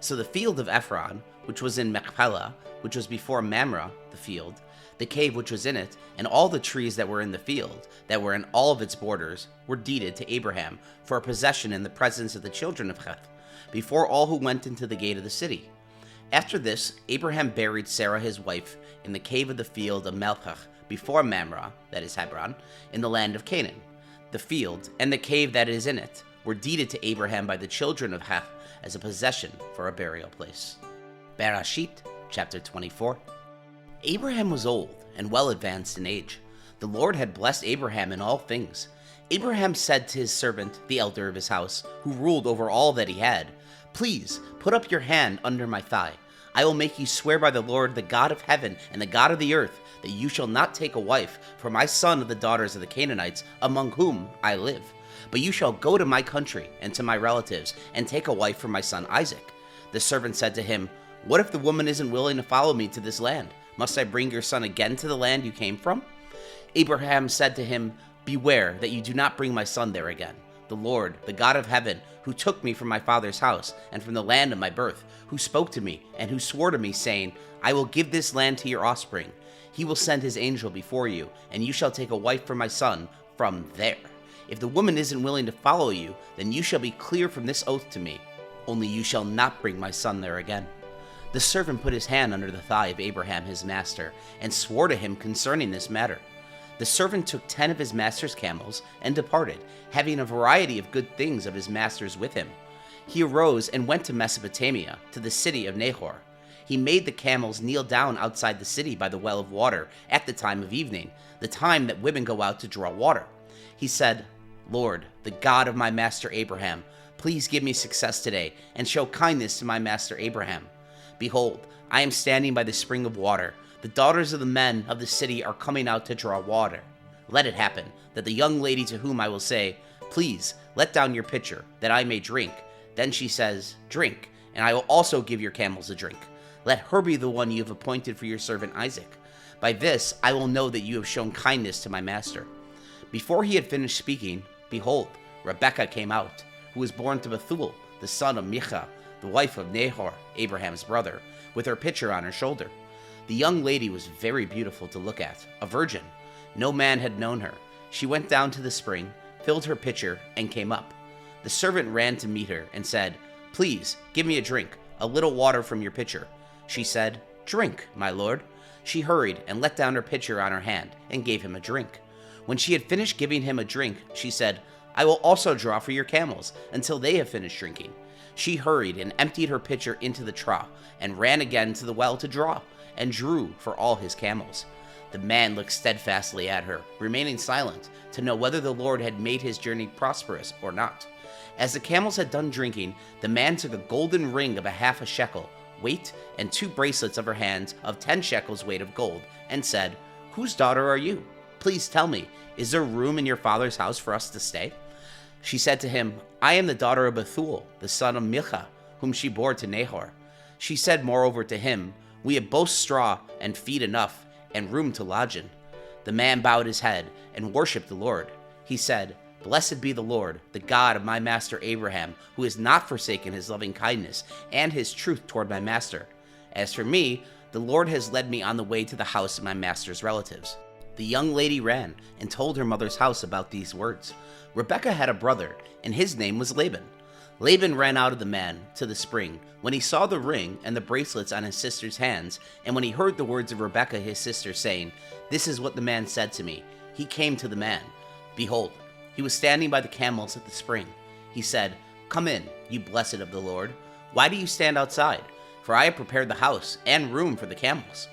So the field of Ephron, which was in Machpelah, which was before Mamre, the field, the cave which was in it, and all the trees that were in the field, that were in all of its borders, were deeded to Abraham for a possession in the presence of the children of Heth, before all who went into the gate of the city. After this, Abraham buried Sarah his wife in the cave of the field of Melchach, before Mamre, that is Hebron, in the land of Canaan. The field, and the cave that is in it, were deeded to Abraham by the children of Heth as a possession for a burial place. Bereshit, chapter 24. Abraham was old and well advanced in age. The Lord had blessed Abraham in all things. Abraham said to his servant, the elder of his house, who ruled over all that he had, "Please put up your hand under my thigh. I will make you swear by the Lord, the God of heaven and the God of the earth, that you shall not take a wife for my son of the daughters of the Canaanites, among whom I live. But you shall go to my country and to my relatives, and take a wife for my son Isaac." The servant said to him, "What if the woman isn't willing to follow me to this land? Must I bring your son again to the land you came from?" Abraham said to him, "Beware that you do not bring my son there again. The Lord, the God of heaven, who took me from my father's house and from the land of my birth, who spoke to me and who swore to me, saying, 'I will give this land to your offspring,' he will send his angel before you, and you shall take a wife for my son from there. If the woman isn't willing to follow you, then you shall be clear from this oath to me. Only you shall not bring my son there again." The servant put his hand under the thigh of Abraham his master, and swore to him concerning this matter. The servant took 10 of his master's camels and departed, having a variety of good things of his master's with him. He arose and went to Mesopotamia, to the city of Nahor. He made the camels kneel down outside the city by the well of water at the time of evening, the time that women go out to draw water. He said, "Lord, the God of my master Abraham, please give me success today, and show kindness to my master Abraham. Behold, I am standing by the spring of water. The daughters of the men of the city are coming out to draw water. Let it happen that the young lady to whom I will say, 'Please, let down your pitcher, that I may drink,' then she says, 'Drink, and I will also give your camels a drink.' Let her be the one you have appointed for your servant Isaac. By this I will know that you have shown kindness to my master." Before he had finished speaking, behold, Rebekah came out, who was born to Bethuel, the son of Milcah, the wife of Nahor, Abraham's brother, with her pitcher on her shoulder. The young lady was very beautiful to look at, a virgin. No man had known her. She went down to the spring, filled her pitcher, and came up. The servant ran to meet her and said, "Please, give me a drink, a little water from your pitcher." She said, "Drink, my lord." She hurried and let down her pitcher on her hand and gave him a drink. When she had finished giving him a drink, she said, "I will also draw for your camels until they have finished drinking." She hurried and emptied her pitcher into the trough and ran again to the well to draw, and drew for all his camels. The man looked steadfastly at her, remaining silent, to know whether the Lord had made his journey prosperous or not. As the camels had done drinking, the man took a golden ring of a half a shekel weight and 2 bracelets of her hands of 10 shekels weight of gold, and said, "Whose daughter are you? Please tell me, is there room in your father's house for us to stay?" She said to him, "I am the daughter of Bethuel, the son of Milcah, whom she bore to Nahor." She said moreover to him, "We have both straw and feed enough, and room to lodge in." The man bowed his head and worshipped the Lord. He said, "Blessed be the Lord, the God of my master Abraham, who has not forsaken his loving kindness and his truth toward my master. As for me, the Lord has led me on the way to the house of my master's relatives." The young lady ran and told her mother's house about these words. Rebekah had a brother, and his name was Laban. Laban ran out of the man to the spring when he saw the ring and the bracelets on his sister's hands, and when he heard the words of Rebekah his sister, saying, "This is what the man said to me," he came to the man. Behold, he was standing by the camels at the spring. He said, "Come in, you blessed of the Lord. Why do you stand outside? For I have prepared the house and room for the camels."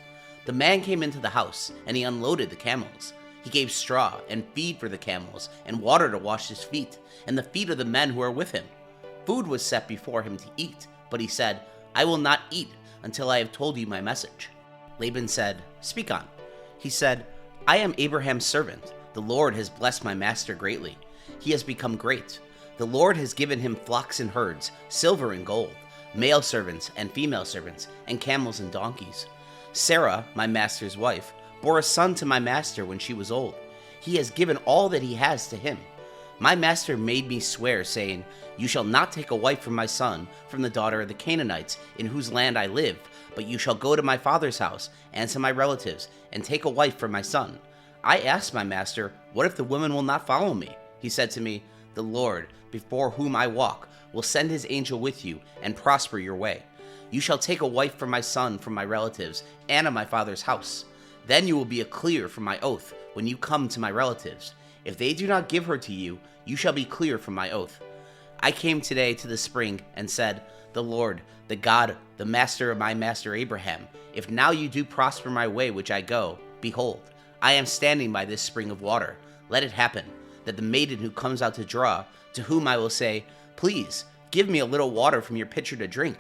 The man came into the house, and he unloaded the camels. He gave straw and feed for the camels, and water to wash his feet, and the feet of the men who were with him. Food was set before him to eat, but he said, "I will not eat until I have told you my message." Laban said, "Speak on." He said, "I am Abraham's servant. The Lord has blessed my master greatly. He has become great. The Lord has given him flocks and herds, silver and gold, male servants and female servants, and camels and donkeys. Sarah, my master's wife, bore a son to my master when she was old. He has given all that he has to him. My master made me swear, saying, 'You shall not take a wife for my son from the daughter of the Canaanites, in whose land I live, but you shall go to my father's house and to my relatives, and take a wife for my son.' I asked my master, 'What if the woman will not follow me?' He said to me, 'The Lord, before whom I walk, will send his angel with you and prosper your way. You shall take a wife for my son from my relatives and of my father's house. Then you will be clear from my oath when you come to my relatives. If they do not give her to you, you shall be clear from my oath.' I came today to the spring and said, the Lord, the God, the master of my master Abraham, if now you do prosper my way which I go, behold, I am standing by this spring of water. Let it happen, that the maiden who comes out to draw, to whom I will say, please, give me a little water from your pitcher to drink.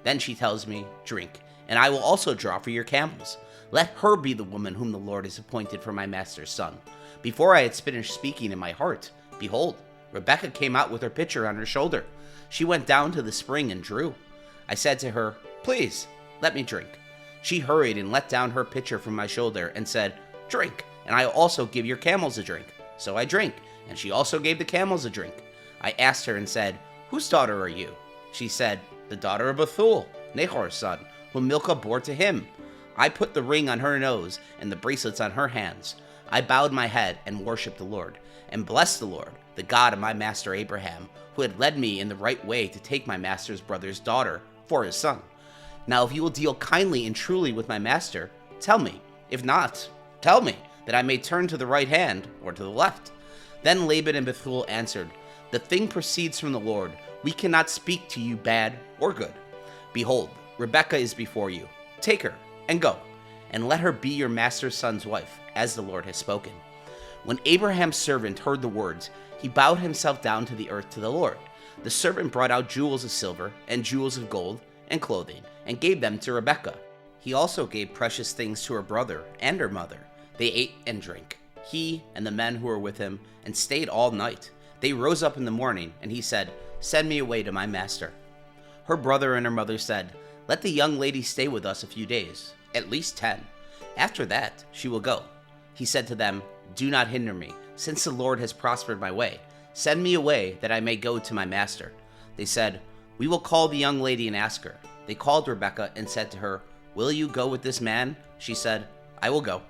Then she tells me, drink, and I will also draw for your camels. Let her be the woman whom the Lord has appointed for my master's son. Before I had finished speaking in my heart, behold, Rebekah came out with her pitcher on her shoulder. She went down to the spring and drew. I said to her, please, let me drink. She hurried and let down her pitcher from my shoulder and said, drink, and I will also give your camels a drink. So I drank, and she also gave the camels a drink. I asked her and said, whose daughter are you? She said, the daughter of Bethuel, Nahor's son, whom Milcah bore to him. I put the ring on her nose and the bracelets on her hands. I bowed my head and worshipped the Lord, and blessed the Lord, the God of my master Abraham, who had led me in the right way to take my master's brother's daughter for his son. Now if you will deal kindly and truly with my master, tell me. If not, tell me, that I may turn to the right hand or to the left. Then Laban and Bethuel answered, the thing proceeds from the Lord. We cannot speak to you bad or good. Behold, Rebekah is before you. Take her and go, and let her be your master's son's wife, as the Lord has spoken. When Abraham's servant heard the words, he bowed himself down to the earth to the Lord. The servant brought out jewels of silver and jewels of gold and clothing, and gave them to Rebekah. He also gave precious things to her brother and her mother. They ate and drank, he and the men who were with him, and stayed all night. They rose up in the morning, and he said, send me away to my master. Her brother and her mother said, let the young lady stay with us a few days, at least 10. After that, she will go. He said to them, do not hinder me, since the Lord has prospered my way. Send me away, that I may go to my master. They said, we will call the young lady and ask her. They called Rebekah and said to her, will you go with this man? She said, I will go.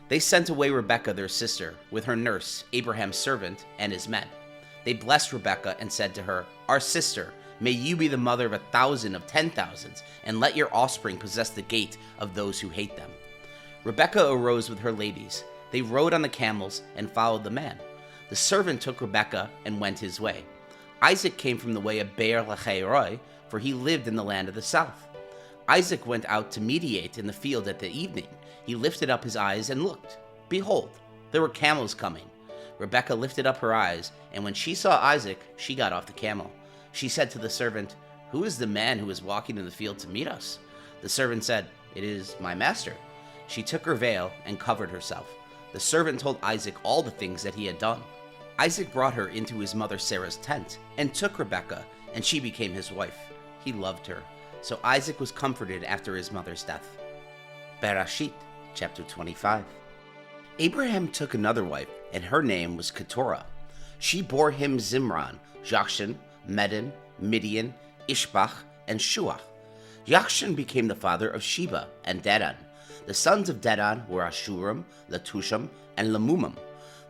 They sent away Rebekah their sister, with her nurse, Abraham's servant, and his men. They blessed Rebekah and said to her, our sister, may you be the mother of 1,000 of 10,000s, and let your offspring possess the gate of those who hate them. Rebekah arose with her ladies. They rode on the camels and followed the man. The servant took Rebekah and went his way. Isaac came from the way of Beer Lahai-roi, for he lived in the land of the south. Isaac went out to mediate in the field at the evening. He lifted up his eyes and looked. Behold, there were camels coming. Rebekah lifted up her eyes, and when she saw Isaac, she got off the camel. She said to the servant, who is the man who is walking in the field to meet us? The servant said, it is my master. She took her veil and covered herself. The servant told Isaac all the things that he had done. Isaac brought her into his mother Sarah's tent, and took Rebekah, and she became his wife. He loved her. So Isaac was comforted after his mother's death. Bereshit, chapter 25. Abraham took another wife, and her name was Keturah. She bore him Zimran, Jokshan, Medan, Midian, Ishbak, and Shuach. Jokshan became the father of Sheba and Dedan. The sons of Dedan were Ashurim, Letushim, and Lemumim.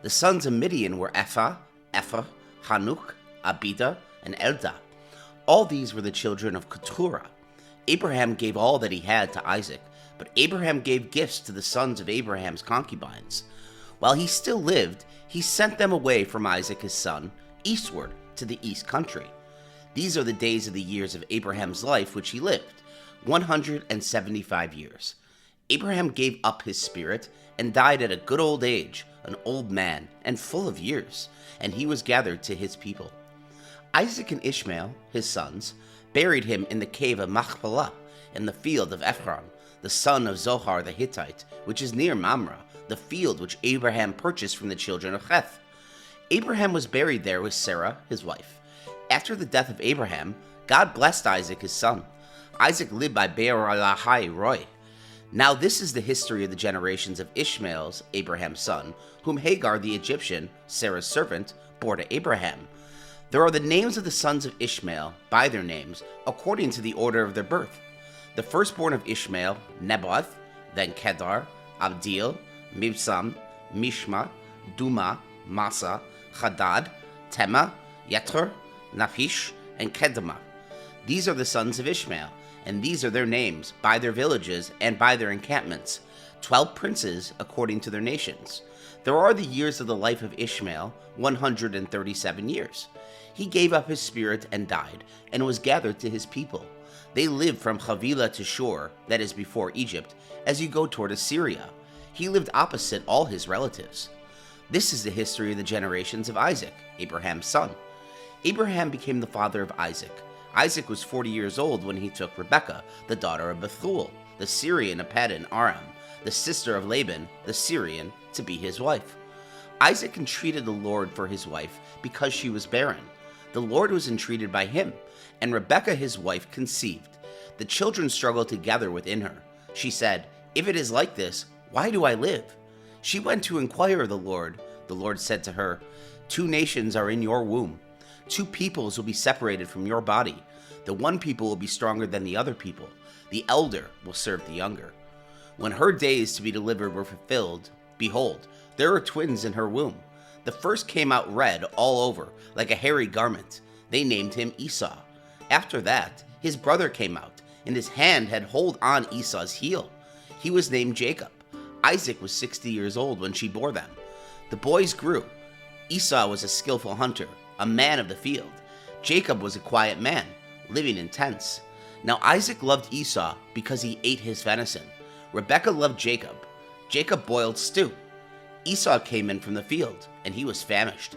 The sons of Midian were Ephah, Hanuk, Abida, and Eldah. All these were the children of Keturah. Abraham gave all that he had to Isaac, but Abraham gave gifts to the sons of Abraham's concubines. While he still lived, he sent them away from Isaac his son, eastward to the east country. These are the days of the years of Abraham's life which he lived, 175 years. Abraham gave up his spirit and died at a good old age, an old man and full of years, and he was gathered to his people. Isaac and Ishmael, his sons, buried him in the cave of Machpelah, in the field of Ephron, the son of Zohar the Hittite, which is near Mamre, the field which Abraham purchased from the children of Heth. Abraham was buried there with Sarah, his wife. After the death of Abraham, God blessed Isaac his son. Isaac lived by Beer Lahai-roi. Now this is the history of the generations of Ishmael's, Abraham's son, whom Hagar the Egyptian, Sarah's servant, bore to Abraham. There are the names of the sons of Ishmael, by their names, according to the order of their birth. The firstborn of Ishmael, Nebaioth, then Kedar, Abdil, Mibsam, Mishma, Duma, Massa, Hadad, Tema, Yether, Naphish, and Kedemah. These are the sons of Ishmael, and these are their names, by their villages and by their encampments. 12 princes according to their nations. There are the years of the life of Ishmael, 137 years. He gave up his spirit and died, and was gathered to his people. They lived from Havilah to Shur, that is before Egypt, as you go toward Assyria. He lived opposite all his relatives. This is the history of the generations of Isaac, Abraham's son. Abraham became the father of Isaac. Isaac was 40 years old when he took Rebekah, the daughter of Bethuel, the Syrian of Paddan Aram, the sister of Laban, the Syrian, to be his wife. Isaac entreated the Lord for his wife because she was barren. The Lord was entreated by him, and Rebekah his wife conceived. The children struggled together within her. She said, "If it is like this, why do I live?" She went to inquire of the Lord. The Lord said to her, "Two nations are in your womb. Two peoples will be separated from your body. The one people will be stronger than the other people. The elder will serve the younger." When her days to be delivered were fulfilled, behold, there were twins in her womb. The first came out red all over, like a hairy garment. They named him Esau. After that, his brother came out, and his hand had hold on Esau's heel. He was named Jacob. Isaac was 60 years old when she bore them. The boys grew. Esau was a skillful hunter, a man of the field. Jacob was a quiet man, living in tents. Now Isaac loved Esau because he ate his venison. Rebekah loved Jacob. Jacob boiled stew. Esau came in from the field, and he was famished.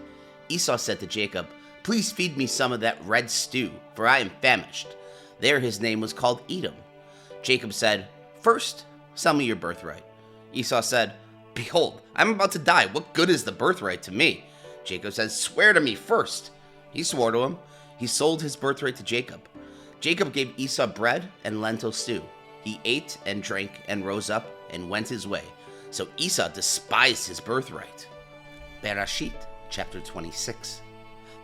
Esau said to Jacob, "Please feed me some of that red stew, for I am famished." There his name was called Edom. Jacob said, "First, sell me your birthright." Esau said, "Behold, I am about to die. What good is the birthright to me?" Jacob said, "Swear to me first." He swore to him. He sold his birthright to Jacob. Jacob gave Esau bread and lentil stew. He ate and drank and rose up and went his way. So Esau despised his birthright. Bereshit, chapter 26.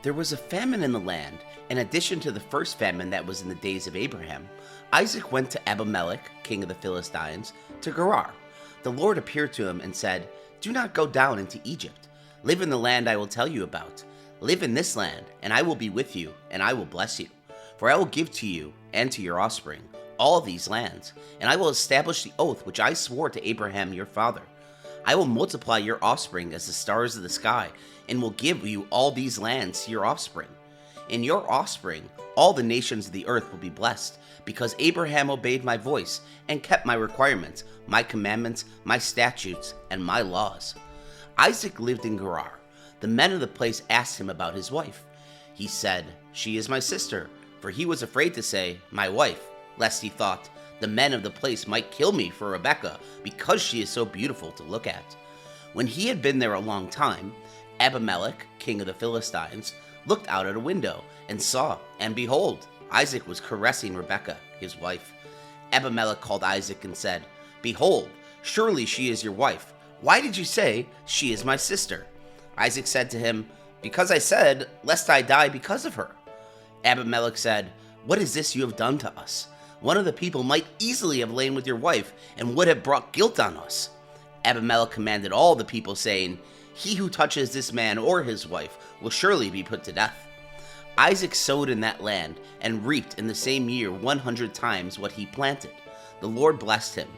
There was a famine in the land. In addition to the first famine that was in the days of Abraham, Isaac went to Abimelech, king of the Philistines, to Gerar. The Lord appeared to him and said, "Do not go down into Egypt. Live in the land I will tell you about. Live in this land, and I will be with you, and I will bless you. For I will give to you and to your offspring all these lands, and I will establish the oath which I swore to Abraham your father. I will multiply your offspring as the stars of the sky, and will give you all these lands to your offspring. In your offspring, all the nations of the earth will be blessed, because Abraham obeyed my voice and kept my requirements, my commandments, my statutes, and my laws." Isaac lived in Gerar. The men of the place asked him about his wife. He said, "She is my sister," for he was afraid to say, "my wife," lest he thought, "The men of the place might kill me for Rebekah, because she is so beautiful to look at." When he had been there a long time, Abimelech, king of the Philistines, looked out at a window and saw, and behold, Isaac was caressing Rebekah, his wife. Abimelech called Isaac and said, "Behold, surely she is your wife. Why did you say, 'She is my sister'?" Isaac said to him, "Because I said, lest I die because of her." Abimelech said, "What is this you have done to us? One of the people might easily have lain with your wife and would have brought guilt on us." Abimelech commanded all the people, saying, "He who touches this man or his wife will surely be put to death." Isaac sowed in that land and reaped in the same year 100 times what he planted. The Lord blessed him.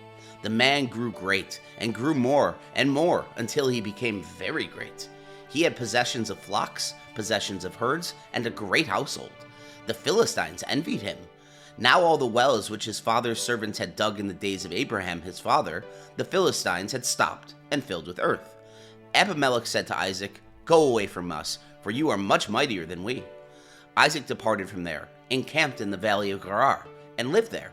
The man grew great and grew more and more until he became very great. He had possessions of flocks, possessions of herds, and a great household. The Philistines envied him. Now all the wells which his father's servants had dug in the days of Abraham his father, the Philistines had stopped and filled with earth. Abimelech said to Isaac, "Go away from us, for you are much mightier than we." Isaac departed from there, encamped in the valley of Gerar, and lived there.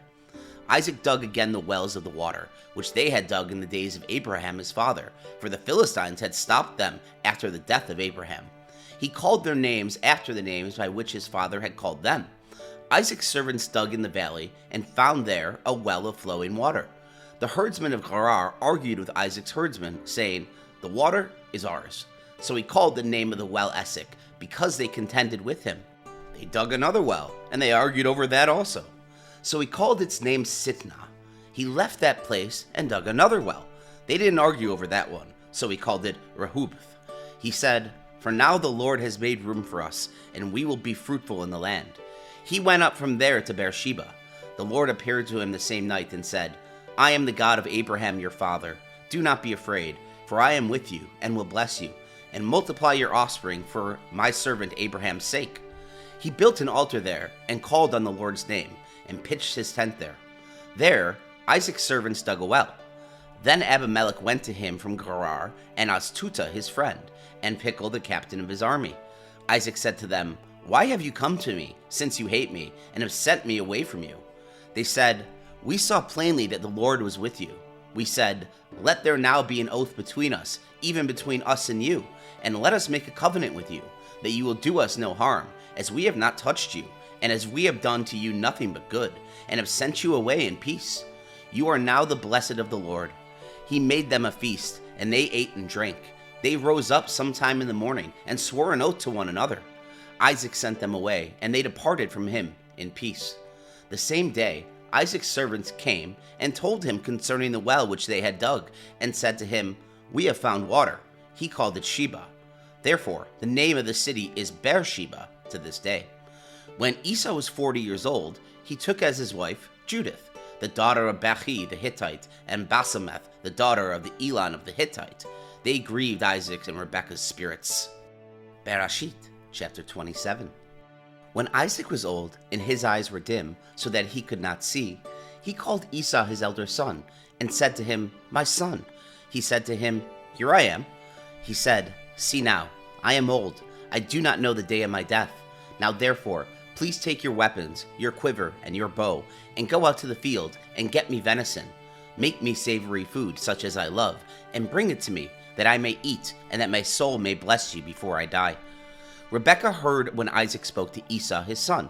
Isaac dug again the wells of the water, which they had dug in the days of Abraham his father, for the Philistines had stopped them after the death of Abraham. He called their names after the names by which his father had called them. Isaac's servants dug in the valley and found there a well of flowing water. The herdsmen of Gerar argued with Isaac's herdsmen, saying, "The water is ours." So he called the name of the well Esek, because they contended with him. They dug another well, and they argued over that also. So he called its name Sitnah. He left that place and dug another well. They didn't argue over that one, so he called it Rehoboth. He said, "For now the Lord has made room for us, and we will be fruitful in the land." He went up from there to Beersheba. The Lord appeared to him the same night and said, I am the God of Abraham your father. Do not be afraid, for I am with you and will bless you, and multiply your offspring for my servant Abraham's sake. He built an altar there and called on the Lord's name and pitched his tent there. There Isaac's servants dug a well. Then Abimelech went to him from Gerar, and Astuta his friend, and Pichol the captain of his army. Isaac said to them, Why have you come to me, since you hate me, and have sent me away from you? They said, We saw plainly that the Lord was with you. We said, Let there now be an oath between us, even between us and you, and let us make a covenant with you, that you will do us no harm, as we have not touched you, and as we have done to you nothing but good, and have sent you away in peace. You are now the blessed of the Lord. He made them a feast, and they ate and drank. They rose up sometime in the morning, and swore an oath to one another. Isaac sent them away, and they departed from him in peace. The same day Isaac's servants came and told him concerning the well which they had dug, and said to him, We have found water. He called it Sheba. Therefore the name of the city is Beersheba to this day. When Esau was 40 years old, he took as his wife Judith, the daughter of Bachi the Hittite, and Basemeth, the daughter of the Elon of the Hittite. They grieved Isaac's and Rebekah's spirits. Bereshit, chapter 27. When Isaac was old, and his eyes were dim, so that he could not see, he called Esau his elder son, and said to him, My son. He said to him, Here I am. He said, See now, I am old. I do not know the day of my death. Now therefore, please take your weapons, your quiver, and your bow, and go out to the field, and get me venison. Make me savory food, such as I love, and bring it to me, that I may eat, and that my soul may bless you before I die. Rebekah heard when Isaac spoke to Esau his son.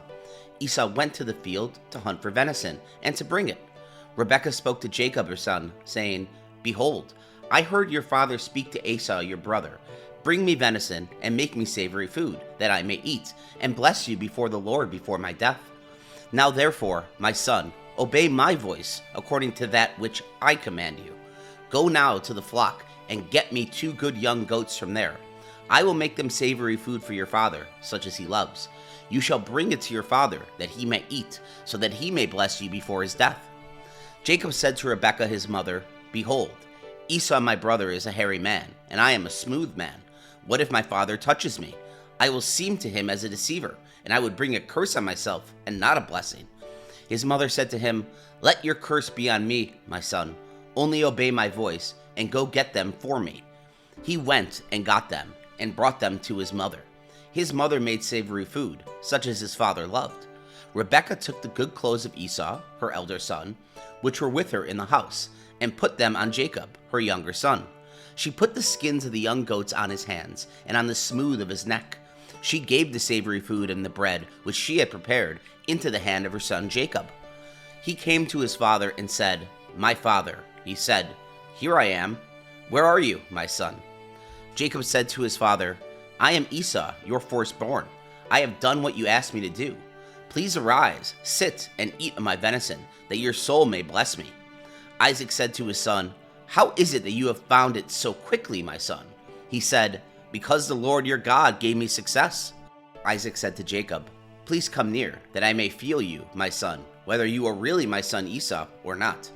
Esau went to the field to hunt for venison, and to bring it. Rebekah spoke to Jacob her son, saying, Behold, I heard your father speak to Esau your brother. Bring me venison, and make me savory food, that I may eat, and bless you before the Lord before my death. Now therefore, my son, obey my voice, according to that which I command you. Go now to the flock, and get me 2 good young goats from there. I will make them savory food for your father, such as he loves. You shall bring it to your father, that he may eat, so that he may bless you before his death. Jacob said to Rebekah his mother, Behold, Esau my brother is a hairy man, and I am a smooth man. What if my father touches me? I will seem to him as a deceiver, and I would bring a curse on myself, and not a blessing. His mother said to him, Let your curse be on me, my son. Only obey my voice, and go get them for me. He went and got them, and brought them to his mother. His mother made savory food, such as his father loved. Rebekah took the good clothes of Esau, her elder son, which were with her in the house, and put them on Jacob, her younger son. She put the skins of the young goats on his hands, and on the smooth of his neck. She gave the savory food and the bread, which she had prepared, into the hand of her son Jacob. He came to his father and said, My father. He said, Here I am. Where are you, my son? Jacob said to his father, I am Esau, your firstborn. I have done what you asked me to do. Please arise, sit, and eat of my venison, that your soul may bless me. Isaac said to his son, How is it that you have found it so quickly, my son? He said, Because the Lord your God gave me success. Isaac said to Jacob, Please come near, that I may feel you, my son, whether you are really my son Esau or not.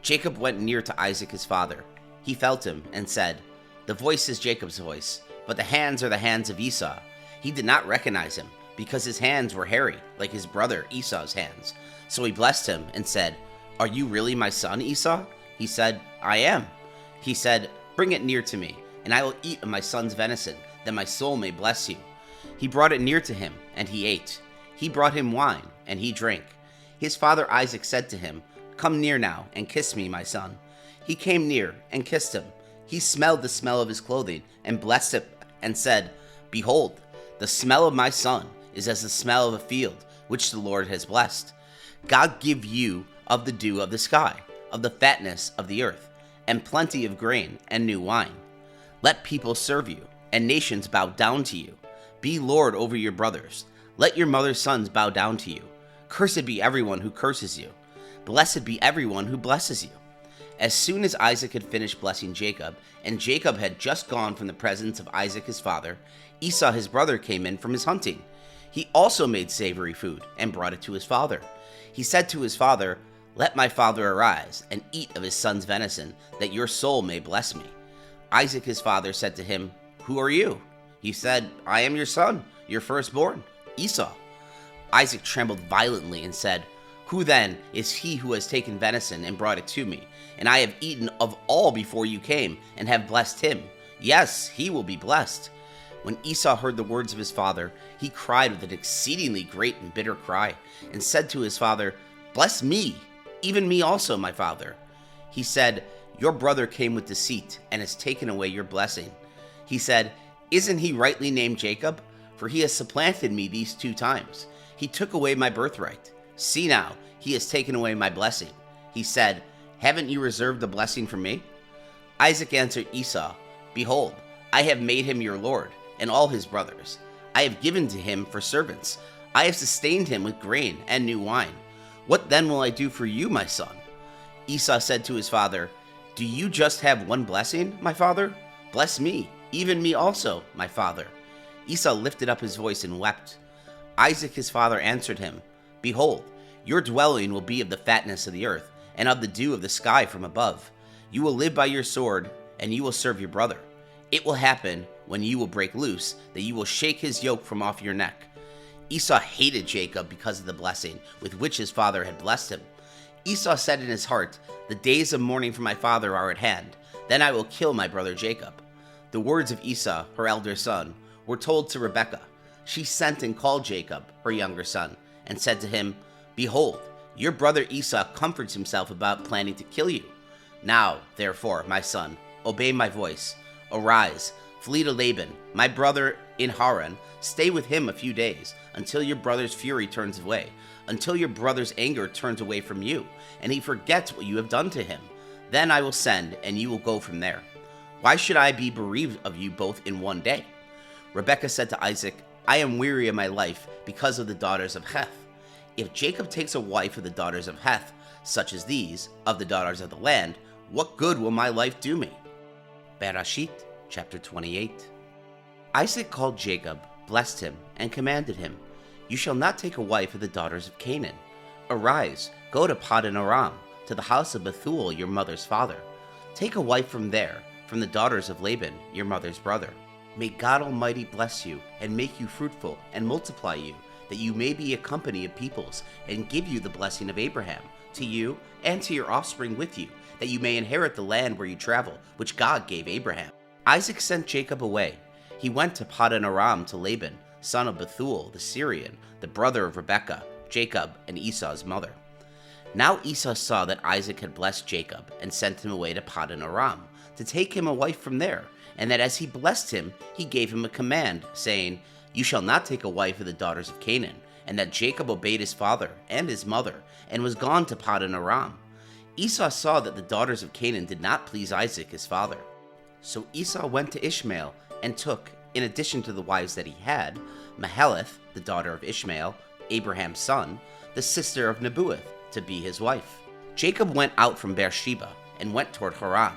Jacob went near to Isaac his father. He felt him and said, The voice is Jacob's voice, but the hands are the hands of Esau. He did not recognize him, because his hands were hairy, like his brother Esau's hands. So he blessed him and said, Are you really my son, Esau? He said, I am. He said, Bring it near to me, and I will eat of my son's venison, that my soul may bless you. He brought it near to him, and he ate. He brought him wine, and he drank. His father Isaac said to him, Come near now, and kiss me, my son. He came near, and kissed him. He smelled the smell of his clothing, and blessed it, and said, Behold, the smell of my son is as the smell of a field, which the Lord has blessed. God give you of the dew of the sky, of the fatness of the earth, and plenty of grain and new wine. Let people serve you, and nations bow down to you. Be Lord over your brothers. Let your mother's sons bow down to you. Cursed be everyone who curses you. Blessed be everyone who blesses you. As soon as Isaac had finished blessing Jacob, and Jacob had just gone from the presence of Isaac his father, Esau his brother came in from his hunting. He also made savory food, and brought it to his father. He said to his father, Let my father arise, and eat of his son's venison, that your soul may bless me. Isaac his father said to him, Who are you? He said, I am your son, your firstborn, Esau. Isaac trembled violently and said, Who then is he who has taken venison and brought it to me? And I have eaten of all before you came, and have blessed him. Yes, he will be blessed. When Esau heard the words of his father, he cried with an exceedingly great and bitter cry, and said to his father, Bless me, even me also, my father. He said, Your brother came with deceit, and has taken away your blessing. He said, Isn't he rightly named Jacob? For he has supplanted me these 2 times. He took away my birthright. See now, he has taken away my blessing. He said, Haven't you reserved the blessing for me? Isaac answered Esau, Behold, I have made him your lord, and all his brothers. I have given to him for servants. I have sustained him with grain and new wine. What then will I do for you, my son? Esau said to his father, Do you just have one blessing, my father? Bless me, even me also, my father. Esau lifted up his voice and wept. Isaac his father answered him, Behold, your dwelling will be of the fatness of the earth, and of the dew of the sky from above. You will live by your sword, and you will serve your brother. It will happen, when you will break loose, that you will shake his yoke from off your neck. Esau hated Jacob because of the blessing with which his father had blessed him. Esau said in his heart, The days of mourning for my father are at hand. Then I will kill my brother Jacob. The words of Esau, her elder son, were told to Rebekah. She sent and called Jacob, her younger son, and said to him, Behold, your brother Esau comforts himself about planning to kill you. Now, therefore, my son, obey my voice. Arise, flee to Laban, my brother in Haran. Stay with him a few days, until your brother's fury turns away, until your brother's anger turns away from you, and he forgets what you have done to him. Then I will send, and you will go from there. Why should I be bereaved of you both in one day? Rebekah said to Isaac, I am weary of my life because of the daughters of Heth. If Jacob takes a wife of the daughters of Heth, such as these, of the daughters of the land, what good will my life do me? Bereshit, chapter 28. Isaac called Jacob, blessed him, and commanded him, You shall not take a wife of the daughters of Canaan. Arise, go to Padan Aram, to the house of Bethuel your mother's father. Take a wife from there, from the daughters of Laban your mother's brother. May God Almighty bless you, and make you fruitful, and multiply you, that you may be a company of peoples, and give you the blessing of Abraham, to you and to your offspring with you, that you may inherit the land where you travel, which God gave Abraham. Isaac sent Jacob away. He went to Padan Aram to Laban, son of Bethuel the Syrian, the brother of Rebekah, Jacob, and Esau's mother. Now Esau saw that Isaac had blessed Jacob, and sent him away to Padan Aram, to take him a wife from there, and that as he blessed him, he gave him a command, saying, You shall not take a wife of the daughters of Canaan, and that Jacob obeyed his father and his mother, and was gone to Padan Aram. Esau saw that the daughters of Canaan did not please Isaac his father. So Esau went to Ishmael, and took, in addition to the wives that he had, Mahalath, the daughter of Ishmael, Abraham's son, the sister of Nebuath, to be his wife. Jacob went out from Beersheba, and went toward Haran.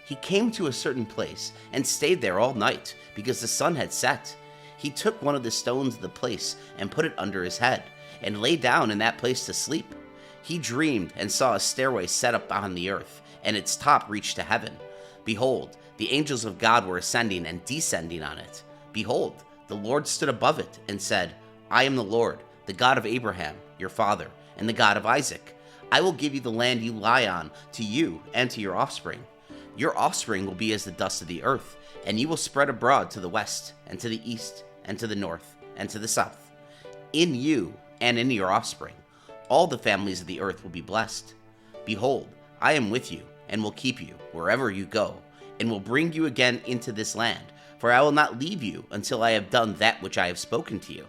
He came to a certain place, and stayed there all night, because the sun had set. He took one of the stones of the place, and put it under his head, and lay down in that place to sleep. He dreamed, and saw a stairway set up on the earth, and its top reached to heaven. Behold, the angels of God were ascending and descending on it. Behold, the Lord stood above it, and said, I am the Lord, the God of Abraham, your father, and the God of Isaac. I will give you the land you lie on, to you and to your offspring. Your offspring will be as the dust of the earth, and you will spread abroad to the west, and to the east, and to the north, and to the south. In you and in your offspring, all the families of the earth will be blessed. Behold, I am with you, and will keep you wherever you go, and will bring you again into this land, for I will not leave you until I have done that which I have spoken to you.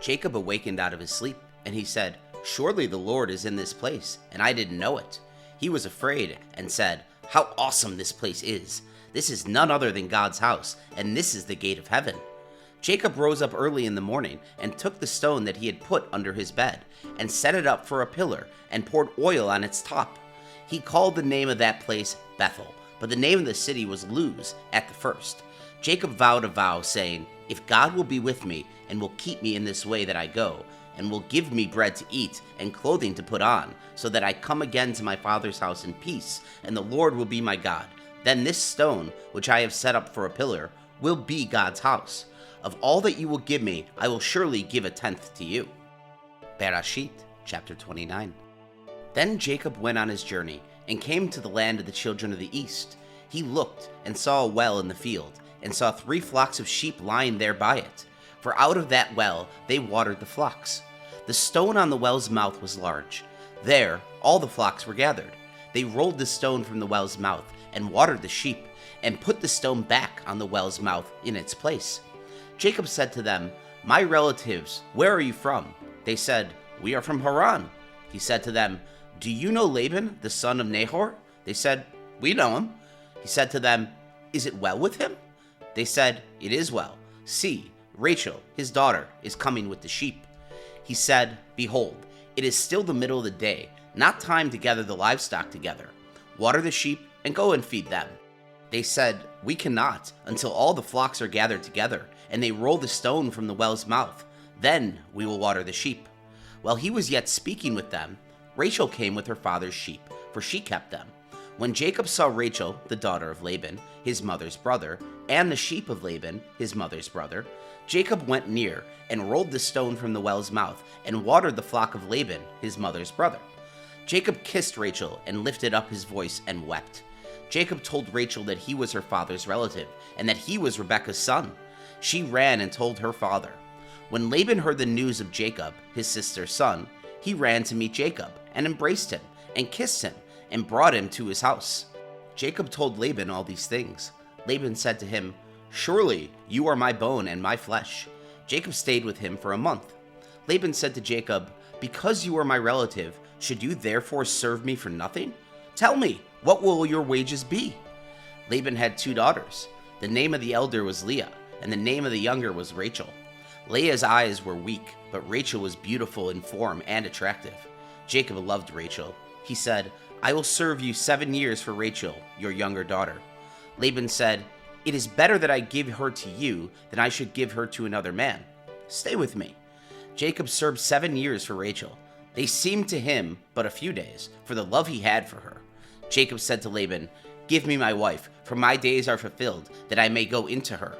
Jacob awakened out of his sleep, and he said, Surely the Lord is in this place, and I didn't know it. He was afraid, and said, How awesome this place is! This is none other than God's house, and this is the gate of heaven. Jacob rose up early in the morning, and took the stone that he had put under his bed, and set it up for a pillar, and poured oil on its top. He called the name of that place Bethel, but the name of the city was Luz at the first. Jacob vowed a vow, saying, If God will be with me, and will keep me in this way that I go, and will give me bread to eat and clothing to put on, so that I come again to my father's house in peace, and the Lord will be my God. Then this stone, which I have set up for a pillar, will be God's house. Of all that you will give me, I will surely give a tenth to you. Bereshit, chapter 29. Then Jacob went on his journey, and came to the land of the children of the east. He looked, and saw a well in the field, and saw 3 flocks of sheep lying there by it. For out of that well they watered the flocks. The stone on the well's mouth was large. There all the flocks were gathered. They rolled the stone from the well's mouth, and watered the sheep, and put the stone back on the well's mouth in its place. Jacob said to them, My relatives, where are you from? They said, We are from Haran. He said to them, Do you know Laban, the son of Nahor? They said, We know him. He said to them, Is it well with him? They said, It is well. See, Rachel, his daughter, is coming with the sheep. He said, Behold, it is still the middle of the day, not time to gather the livestock together. Water the sheep and go and feed them. They said, We cannot, until all the flocks are gathered together, and they roll the stone from the well's mouth. Then we will water the sheep. While he was yet speaking with them, Rachel came with her father's sheep, for she kept them. When Jacob saw Rachel, the daughter of Laban, his mother's brother, and the sheep of Laban, his mother's brother, Jacob went near and rolled the stone from the well's mouth and watered the flock of Laban, his mother's brother. Jacob kissed Rachel and lifted up his voice and wept. Jacob told Rachel that he was her father's relative and that he was Rebekah's son. She ran and told her father. When Laban heard the news of Jacob, his sister's son, he ran to meet Jacob and embraced him and kissed him and brought him to his house. Jacob told Laban all these things. Laban said to him, Surely you are my bone and my flesh. Jacob stayed with him for a month. Laban said to Jacob, Because you are my relative, should you therefore serve me for nothing? Tell me, what will your wages be? Laban had 2 daughters. The name of the elder was Leah, and the name of the younger was Rachel. Leah's eyes were weak, but Rachel was beautiful in form and attractive. Jacob loved Rachel. He said, I will serve you 7 years for Rachel, your younger daughter. Laban said, It is better that I give her to you than I should give her to another man. Stay with me. Jacob served 7 years for Rachel. They seemed to him but a few days, for the love he had for her. Jacob said to Laban, Give me my wife, for my days are fulfilled, that I may go into her.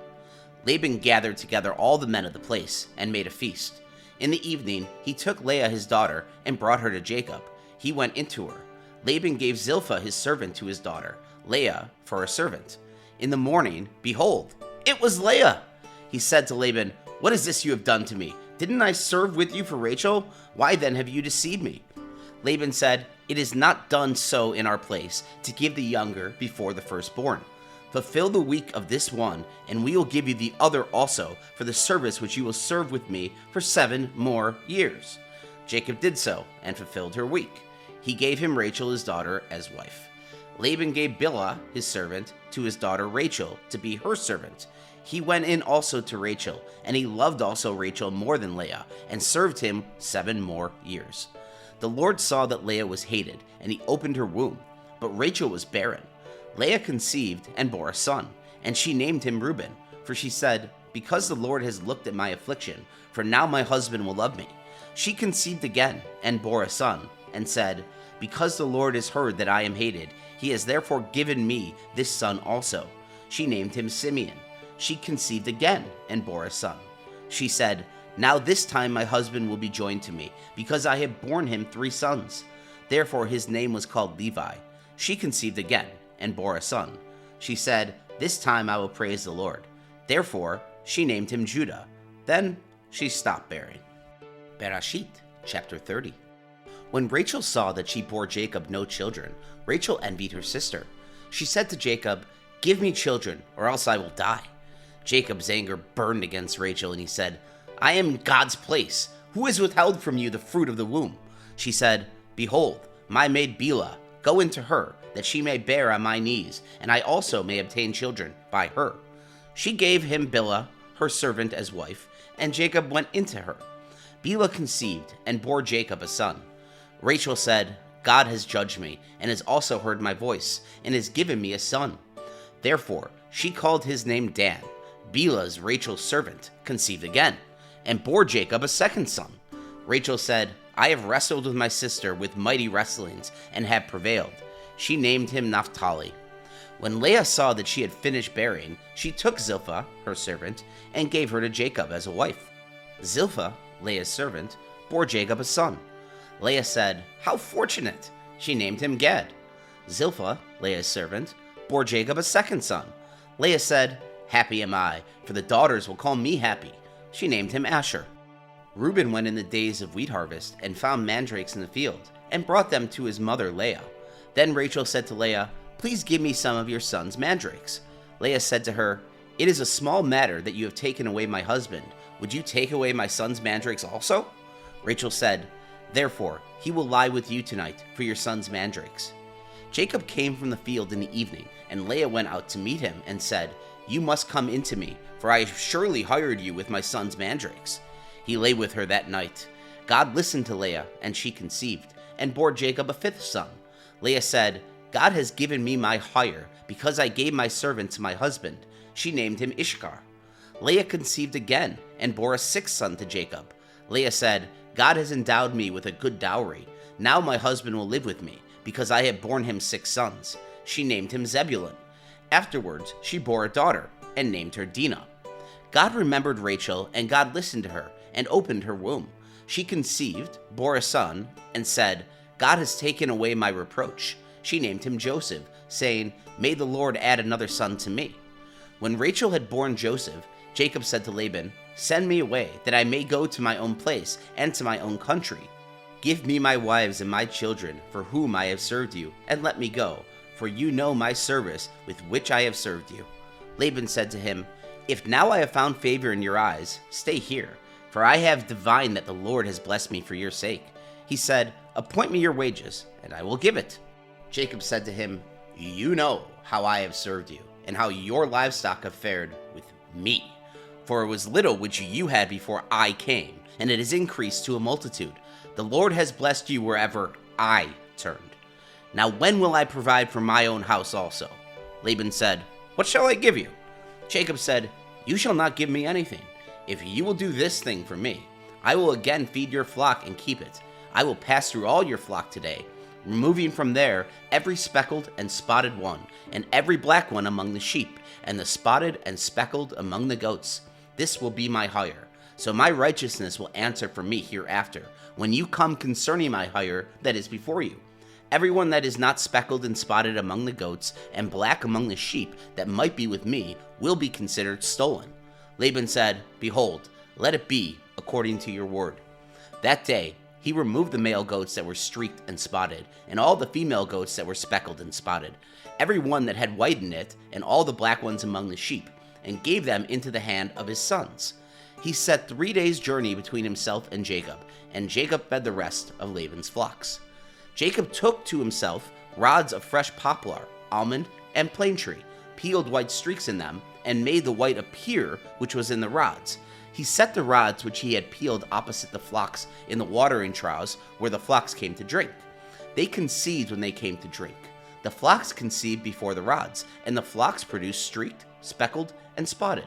Laban gathered together all the men of the place and made a feast. In the evening he took Leah his daughter and brought her to Jacob. He went into her. Laban gave Zilpah his servant to his daughter, Leah for a servant. In the morning, behold, it was Leah. He said to Laban, What is this you have done to me? Didn't I serve with you for Rachel? Why then have you deceived me? Laban said, It is not done so in our place, to give the younger before the firstborn. Fulfill the week of this one, and we will give you the other also, for the service which you will serve with me for 7 more years. Jacob did so, and fulfilled her week. He gave him Rachel his daughter as wife. Laban gave Bilhah his servant to his daughter Rachel to be her servant. He went in also to Rachel, and he loved also Rachel more than Leah, and served him 7 more years. The Lord saw that Leah was hated, and he opened her womb, but Rachel was barren. Leah conceived and bore a son, and she named him Reuben, for she said, Because the Lord has looked at my affliction, for now my husband will love me. She conceived again and bore a son, and said, Because the Lord has heard that I am hated, he has therefore given me this son also. She named him Simeon. She conceived again and bore a son. She said, Now this time my husband will be joined to me, because I have borne him 3 sons. Therefore his name was called Levi. She conceived again and bore a son. She said, This time I will praise the Lord. Therefore she named him Judah. Then she stopped bearing. Bereshit, chapter 30. When Rachel saw that she bore Jacob no children, Rachel envied her sister. She said to Jacob, Give me children, or else I will die. Jacob's anger burned against Rachel, and he said, I am in God's place. Who has withheld from you the fruit of the womb? She said, Behold, my maid Bilhah, go into her, that she may bear on my knees, and I also may obtain children by her. She gave him Bilhah, her servant, as wife, and Jacob went into her. Bilhah conceived and bore Jacob a son. Rachel said, God has judged me, and has also heard my voice, and has given me a son. Therefore she called his name Dan. Bilhah's, Rachel's servant, conceived again, and bore Jacob a second son. Rachel said, I have wrestled with my sister with mighty wrestlings and have prevailed. She named him Naphtali. When Leah saw that she had finished bearing, she took Zilpah, her servant, and gave her to Jacob as a wife. Zilpah, Leah's servant, bore Jacob a son. Leah said, How fortunate! She named him Gad. Zilpah, Leah's servant, bore Jacob a second son. Leah said, Happy am I, for the daughters will call me happy. She named him Asher. Reuben went in the days of wheat harvest and found mandrakes in the field, and brought them to his mother Leah. Then Rachel said to Leah, Please give me some of your son's mandrakes. Leah said to her, It is a small matter that you have taken away my husband. Would you take away my son's mandrakes also? Rachel said, Therefore he will lie with you tonight for your son's mandrakes. Jacob came from the field in the evening, and Leah went out to meet him and said, You must come into me, for I have surely hired you with my son's mandrakes. He lay with her that night. God listened to Leah, and she conceived, and bore Jacob a fifth son. Leah said, God has given me my hire, because I gave my servant to my husband. She named him Ishkar. Leah conceived again, and bore a sixth son to Jacob. Leah said, God has endowed me with a good dowry. Now my husband will live with me, because I have borne him 6 sons. She named him Zebulun. Afterwards she bore a daughter, and named her Dinah. God remembered Rachel, and God listened to her, and opened her womb. She conceived, bore a son, and said, God has taken away my reproach. She named him Joseph, saying, May the Lord add another son to me. When Rachel had borne Joseph, Jacob said to Laban, Send me away, that I may go to my own place and to my own country. Give me my wives and my children, for whom I have served you, and let me go, for you know my service with which I have served you. Laban said to him, If now I have found favor in your eyes, stay here, for I have divined that the Lord has blessed me for your sake. He said, Appoint me your wages, and I will give it. Jacob said to him, You know how I have served you, and how your livestock have fared with me. For it was little which you had before I came, and it has increased to a multitude. The Lord has blessed you wherever I turned. Now when will I provide for my own house also? Laban said, What shall I give you? Jacob said, You shall not give me anything. If you will do this thing for me, I will again feed your flock and keep it. I will pass through all your flock today, removing from there every speckled and spotted one, and every black one among the sheep, and the spotted and speckled among the goats. This will be my hire. So my righteousness will answer for me hereafter, when you come concerning my hire that is before you. Everyone that is not speckled and spotted among the goats, and black among the sheep that might be with me, will be considered stolen. Laban said, Behold, let it be according to your word. That day he removed the male goats that were streaked and spotted, and all the female goats that were speckled and spotted, every one that had white in it, and all the black ones among the sheep, and gave them into the hand of his sons. He set 3 days' journey between himself and Jacob fed the rest of Laban's flocks. Jacob took to himself rods of fresh poplar, almond, and plane tree, peeled white streaks in them, and made the white appear which was in the rods. He set the rods which he had peeled opposite the flocks in the watering troughs where the flocks came to drink. They conceived when they came to drink. The flocks conceived before the rods, and the flocks produced streaked, speckled, and spotted.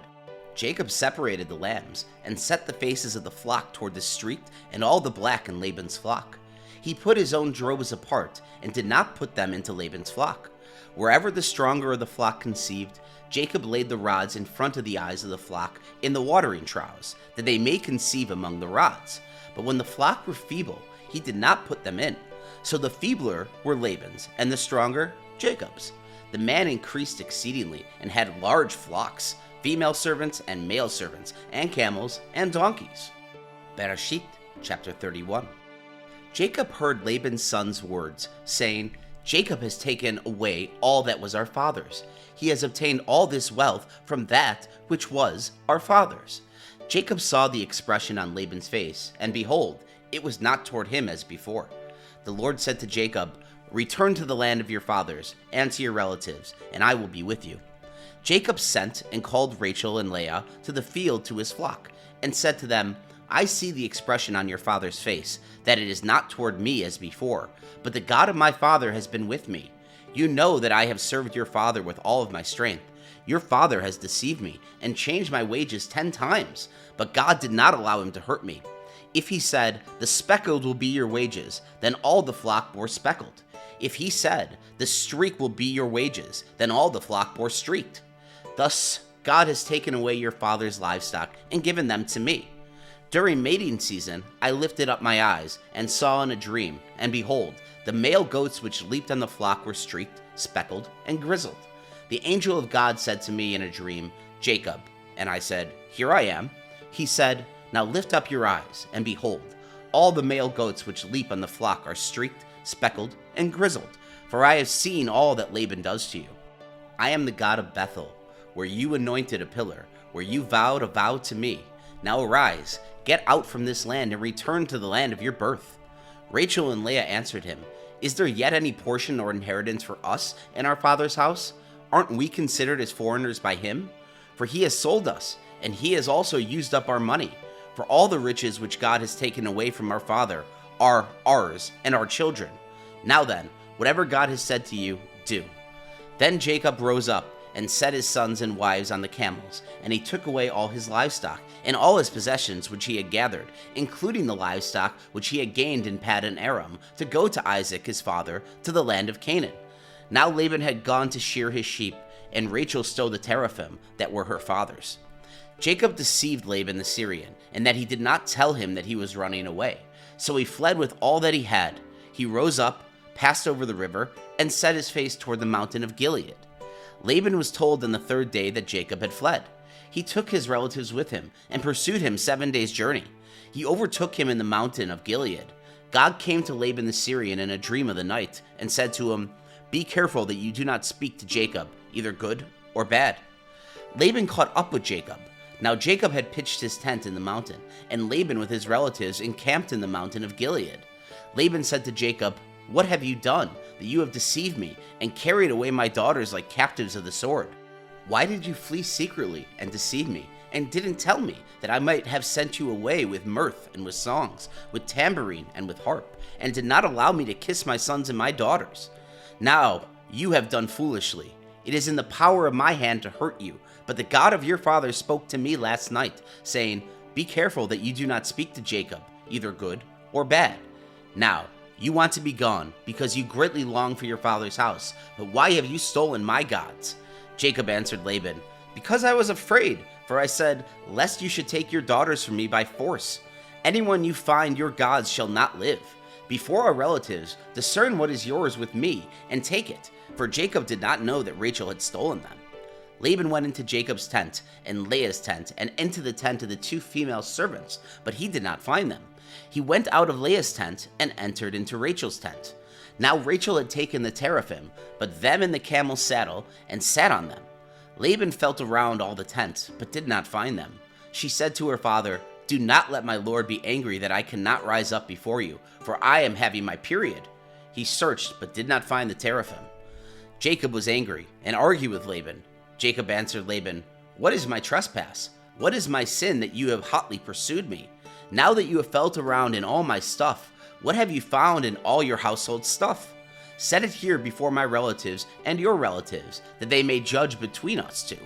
Jacob separated the lambs, and set the faces of the flock toward the streaked and all the black in Laban's flock. He put his own droves apart, and did not put them into Laban's flock. Wherever the stronger of the flock conceived, Jacob laid the rods in front of the eyes of the flock in the watering troughs, that they may conceive among the rods. But when the flock were feeble, he did not put them in. So the feebler were Laban's, and the stronger Jacob's. The man increased exceedingly, and had large flocks, female servants and male servants, and camels and donkeys. Bereshit, chapter 31. Jacob heard Laban's son's words, saying, Jacob has taken away all that was our father's. He has obtained all this wealth from that which was our father's. Jacob saw the expression on Laban's face, and behold, it was not toward him as before. The Lord said to Jacob, Return to the land of your fathers, and to your relatives, and I will be with you. Jacob sent and called Rachel and Leah to the field to his flock, and said to them, I see the expression on your father's face, that it is not toward me as before, but the God of my father has been with me. You know that I have served your father with all of my strength. Your father has deceived me, and changed my wages 10 times, but God did not allow him to hurt me. If he said, the speckled will be your wages, then all the flock bore speckled. If he said, the streak will be your wages, then all the flock bore streaked. Thus God has taken away your father's livestock and given them to me. During mating season, I lifted up my eyes and saw in a dream, and behold, the male goats which leaped on the flock were streaked, speckled, and grizzled. The angel of God said to me in a dream, Jacob. And I said, Here I am. He said, Now lift up your eyes, and behold, all the male goats which leap on the flock are streaked, speckled, and grizzled, for I have seen all that Laban does to you. I am the God of Bethel, where you anointed a pillar, where you vowed a vow to me. Now arise, get out from this land, and return to the land of your birth. Rachel and Leah answered him, Is there yet any portion or inheritance for us in our father's house? Aren't we considered as foreigners by him? For he has sold us, and he has also used up our money. For all the riches which God has taken away from our father are ours and our children. Now then, whatever God has said to you, do. Then Jacob rose up and set his sons and wives on the camels, and he took away all his livestock and all his possessions which he had gathered, including the livestock which he had gained in Paddan Aram, to go to Isaac his father to the land of Canaan. Now Laban had gone to shear his sheep, and Rachel stole the teraphim that were her father's. Jacob deceived Laban the Syrian, in that he did not tell him that he was running away. So he fled with all that he had. He rose up, passed over the river, and set his face toward the mountain of Gilead. Laban was told on the third day that Jacob had fled. He took his relatives with him and pursued him 7 days' journey. He overtook him in the mountain of Gilead. God came to Laban the Syrian in a dream of the night and said to him, Be careful that you do not speak to Jacob, either good or bad. Laban caught up with Jacob. Now Jacob had pitched his tent in the mountain, and Laban with his relatives encamped in the mountain of Gilead. Laban said to Jacob, What have you done, that you have deceived me, and carried away my daughters like captives of the sword? Why did you flee secretly and deceive me, and didn't tell me that I might have sent you away with mirth and with songs, with tambourine and with harp, and did not allow me to kiss my sons and my daughters? Now you have done foolishly. It is in the power of my hand to hurt you, but the God of your father spoke to me last night, saying, Be careful that you do not speak to Jacob, either good or bad. Now you want to be gone, because you greatly long for your father's house. But why have you stolen my gods? Jacob answered Laban, Because I was afraid, for I said, Lest you should take your daughters from me by force. Anyone you find your gods shall not live. Before our relatives, discern what is yours with me, and take it. For Jacob did not know that Rachel had stolen them. Laban went into Jacob's tent and Leah's tent, and into the tent of the 2 female servants, but he did not find them. He went out of Leah's tent and entered into Rachel's tent. Now Rachel had taken the teraphim, but them in the camel's saddle, and sat on them. Laban felt around all the tent, but did not find them. She said to her father, Do not let my lord be angry that I cannot rise up before you, for I am having my period. He searched, but did not find the teraphim. Jacob was angry and argued with Laban. Jacob answered Laban, What is my trespass? What is my sin that you have hotly pursued me? Now that you have felt around in all my stuff, what have you found in all your household stuff? Set it here before my relatives and your relatives, that they may judge between us two.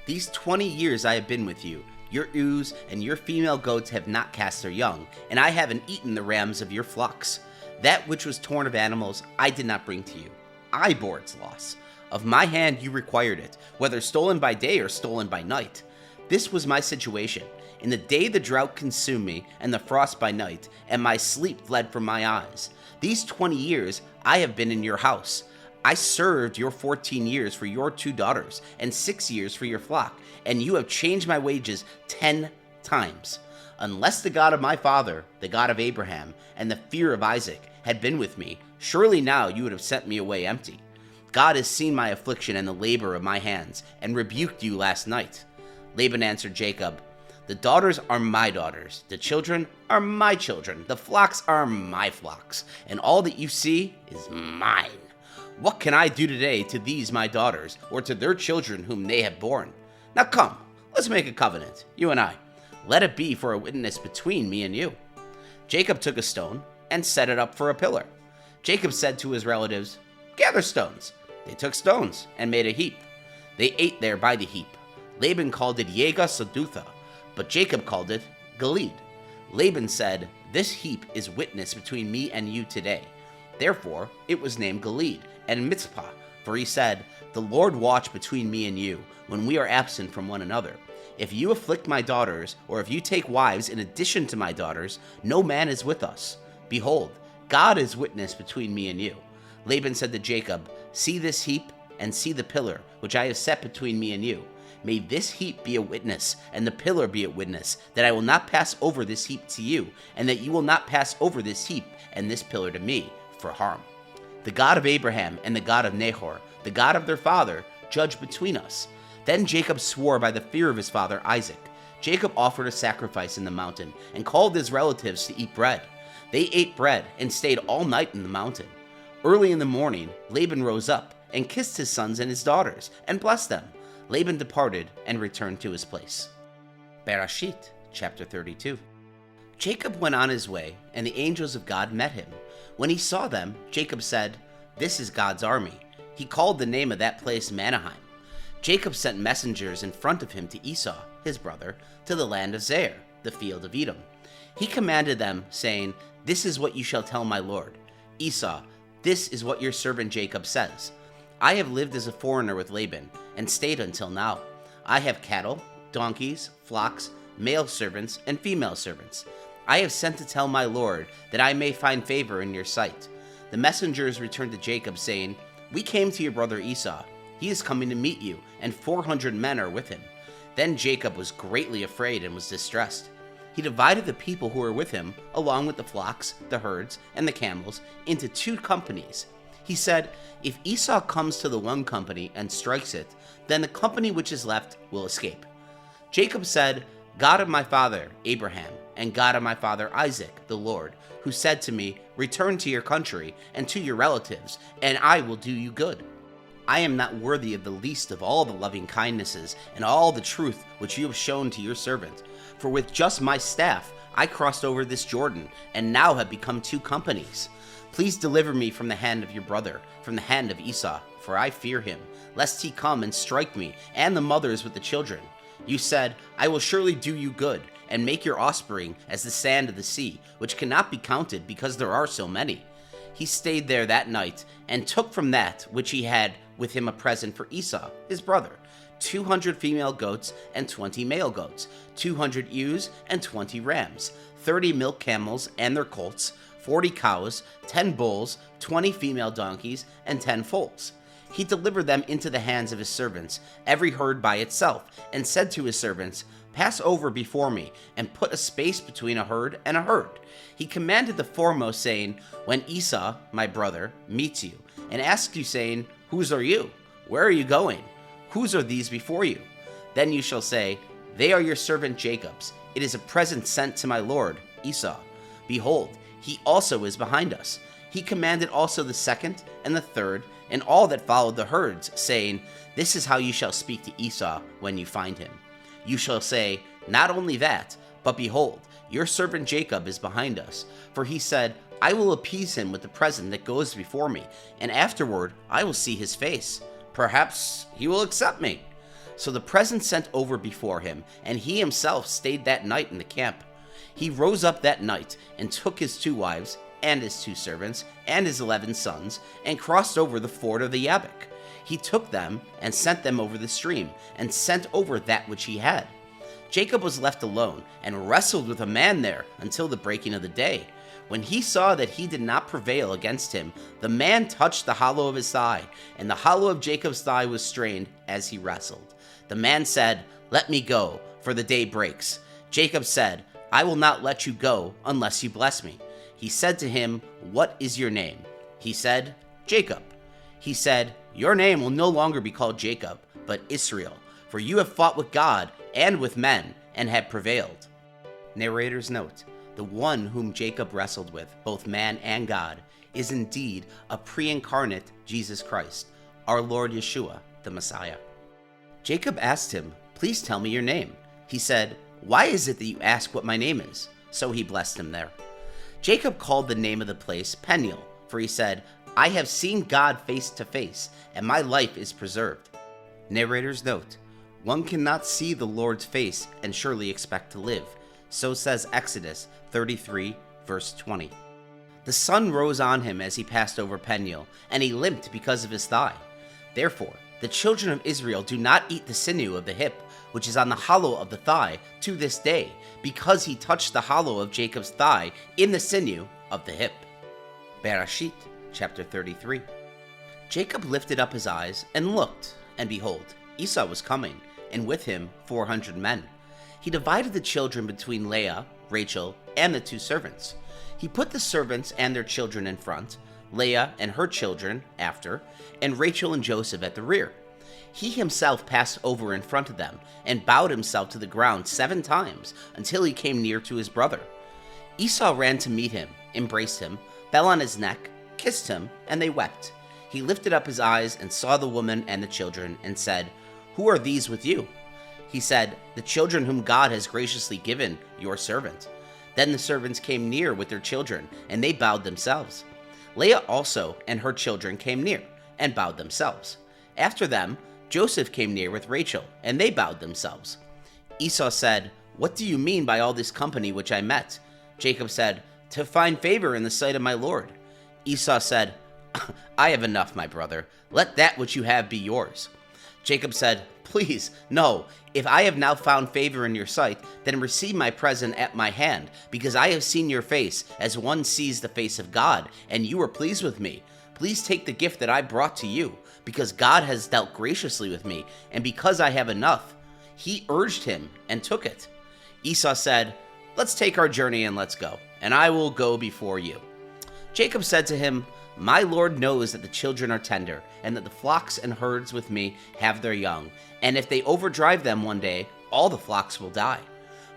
These 20 years I have been with you. Your ewes and your female goats have not cast their young, and I haven't eaten the rams of your flocks. That which was torn of animals I did not bring to you. I bore its loss. Of my hand you required it, whether stolen by day or stolen by night. This was my situation. In the day the drought consumed me, and the frost by night, and my sleep fled from my eyes. These 20 years I have been in your house. I served your 14 years for your 2 daughters, and 6 years for your flock, and you have changed my wages 10 times. Unless the God of my father, the God of Abraham, and the fear of Isaac had been with me, surely now you would have sent me away empty. God has seen my affliction and the labor of my hands, and rebuked you last night. Laban answered Jacob, The daughters are my daughters, the children are my children, the flocks are my flocks, and all that you see is mine. What can I do today to these my daughters, or to their children whom they have borne? Now come, let's make a covenant, you and I. Let it be for a witness between me and you. Jacob took a stone and set it up for a pillar. Jacob said to his relatives, Gather stones. They took stones and made a heap. They ate there by the heap. Laban called it Yega Sadutha, but Jacob called it Gilead. Laban said, "This heap is witness between me and you today." Therefore it was named Gilead and Mizpah, for he said, "The Lord watch between me and you, when we are absent from one another. If you afflict my daughters, or if you take wives in addition to my daughters, no man is with us. Behold, God is witness between me and you." Laban said to Jacob, "See this heap, and see the pillar, which I have set between me and you. May this heap be a witness, and the pillar be a witness, that I will not pass over this heap to you, and that you will not pass over this heap and this pillar to me, for harm. The God of Abraham and the God of Nahor, the God of their father, judge between us." Then Jacob swore by the fear of his father Isaac. Jacob offered a sacrifice in the mountain, and called his relatives to eat bread. They ate bread, and stayed all night in the mountain. Early in the morning, Laban rose up, and kissed his sons and his daughters, and blessed them. Laban departed, and returned to his place. Bereshit, chapter 32. Jacob went on his way, and the angels of God met him. When he saw them, Jacob said, "This is God's army." He called the name of that place Manaheim. Jacob sent messengers in front of him to Esau, his brother, to the land of Zair, the field of Edom. He commanded them, saying, "This is what you shall tell my lord Esau, this is what your servant Jacob says. I have lived as a foreigner with Laban, and stayed until now. I have cattle, donkeys, flocks, male servants, and female servants. I have sent to tell my lord, that I may find favor in your sight." The messengers returned to Jacob, saying, "We came to your brother Esau. He is coming to meet you, and 400 men are with him." Then Jacob was greatly afraid and was distressed. He divided the people who were with him, along with the flocks, the herds, and the camels, into 2 companies. He said, "If Esau comes to the one company and strikes it, then the company which is left will escape." Jacob said, "God of my father Abraham, and God of my father Isaac, the Lord, who said to me, 'Return to your country and to your relatives, and I will do you good.' I am not worthy of the least of all the loving kindnesses and all the truth which you have shown to your servant. For with just my staff I crossed over this Jordan, and now have become 2 companies. Please deliver me from the hand of your brother, from the hand of Esau, for I fear him, lest he come and strike me and the mothers with the children. You said, 'I will surely do you good, and make your offspring as the sand of the sea, which cannot be counted because there are so many.'" He stayed there that night, and took from that which he had with him a present for Esau, his brother, 200 female goats and 20 male goats, 200 ewes and 20 rams, 30 milk camels and their colts, 40 cows, 10 bulls, 20 female donkeys, and 10 foals. He delivered them into the hands of his servants, every herd by itself, and said to his servants, "Pass over before me, and put a space between a herd and a herd." He commanded the foremost, saying, "When Esau, my brother, meets you, and asks you, saying, 'Whose are you? Where are you going? Whose are these before you?' Then you shall say, 'They are your servant Jacob's. It is a present sent to my lord Esau. Behold, he also is behind us.' He commanded also the second and the third, and all that followed the herds, saying, 'This is how you shall speak to Esau when you find him. You shall say, not only that, but behold, your servant Jacob is behind us. For he said, I will appease him with the present that goes before me, and afterward I will see his face. Perhaps he will accept me.' So the present sent over before him, and he himself stayed that night in the camp. He rose up that night, and took his 2 wives, and his 2 servants, and his 11 sons, and crossed over the ford of the Jabbok. He took them, and sent them over the stream, and sent over that which he had. Jacob was left alone, and wrestled with a man there until the breaking of the day. When he saw that he did not prevail against him, the man touched the hollow of his thigh, and the hollow of Jacob's thigh was strained as he wrestled. The man said, 'Let me go, for the day breaks.' Jacob said, 'I will not let you go unless you bless me.' He said to him, 'What is your name?' He said, 'Jacob.' He said, 'Your name will no longer be called Jacob, but Israel, for you have fought with God and with men, and have prevailed.'" Narrator's note: the one whom Jacob wrestled with, both man and God, is indeed a pre-incarnate Jesus Christ, our Lord Yeshua, the Messiah. Jacob asked him, "Please tell me your name." He said, "Why is it that you ask what my name is?" So he blessed him there. Jacob called the name of the place Peniel, for he said, "I have seen God face to face, and my life is preserved." Narrator's note: one cannot see the Lord's face and surely expect to live. So says Exodus 33, verse 20. The sun rose on him as he passed over Peniel, and he limped because of his thigh. Therefore, the children of Israel do not eat the sinew of the hip, which is on the hollow of the thigh, to this day, because he touched the hollow of Jacob's thigh in the sinew of the hip. Bereshit, chapter 33. Jacob lifted up his eyes and looked, and behold, Esau was coming, and with him 400 men. He divided the children between Leah, Rachel, and the 2 servants. He put the servants and their children in front, Leah and her children after, and Rachel and Joseph at the rear. He himself passed over in front of them and bowed himself to the ground 7 times until he came near to his brother. Esau ran to meet him, embraced him, fell on his neck, kissed him, and they wept. He lifted up his eyes and saw the woman and the children and said, "Who are these with you?" He said, "The children whom God has graciously given your servant." Then the servants came near with their children, and they bowed themselves. Leah also and her children came near, and bowed themselves. After them, Joseph came near with Rachel, and they bowed themselves. Esau said, "What do you mean by all this company which I met?" Jacob said, "To find favor in the sight of my lord." Esau said, "I have enough, my brother. Let that which you have be yours." Jacob said, "Please, no. If I have now found favor in your sight, then receive my present at my hand, because I have seen your face as one sees the face of God, and you were pleased with me. Please take the gift that I brought to you, because God has dealt graciously with me, and because I have enough." He urged him and took it. Esau said, "Let's take our journey and let's go, and I will go before you." Jacob said to him, "My Lord knows that the children are tender, and that the flocks and herds with me have their young, and if they overdrive them one day, all the flocks will die.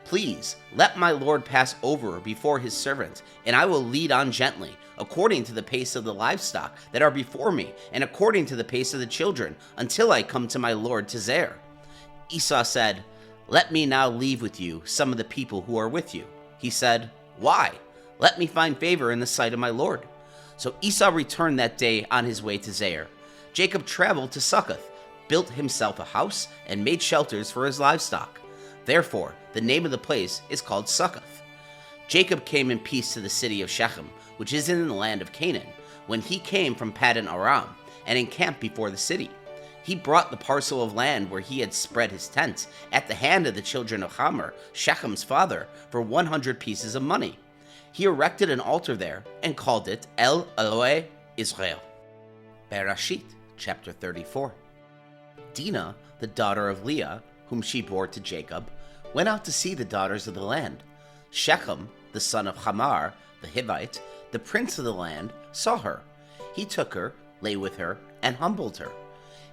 Please, let my Lord pass over before his servant, and I will lead on gently, according to the pace of the livestock that are before me, and according to the pace of the children, until I come to my Lord to Zair." Esau said, "Let me now leave with you some of the people who are with you." He said, "Why? Let me find favor in the sight of my Lord." So Esau returned that day on his way to Zair. Jacob traveled to Succoth, built himself a house, and made shelters for his livestock. Therefore, the name of the place is called Succoth. Jacob came in peace to the city of Shechem, which is in the land of Canaan, when he came from Paddan Aram, and encamped before the city. He brought the parcel of land where he had spread his tents at the hand of the children of Hamor, Shechem's father, for 100 pieces of money. He erected an altar there and called it El Elohe Israel. Bereshit, chapter 34. Dinah, the daughter of Leah, whom she bore to Jacob, went out to see the daughters of the land. Shechem, the son of Hamor, the Hivite, the prince of the land, saw her. He took her, lay with her, and humbled her.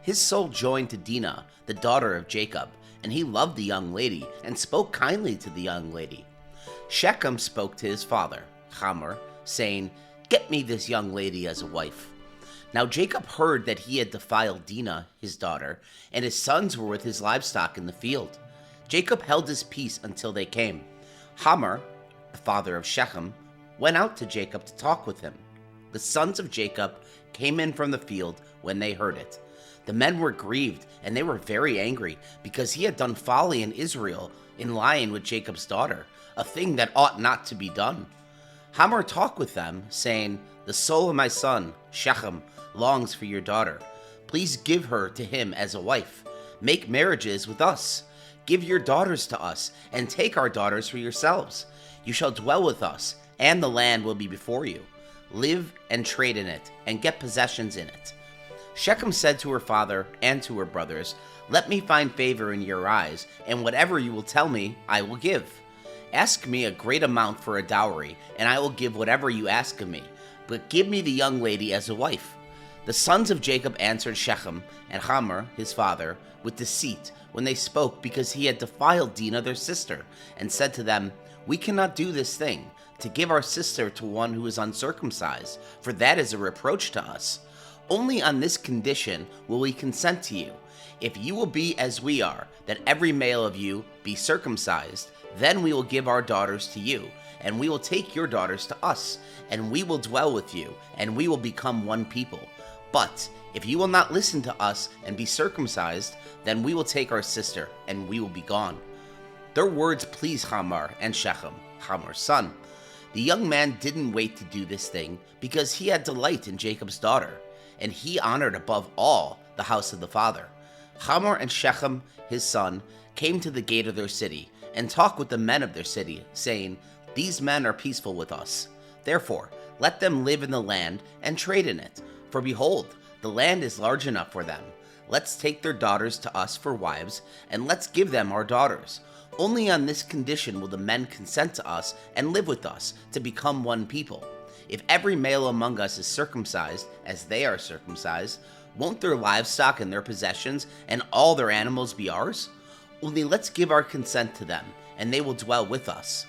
His soul joined to Dinah, the daughter of Jacob, and he loved the young lady and spoke kindly to the young lady. Shechem spoke to his father, Hamor, saying, "Get me this young lady as a wife." Now Jacob heard that he had defiled Dinah, his daughter, and his sons were with his livestock in the field. Jacob held his peace until they came. Hamor, the father of Shechem, went out to Jacob to talk with him. The sons of Jacob came in from the field when they heard it. The men were grieved, and they were very angry, because he had done folly in Israel in lying with Jacob's daughter, a thing that ought not to be done. Hamor talked with them, saying, "The soul of my son, Shechem, longs for your daughter. Please give her to him as a wife. Make marriages with us. Give your daughters to us, and take our daughters for yourselves. You shall dwell with us, and the land will be before you. Live and trade in it, and get possessions in it." Shechem said to her father and to her brothers, "Let me find favor in your eyes, and whatever you will tell me, I will give. Ask me a great amount for a dowry, and I will give whatever you ask of me. But give me the young lady as a wife." The sons of Jacob answered Shechem and Hamor, his father, with deceit when they spoke, because he had defiled Dinah their sister, and said to them, "We cannot do this thing, to give our sister to one who is uncircumcised, for that is a reproach to us. Only on this condition will we consent to you. If you will be as we are, that every male of you be circumcised, then we will give our daughters to you, and we will take your daughters to us, and we will dwell with you, and we will become one people. But if you will not listen to us and be circumcised, then we will take our sister, and we will be gone." Their words pleased Hamor and Shechem, Hamor's son. The young man didn't wait to do this thing because he had delight in Jacob's daughter, and he honored above all the house of the father. Hamor and Shechem, his son, came to the gate of their city and talked with the men of their city, saying, "These men are peaceful with us. Therefore, let them live in the land and trade in it. For behold, the land is large enough for them. Let's take their daughters to us for wives, and let's give them our daughters. Only on this condition will the men consent to us and live with us, to become one people. If every male among us is circumcised, as they are circumcised, won't their livestock and their possessions and all their animals be ours? Only let's give our consent to them, and they will dwell with us."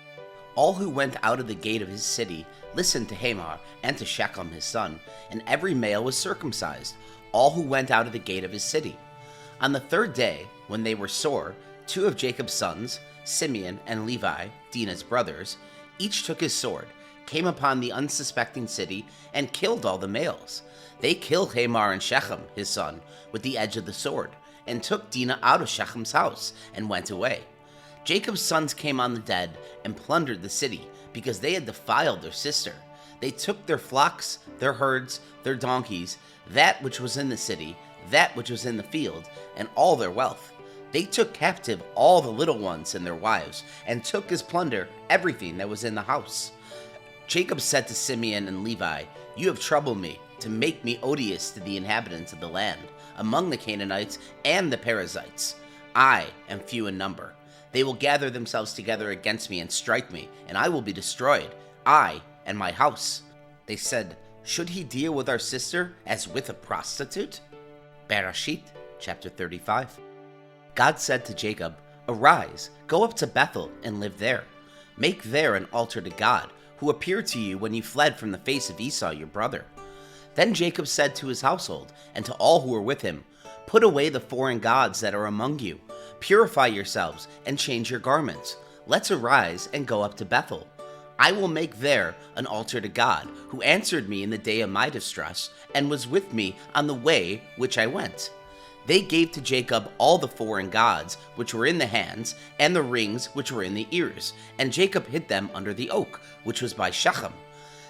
All who went out of the gate of his city listened to Hamor and to Shechem his son, and every male was circumcised, all who went out of the gate of his city. On the third day, when they were sore, 2 of Jacob's sons, Simeon and Levi, Dinah's brothers, each took his sword, came upon the unsuspecting city, and killed all the males. They killed Hamor and Shechem his son with the edge of the sword, and took Dinah out of Shechem's house, and went away. Jacob's sons came on the dead, and plundered the city, because they had defiled their sister. They took their flocks, their herds, their donkeys, that which was in the city, that which was in the field, and all their wealth. They took captive all the little ones and their wives, and took as plunder everything that was in the house. Jacob said to Simeon and Levi, "You have troubled me, to make me odious to the inhabitants of the land, among the Canaanites and the Perizzites. I am few in number. They will gather themselves together against me and strike me, and I will be destroyed, I and my house." They said, "Should he deal with our sister as with a prostitute?" Bereshit, chapter 35. God said to Jacob, "Arise, go up to Bethel and live there. Make there an altar to God, who appeared to you when you fled from the face of Esau your brother." Then Jacob said to his household and to all who were with him, "Put away the foreign gods that are among you. Purify yourselves and change your garments. Let's arise and go up to Bethel. I will make there an altar to God, who answered me in the day of my distress, and was with me on the way which I went." They gave to Jacob all the foreign gods which were in the hands, and the rings which were in the ears, and Jacob hid them under the oak, which was by Shechem.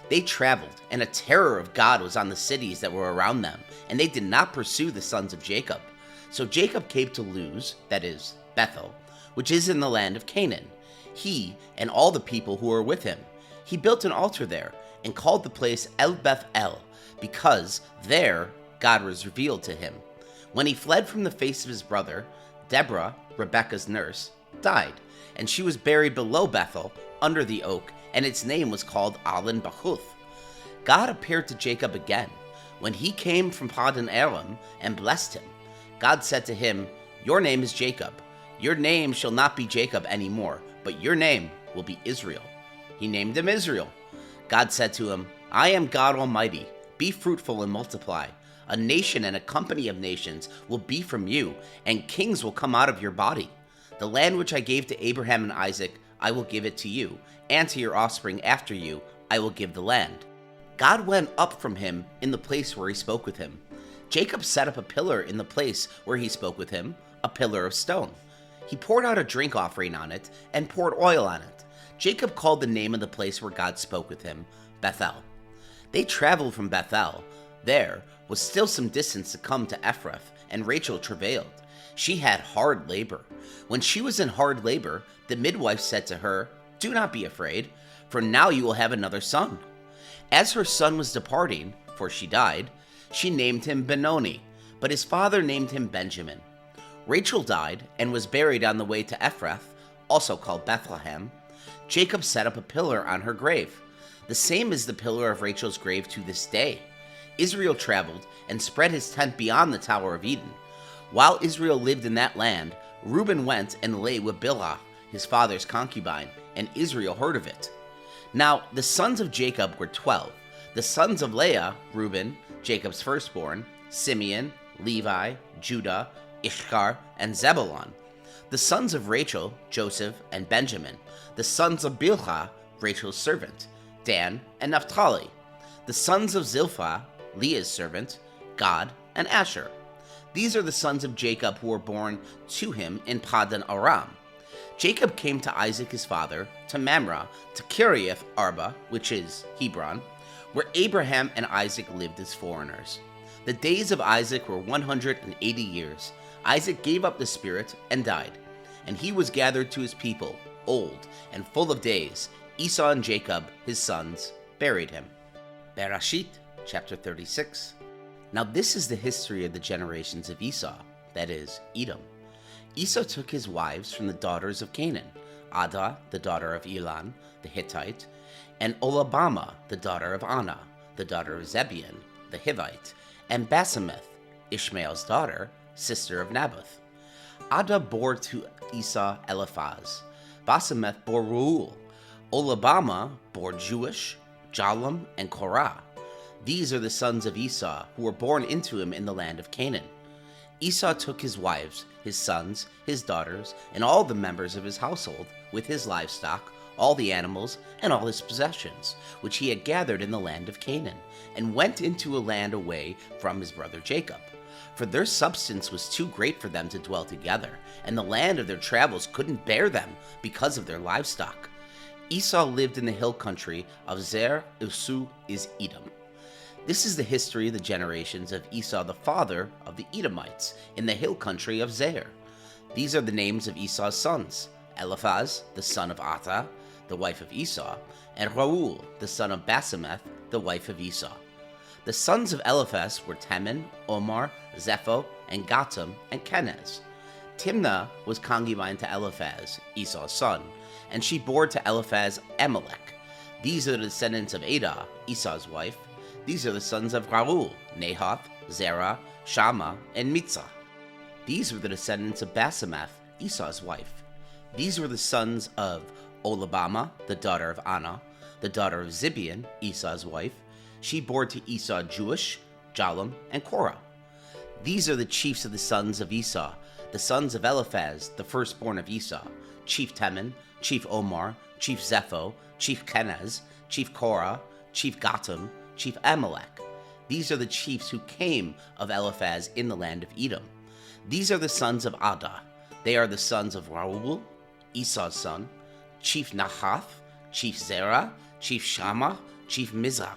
They traveled, and a terror of God was on the cities that were around them, and they did not pursue the sons of Jacob. So Jacob came to Luz, that is, Bethel, which is in the land of Canaan, he and all the people who were with him. He built an altar there, and called the place El Beth El, because there God was revealed to him. When he fled from the face of his brother, Deborah, Rebekah's nurse, died, and she was buried below Bethel, under the oak, and its name was called Alon Bachuth. God appeared to Jacob again, when he came from Padan Aram, and blessed him. God said to him, "Your name is Jacob. Your name shall not be Jacob anymore, but your name will be Israel." He named him Israel. God said to him, "I am God Almighty. Be fruitful and multiply. A nation and a company of nations will be from you, and kings will come out of your body. The land which I gave to Abraham and Isaac, I will give it to you, and to your offspring after you, I will give the land." God went up from him in the place where he spoke with him. Jacob set up a pillar in the place where he spoke with him, a pillar of stone. He poured out a drink offering on it, and poured oil on it. Jacob called the name of the place where God spoke with him, Bethel. They traveled from Bethel. There was still some distance to come to Ephrath, and Rachel travailed. She had hard labor. When she was in hard labor, the midwife said to her, "Do not be afraid, for now you will have another son." As her son was departing, for she died, she named him Benoni, but his father named him Benjamin. Rachel died and was buried on the way to Ephrath, also called Bethlehem. Jacob set up a pillar on her grave. The same is the pillar of Rachel's grave to this day. Israel traveled and spread his tent beyond the Tower of Eden. While Israel lived in that land, Reuben went and lay with Bilhah, his father's concubine, and Israel heard of it. Now the sons of Jacob were 12. The sons of Leah, Reuben, Jacob's firstborn, Simeon, Levi, Judah, Issachar, and Zebulun. The sons of Rachel, Joseph, and Benjamin. The sons of Bilhah, Rachel's servant, Dan and Naphtali. The sons of Zilpah, Leah's servant, Gad and Asher. These are the sons of Jacob who were born to him in Padan Aram. Jacob came to Isaac his father, to Mamre, to Kiriath Arba, which is Hebron, where Abraham and Isaac lived as foreigners. The days of Isaac were 180 years. Isaac gave up the spirit and died, and he was gathered to his people, old and full of days. Esau and Jacob, his sons, buried him. Bereshit, chapter 36. Now this is the history of the generations of Esau, that is, Edom. Esau took his wives from the daughters of Canaan, Adah, the daughter of Elon, the Hittite, and Oholibamah, the daughter of Anah, the daughter of Zibeon, the Hivite, and Basemath, Ishmael's daughter, sister of Naboth. Adah bore to Esau Eliphaz. Basemath bore Reuel. Oholibamah bore Jeush, Jalam, and Korah. These are the sons of Esau, who were born into him in the land of Canaan. Esau took his wives, his sons, his daughters, and all the members of his household, with his livestock, all the animals, and all his possessions, which he had gathered in the land of Canaan, and went into a land away from his brother Jacob. For their substance was too great for them to dwell together, and the land of their travels couldn't bear them because of their livestock. Esau lived in the hill country of Zer Isu is Edom. This is the history of the generations of Esau, the father of the Edomites, in the hill country of Zair. These are the names of Esau's sons: Eliphaz, the son of Adah, the wife of Esau, and Reuel, the son of Basemath, the wife of Esau. The sons of Eliphaz were Teman, Omar, Zepho, and Gatam, and Kenaz. Timnah was concubine to Eliphaz, Esau's son, and she bore to Eliphaz Ammon. These are the descendants of Adah, Esau's wife. These are the sons of Reuel, Nahath, Zerah, Shammah, and Mitzah. These were the descendants of Basemath, Esau's wife. These were the sons of Oholibamah, the daughter of Anah, the daughter of Zibeon, Esau's wife. She bore to Esau Jeush, Jalam, and Korah. These are the chiefs of the sons of Esau, the sons of Eliphaz, the firstborn of Esau: Chief Teman, Chief Omar, Chief Zepho, Chief Kenaz, Chief Korah, Chief Gatam, Chief Abimelech. These are the chiefs who came of Eliphaz in the land of Edom. These are the sons of Adah. They are the sons of Reuel, Esau's son, Chief Nahath, Chief Zerah, Chief Shammah, Chief Mizah.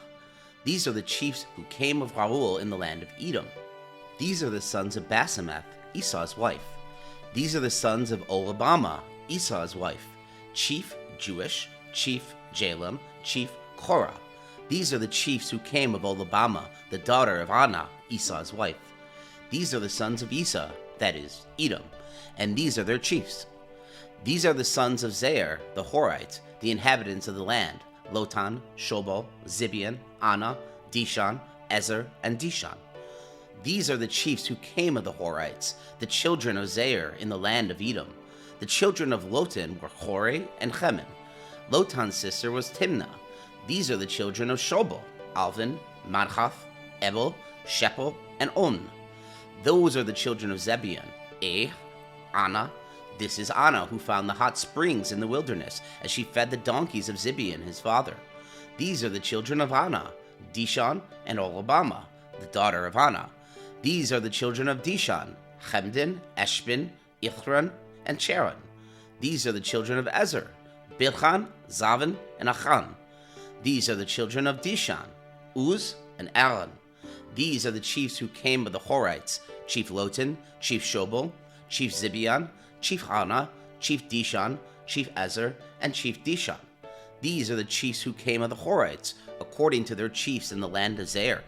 These are the chiefs who came of Reuel in the land of Edom. These are the sons of Basemath, Esau's wife. These are the sons of Oholibamah, Esau's wife: Chief Jeush, Chief Jalam, Chief Korah. These are the chiefs who came of Oholibamah, the daughter of Anah, Esau's wife. These are the sons of Esau, that is, Edom, and these are their chiefs. These are the sons of Zair, the Horites, the inhabitants of the land: Lotan, Shobal, Zibeon, Anah, Dishan, Ezer, and Dishan. These are the chiefs who came of the Horites, the children of Zair in the land of Edom. The children of Lotan were Hori and Chemin. Lotan's sister was Timnah. These are the children of Shobal: Alvin, Madchath, Abel, Shepel, and On. Those are the children of Zibeon: Anah. This is Anah, who found the hot springs in the wilderness, as she fed the donkeys of Zibeon his father. These are the children of Anah: Dishan and Oholibamah, the daughter of Anah. These are the children of Dishan: Chemdan, Eshbin, Ithran, and Cheran. These are the children of Ezer: Bilhan, Zavan, and Achan. These are the children of Dishan: Uz and Aaron. These are the chiefs who came of the Horites: Chief Lotan, Chief Shobal, Chief Zibeon, Chief Anah, Chief Dishan, Chief Ezer, and Chief Dishan. These are the chiefs who came of the Horites, according to their chiefs in the land of Zair.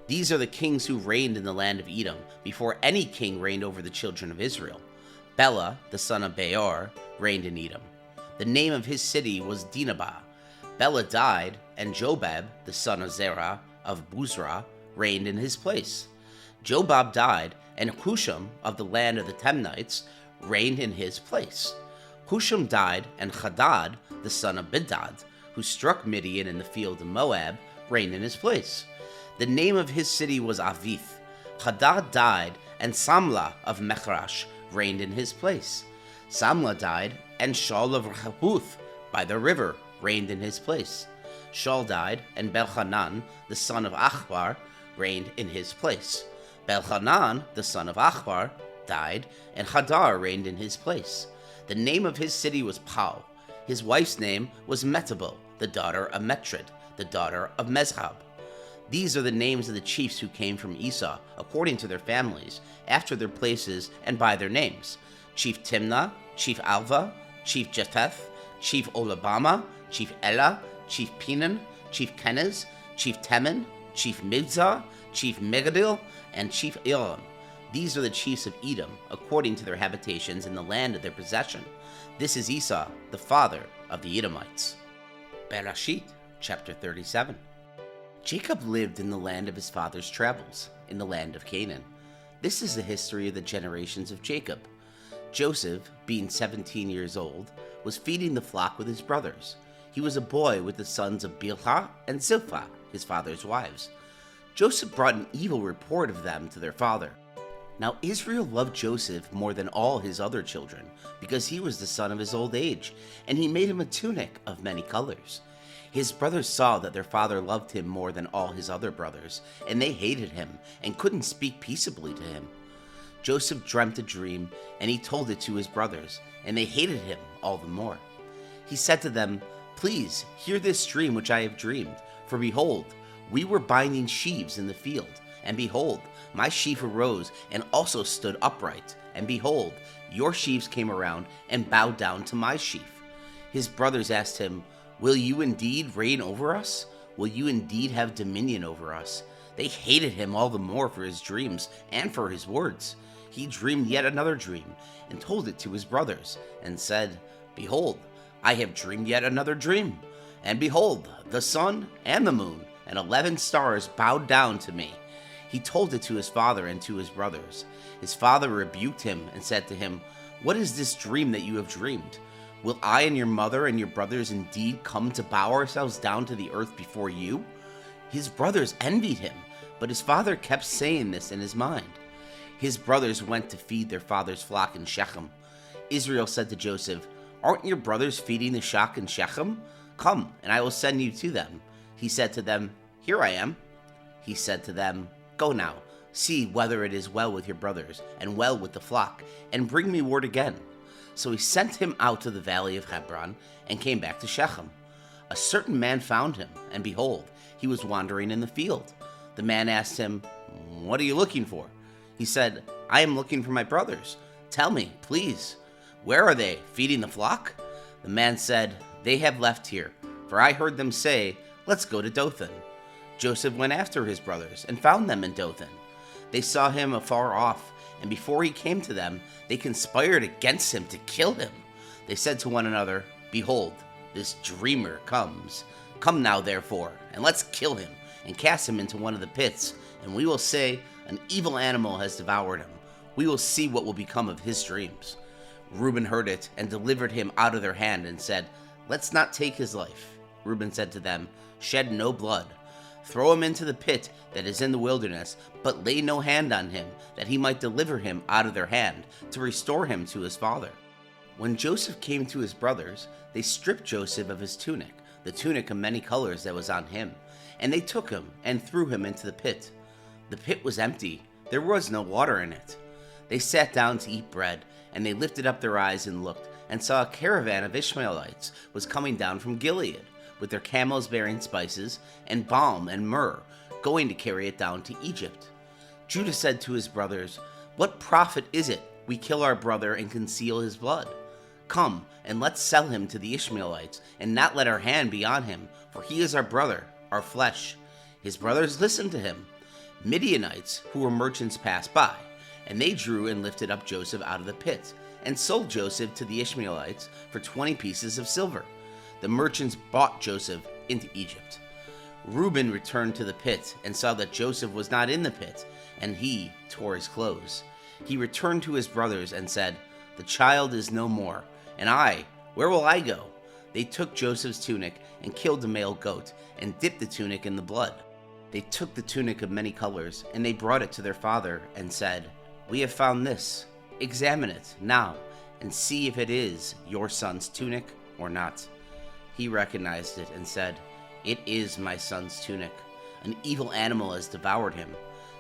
These are the kings who reigned in the land of Edom, before any king reigned over the children of Israel. Bela, the son of Beor, reigned in Edom. The name of his city was Dinabah. Bela died, and Jobab, the son of Zerah of Buzrah, reigned in his place. Jobab died, and Husham of the land of the Temnites reigned in his place. Husham died, and Hadad, the son of Bedad, who struck Midian in the field of Moab, reigned in his place. The name of his city was Avith. Hadad died, and Samlah of Mechrash reigned in his place. Samlah died, and Shaul of Rehoboth by the river reigned in his place. Shaul died, and Belchanan, the son of Achbar, reigned in his place. Belchanan, the son of Achbar, died, and Hadar reigned in his place. The name of his city was Pau. His wife's name was Metabel, the daughter of Metred, the daughter of Mezhab. These are the names of the chiefs who came from Esau, according to their families, after their places and by their names: Chief Timnah, Chief Alva, Chief Japheth, Chief Olabama, Chief Elah, Chief Penan, Chief Kenaz, Chief Teman, Chief Mibzah, Chief Megadil, and Chief Elam. These are the chiefs of Edom, according to their habitations in the land of their possession. This is Esau, the father of the Edomites. Bereshit, chapter 37. Jacob lived in the land of his father's travels, in the land of Canaan. This is the history of the generations of Jacob. Joseph, being 17 years old, was feeding the flock with his brothers. He was a boy with the sons of Bilhah and Zilpah, his father's wives. Joseph brought an evil report of them to their father. Now Israel loved Joseph more than all his other children, because he was the son of his old age, and he made him a tunic of many colors. His brothers saw that their father loved him more than all his other brothers, and they hated him and couldn't speak peaceably to him. Joseph dreamt a dream, and he told it to his brothers, and they hated him all the more. He said to them, "Please hear this dream which I have dreamed. For behold, we were binding sheaves in the field, and behold, my sheaf arose and also stood upright, and behold, your sheaves came around and bowed down to my sheaf." His brothers asked him, "Will you indeed reign over us? Will you indeed have dominion over us?" They hated him all the more for his dreams and for his words. He dreamed yet another dream and told it to his brothers, and said, "Behold, I have dreamed yet another dream. And behold, the sun and the moon and 11 stars bowed down to me." He told it to his father and to his brothers. His father rebuked him and said to him, "What is this dream that you have dreamed? Will I and your mother and your brothers indeed come to bow ourselves down to the earth before you?" His brothers envied him, but his father kept saying this in his mind. His brothers went to feed their father's flock in Shechem. Israel said to Joseph, "Aren't your brothers feeding the flock in Shechem? Come, and I will send you to them." He said to them, "Here I am." He said to them, "Go now, see whether it is well with your brothers, and well with the flock, and bring me word again." So he sent him out to the valley of Hebron, and came back to Shechem. A certain man found him, and behold, he was wandering in the field. The man asked him, "What are you looking for?" He said, "I am looking for my brothers. Tell me, please, where are they, feeding the flock?" The man said, "They have left here, for I heard them say, 'Let's go to Dothan.'" Joseph went after his brothers and found them in Dothan. They saw him afar off, and before he came to them, they conspired against him to kill him. They said to one another, "Behold, this dreamer comes. Come now, therefore, and let's kill him, and cast him into one of the pits, and we will say, 'An evil animal has devoured him.' We will see what will become of his dreams." Reuben heard it, and delivered him out of their hand, and said, "Let's not take his life." Reuben said to them, "Shed no blood. Throw him into the pit that is in the wilderness, but lay no hand on him, that he might deliver him out of their hand, to restore him to his father." When Joseph came to his brothers, they stripped Joseph of his tunic, the tunic of many colors that was on him, and they took him and threw him into the pit. The pit was empty, there was no water in it. They sat down to eat bread, and they lifted up their eyes and looked, and saw a caravan of Ishmaelites was coming down from Gilead, with their camels bearing spices, and balm and myrrh, going to carry it down to Egypt. Judah said to his brothers, "What profit is it we kill our brother and conceal his blood? Come, and let's sell him to the Ishmaelites, and not let our hand be on him, for he is our brother, our flesh." His brothers listened to him. Midianites, who were merchants, passed by, and they drew and lifted up Joseph out of the pit, and sold Joseph to the Ishmaelites for 20 pieces of silver. The merchants bought Joseph into Egypt. Reuben returned to the pit and saw that Joseph was not in the pit, and he tore his clothes. He returned to his brothers and said, "The child is no more, and I, where will I go?" They took Joseph's tunic and killed the male goat and dipped the tunic in the blood. They took the tunic of many colors, and they brought it to their father and said, "We have found this. Examine it now and see if it is your son's tunic or not." He recognized it and said, "It is my son's tunic. An evil animal has devoured him.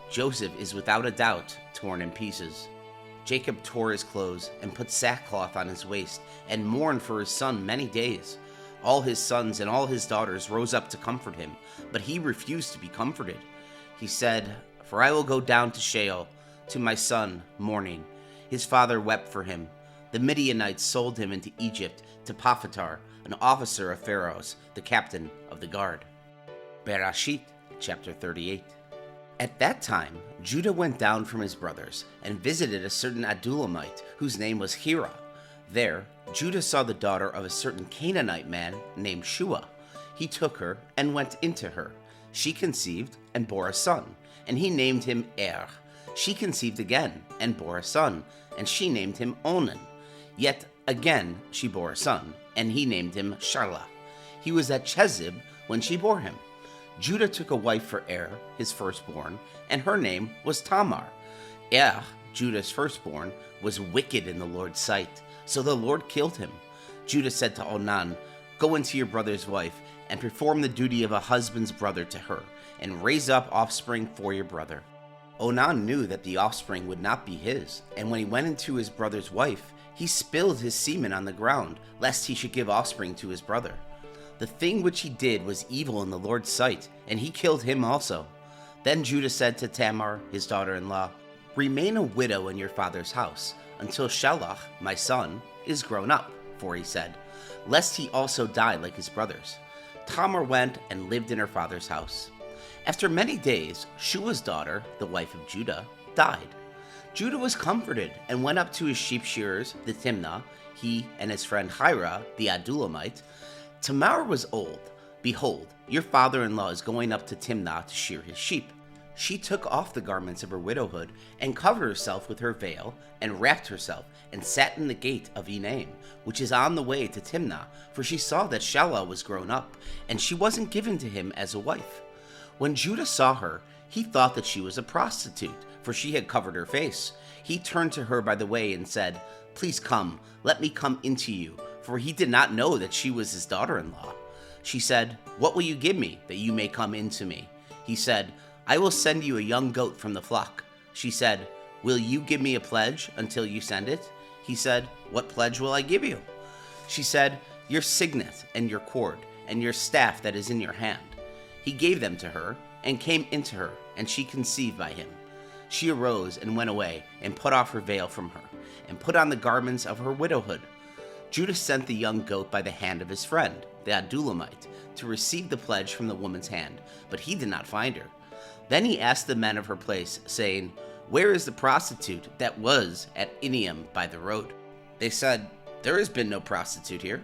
Joseph is without a doubt torn in pieces." Jacob tore his clothes and put sackcloth on his waist and mourned for his son many days. All his sons and all his daughters rose up to comfort him, but he refused to be comforted. He said, "For I will go down to Sheol, to my son, mourning." His father wept for him. The Midianites sold him into Egypt to Potiphar, an officer of Pharaoh's, the captain of the guard. Bereshit, chapter 38. At that time, Judah went down from his brothers and visited a certain Adulamite whose name was Hira. There, Judah saw the daughter of a certain Canaanite man named Shua. He took her and went into her. She conceived and bore a son, and he named him She conceived again and bore a son, and she named him Onan. Yet again she bore a son, and he named him Sharlah. He was at Chezib when she bore him. Judah took a wife for his firstborn, and her name was Tamar. Judah's firstborn, was wicked in the Lord's sight, so the Lord killed him. Judah said to Onan, "Go into your brother's wife, and perform the duty of a husband's brother to her, and raise up offspring for your brother." Onan knew that the offspring would not be his, and when he went into his brother's wife, he spilled his semen on the ground, lest he should give offspring to his brother. The thing which he did was evil in the Lord's sight, and he killed him also. Then Judah said to Tamar, his daughter-in-law, "Remain a widow in your father's house, until Shalach, my son, is grown up," for he said, "lest he also die like his brothers." Tamar went and lived in her father's house. After many days, Shua's daughter, the wife of Judah, died. Judah was comforted and went up to his sheep shearers, the Timnah, he and his friend Hira, the Adulamite. Tamar was old. "Behold, your father-in-law is going up to Timnah to shear his sheep." She took off the garments of her widowhood and covered herself with her veil and wrapped herself and sat in the gate of Enaim, which is on the way to Timnah, for she saw that Shallah was grown up, and she wasn't given to him as a wife. When Judah saw her, he thought that she was a prostitute, for she had covered her face. He turned to her by the way and said, "Please come, let me come into you," for he did not know that she was his daughter-in-law. She said, "What will you give me that you may come in to me?" He said, "I will send you a young goat from the flock." She said, "Will you give me a pledge until you send it?" He said, "What pledge will I give you?" She said, "Your signet and your cord and your staff that is in your hand." He gave them to her and came into her, and she conceived by him. She arose and went away and put off her veil from her and put on the garments of her widowhood. Judah sent the young goat by the hand of his friend, the Adulamite, to receive the pledge from the woman's hand, but he did not find her. Then he asked the men of her place, saying, "Where is the prostitute that was at Enaim by the road?" They said, "There has been no prostitute here."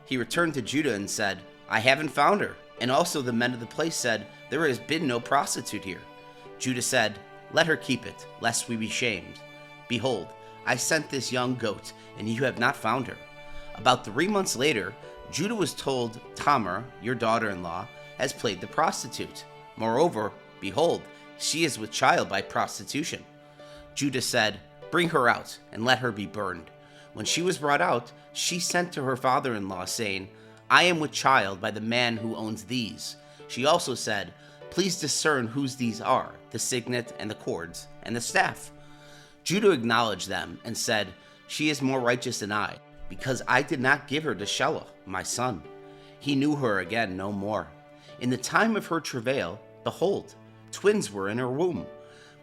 He returned to Judah and said, "I haven't found her." And also the men of the place said, "There has been no prostitute here." Judah said, "Let her keep it, lest we be shamed. Behold, I sent this young goat, and you have not found her." About 3 months later, Judah was told, "Tamar, your daughter-in-law, has played the prostitute. Moreover, behold, she is with child by prostitution." Judah said, "Bring her out, and let her be burned." When she was brought out, she sent to her father-in-law, saying, "I am with child by the man who owns these." She also said, "Please discern whose these are, the signet and the cords and the staff." Judah acknowledged them and said, "She is more righteous than I, because I did not give her to Shelah, my son." He knew her again no more. In the time of her travail, behold, twins were in her womb.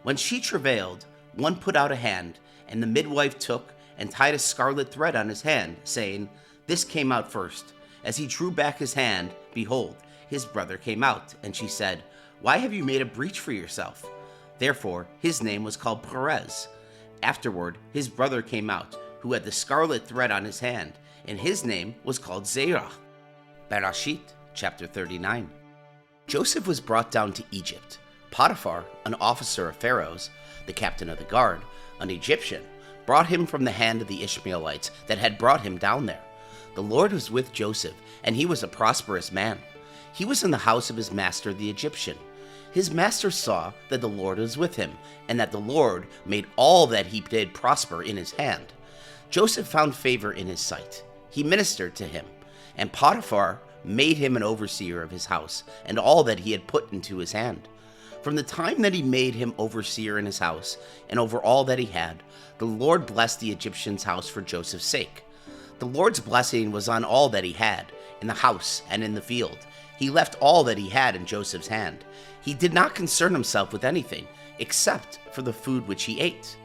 When she travailed, one put out a hand, and the midwife took and tied a scarlet thread on his hand, saying, "This came out first." As he drew back his hand, behold, his brother came out, and she said, "Why have you made a breach for yourself?" Therefore his name was called Perez. Afterward his brother came out, who had the scarlet thread on his hand, and his name was called Zerah. Bereshit, chapter 39. Joseph was brought down to Egypt. Potiphar, an officer of Pharaoh's, the captain of the guard, an Egyptian, brought him from the hand of the Ishmaelites that had brought him down there. The Lord was with Joseph, and he was a prosperous man. He was in the house of his master the Egyptian. His master saw that the Lord was with him, and that the Lord made all that he did prosper in his hand. Joseph found favor in his sight. He ministered to him, and Potiphar made him an overseer of his house and all that he had put into his hand. From the time that he made him overseer in his house, and over all that he had, the Lord blessed the Egyptian's house for Joseph's sake. The Lord's blessing was on all that he had, in the house and in the field. He left all that he had in Joseph's hand. He did not concern himself with anything, except for the food which he ate.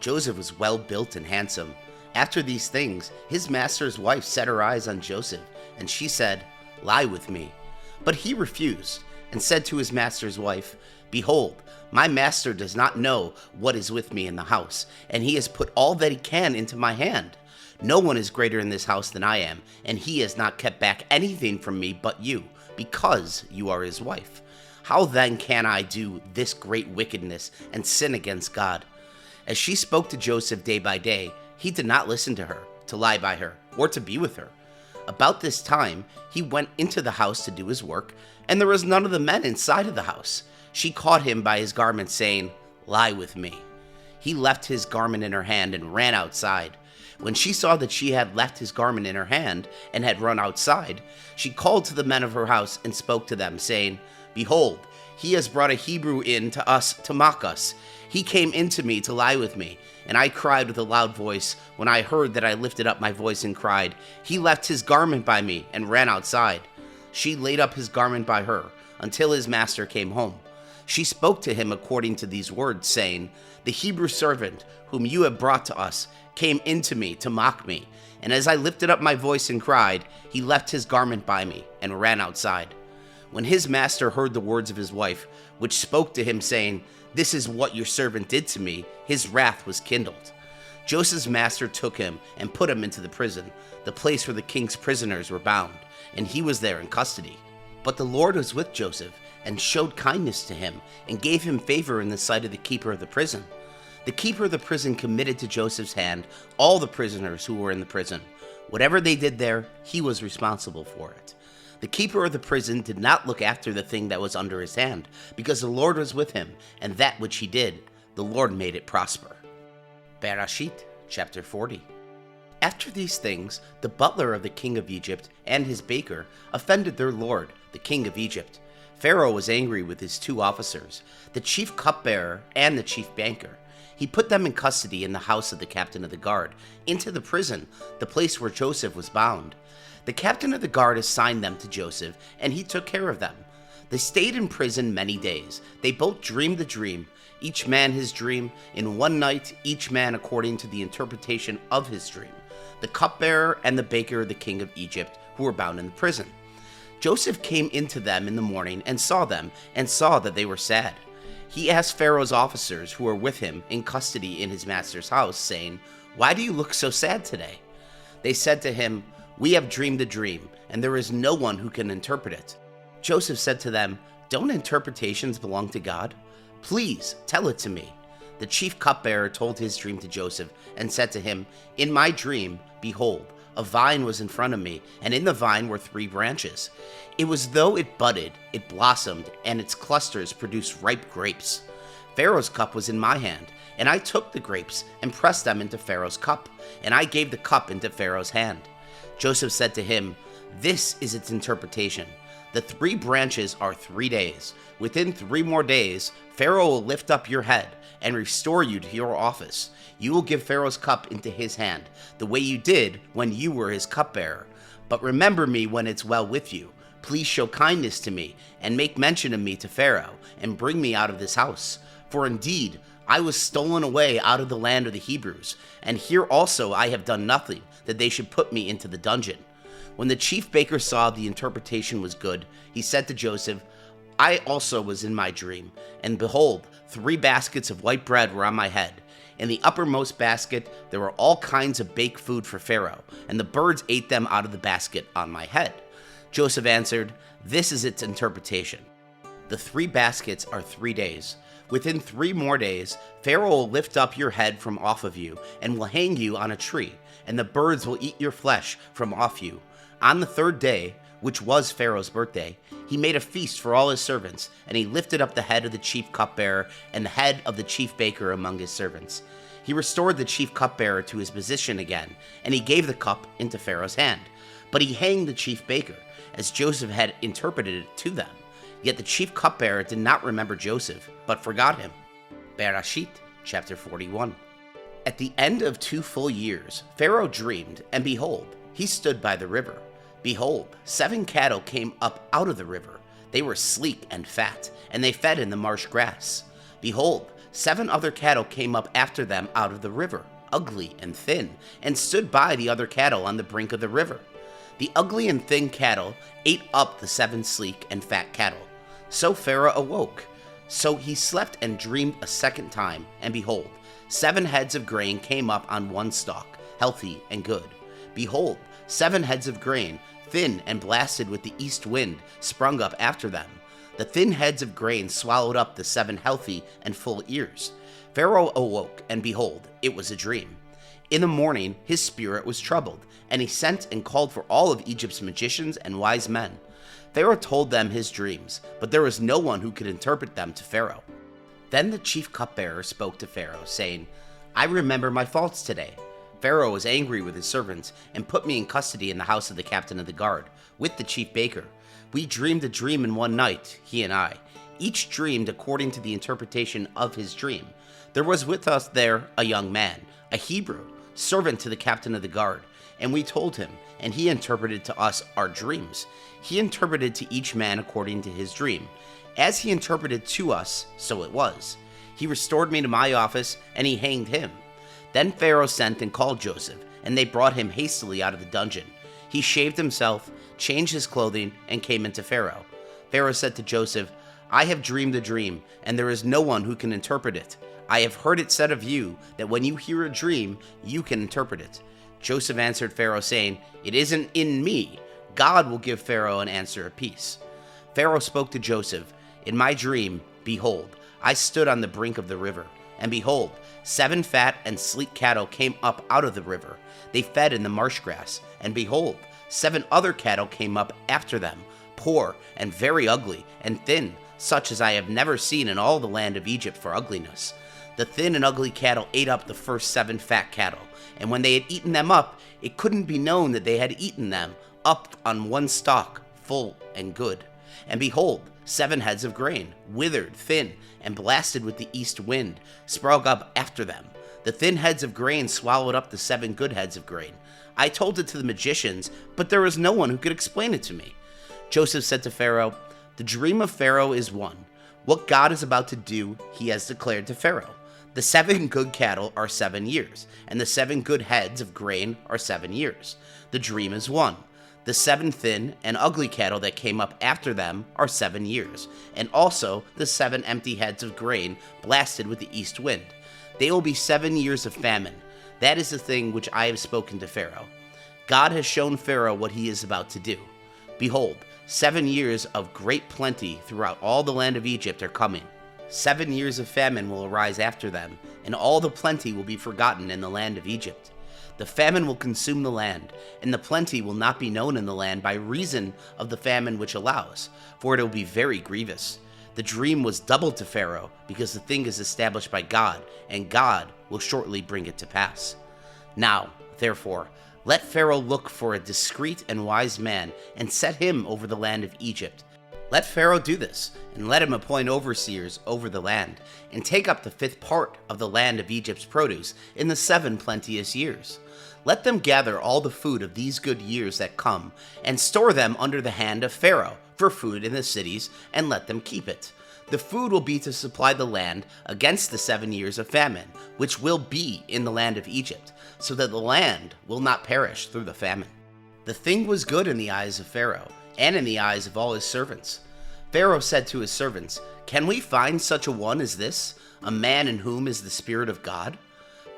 Joseph was well built and handsome. After these things, his master's wife set her eyes on Joseph, and she said, "Lie with me." But he refused, and said to his master's wife, "Behold, my master does not know what is with me in the house, and he has put all that he can into my hand. No one is greater in this house than I am, and he has not kept back anything from me but you, because you are his wife. How then can I do this great wickedness and sin against God?" As she spoke to Joseph day by day, he did not listen to her, to lie by her, or to be with her. About this time, he went into the house to do his work, and there was none of the men inside of the house. She caught him by his garment, saying, "Lie with me." He left his garment in her hand and ran outside. When she saw that she had left his garment in her hand and had run outside, she called to the men of her house and spoke to them, saying, "Behold, he has brought a Hebrew in to us to mock us. He came in to me to lie with me, and I cried with a loud voice. When I heard that, I lifted up my voice and cried. He left his garment by me and ran outside." She laid up his garment by her until his master came home. She spoke to him according to these words, saying, "The Hebrew servant whom you have brought to us came in to me to mock me, and as I lifted up my voice and cried, he left his garment by me and ran outside." When his master heard the words of his wife, which spoke to him, saying, "This is what your servant did to me," his wrath was kindled. Joseph's master took him and put him into the prison, the place where the king's prisoners were bound, and he was there in custody. But the Lord was with Joseph, and showed kindness to him, and gave him favor in the sight of the keeper of the prison. The keeper of the prison committed to Joseph's hand all the prisoners who were in the prison. Whatever they did there, he was responsible for it. The keeper of the prison did not look after the thing that was under his hand, because the Lord was with him, and that which he did, the Lord made it prosper. Bereshit, chapter 40. After these things, the butler of the king of Egypt and his baker offended their lord, the king of Egypt. Pharaoh was angry with his two officers, the chief cupbearer and the chief banker. He put them in custody in the house of the captain of the guard, into the prison, the place where Joseph was bound. The captain of the guard assigned them to Joseph, and he took care of them. They stayed in prison many days. They both dreamed the dream, each man his dream, in one night, each man according to the interpretation of his dream, the cupbearer and the baker of the king of Egypt, who were bound in the prison. Joseph came into them in the morning and saw them, and saw that they were sad. He asked Pharaoh's officers who were with him in custody in his master's house, saying, "Why do you look so sad today?" They said to him, "We have dreamed a dream, and there is no one who can interpret it." Joseph said to them, "Don't interpretations belong to God? Please tell it to me." The chief cupbearer told his dream to Joseph, and said to him, "In my dream, behold, a vine was in front of me, and in the vine were 3 branches. It was though it budded, it blossomed, and its clusters produced ripe grapes. Pharaoh's cup was in my hand, and I took the grapes and pressed them into Pharaoh's cup, and I gave the cup into Pharaoh's hand." Joseph said to him, "This is its interpretation. The 3 branches are 3 days. Within 3 more days, Pharaoh will lift up your head and restore you to your office. You will give Pharaoh's cup into his hand, the way you did when you were his cupbearer. But remember me when it's well with you. Please show kindness to me, and make mention of me to Pharaoh, and bring me out of this house. For indeed, I was stolen away out of the land of the Hebrews, and here also I have done nothing, that they should put me into the dungeon." When the chief baker saw the interpretation was good, he said to Joseph, "I also was in my dream, and behold, 3 baskets of white bread were on my head. In the uppermost basket there were all kinds of baked food for Pharaoh, and the birds ate them out of the basket on my head." Joseph answered, "This is its interpretation. The 3 baskets are 3 days. Within 3 more days, Pharaoh will lift up your head from off of you, and will hang you on a tree, and the birds will eat your flesh from off you. On the 3rd day, which was Pharaoh's birthday, he made a feast for all his servants, and he lifted up the head of the chief cupbearer and the head of the chief baker among his servants. He restored the chief cupbearer to his position again, and he gave the cup into Pharaoh's hand. But he hanged the chief baker, as Joseph had interpreted it to them. Yet the chief cupbearer did not remember Joseph, but forgot him. Bereshit, chapter 41. At the end of 2 full years, Pharaoh dreamed, and behold, he stood by the river. Behold, 7 cattle came up out of the river. They were sleek and fat, and they fed in the marsh grass. Behold, 7 other cattle came up after them out of the river, ugly and thin, and stood by the other cattle on the brink of the river. The ugly and thin cattle ate up the 7 sleek and fat cattle. So Pharaoh awoke. So he slept and dreamed a second time, and behold, 7 heads of grain came up on one stalk, healthy and good. Behold, 7 heads of grain, thin and blasted with the east wind, sprung up after them. The thin heads of grain swallowed up the 7 healthy and full ears. Pharaoh awoke, and behold, it was a dream. In the morning his spirit was troubled, and he sent and called for all of Egypt's magicians and wise men. Pharaoh told them his dreams, but there was no one who could interpret them to Pharaoh. Then the chief cupbearer spoke to Pharaoh, saying, I remember my faults today. Pharaoh was angry with his servants and put me in custody in the house of the captain of the guard, with the chief baker. We dreamed a dream in one night, he and I. Each dreamed according to the interpretation of his dream. There was with us there a young man, a Hebrew, servant to the captain of the guard, and we told him, and he interpreted to us our dreams. He interpreted to each man according to his dream. As he interpreted to us, so it was. He restored me to my office, and he hanged him. Then Pharaoh sent and called Joseph, and they brought him hastily out of the dungeon. He shaved himself, changed his clothing, and came into Pharaoh. Pharaoh said to Joseph, I have dreamed a dream, and there is no one who can interpret it. I have heard it said of you that when you hear a dream, you can interpret it. Joseph answered Pharaoh, saying, It isn't in me. God will give Pharaoh an answer of peace. Pharaoh spoke to Joseph, In my dream, behold, I stood on the brink of the river, and behold, 7 fat and sleek cattle came up out of the river. They fed in the marsh grass, and behold, 7 other cattle came up after them, poor and very ugly and thin, such as I have never seen in all the land of Egypt for ugliness. The thin and ugly cattle ate up the first 7 fat cattle, and when they had eaten them up, it couldn't be known that they had eaten them up on one stalk, full and good. And behold, 7 heads of grain, withered, thin, and blasted with the east wind, sprung up after them. The thin heads of grain swallowed up the 7 good heads of grain. I told it to the magicians, but there was no one who could explain it to me. Joseph said to Pharaoh, The dream of Pharaoh is one. What God is about to do, he has declared to Pharaoh. The 7 good cattle are 7 years, and the 7 good heads of grain are 7 years. The dream is one. The 7 thin and ugly cattle that came up after them are 7 years, and also the 7 empty heads of grain blasted with the east wind. They will be 7 years of famine. That is the thing which I have spoken to Pharaoh. God has shown Pharaoh what he is about to do. Behold, 7 years of great plenty throughout all the land of Egypt are coming. 7 years of famine will arise after them, and all the plenty will be forgotten in the land of Egypt. The famine will consume the land, and the plenty will not be known in the land by reason of the famine which allows, for it will be very grievous. The dream was doubled to Pharaoh, because the thing is established by God, and God will shortly bring it to pass. Now, therefore, let Pharaoh look for a discreet and wise man, and set him over the land of Egypt. Let Pharaoh do this, and let him appoint overseers over the land, and take up the 5th part of the land of Egypt's produce in the 7 plenteous years. Let them gather all the food of these good years that come, and store them under the hand of Pharaoh for food in the cities, and let them keep it. The food will be to supply the land against the 7 years of famine, which will be in the land of Egypt, so that the land will not perish through the famine. The thing was good in the eyes of Pharaoh, and in the eyes of all his servants. Pharaoh said to his servants, Can we find such a one as this, a man in whom is the Spirit of God?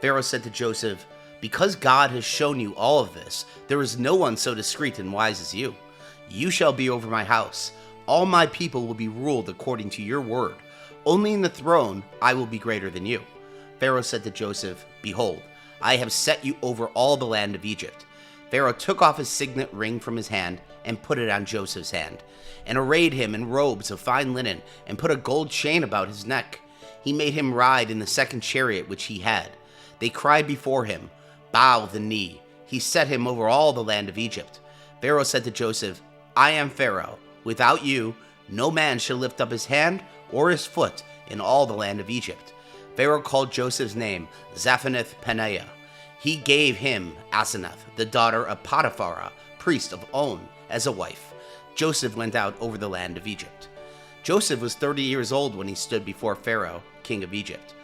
Pharaoh said to Joseph, Because God has shown you all of this, there is no one so discreet and wise as you. You shall be over my house. All my people will be ruled according to your word. Only in the throne I will be greater than you. Pharaoh said to Joseph, Behold, I have set you over all the land of Egypt. Pharaoh took off his signet ring from his hand and put it on Joseph's hand, and arrayed him in robes of fine linen, and put a gold chain about his neck. He made him ride in the 2nd chariot which he had. They cried before him, Bow the knee. He set him over all the land of Egypt. Pharaoh said to Joseph, I am Pharaoh. Without you, no man shall lift up his hand or his foot in all the land of Egypt. Pharaoh called Joseph's name Zaphenath-Paneah. He gave him Asenath, the daughter of Potiphar, priest of On, as a wife. Joseph went out over the land of Egypt. Joseph was 30 years old when he stood before Pharaoh, king of Egypt.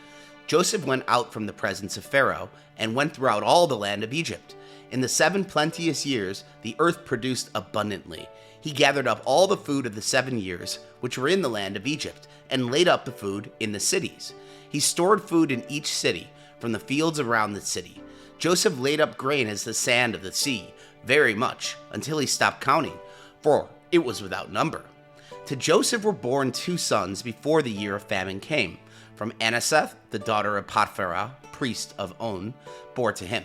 Joseph went out from the presence of Pharaoh and went throughout all the land of Egypt. In the 7 plenteous years, the earth produced abundantly. He gathered up all the food of the 7 years which were in the land of Egypt and laid up the food in the cities. He stored food in each city from the fields around the city. Joseph laid up grain as the sand of the sea, very much, until he stopped counting, for it was without number. To Joseph were born 2 sons before the year of famine came. From Anaseth, the daughter of Potiphar, priest of On, bore to him.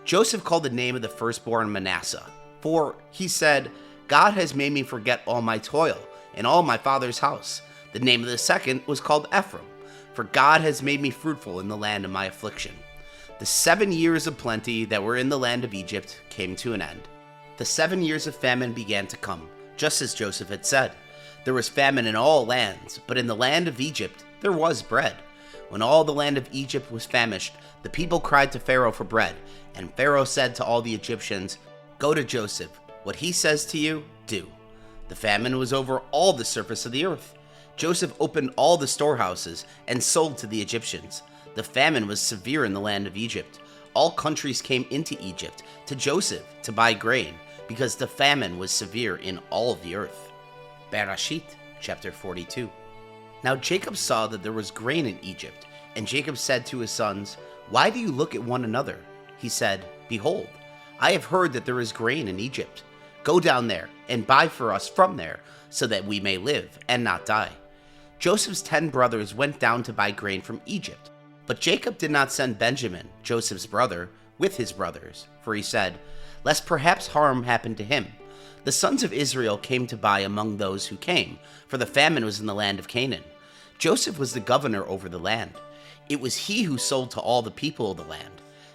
Joseph called the name of the firstborn Manasseh, for he said, God has made me forget all my toil and all my father's house. The name of the second was called Ephraim, for God has made me fruitful in the land of my affliction. The 7 years of plenty that were in the land of Egypt came to an end. The 7 years of famine began to come, just as Joseph had said. There was famine in all lands, but in the land of Egypt there was bread. When all the land of Egypt was famished, the people cried to Pharaoh for bread, and Pharaoh said to all the Egyptians, Go to Joseph. What he says to you, do. The famine was over all the surface of the earth. Joseph opened all the storehouses and sold to the Egyptians. The famine was severe in the land of Egypt. All countries came into Egypt to Joseph to buy grain, because the famine was severe in all of the earth. Bereshit, chapter 42. Now Jacob saw that there was grain in Egypt, and Jacob said to his sons, Why do you look at one another? He said, Behold, I have heard that there is grain in Egypt. Go down there and buy for us from there, so that we may live and not die. Joseph's 10 brothers went down to buy grain from Egypt. But Jacob did not send Benjamin, Joseph's brother, with his brothers, for he said, Lest perhaps harm happen to him. The sons of Israel came to buy among those who came, for the famine was in the land of Canaan. Joseph was the governor over the land. It was he who sold to all the people of the land.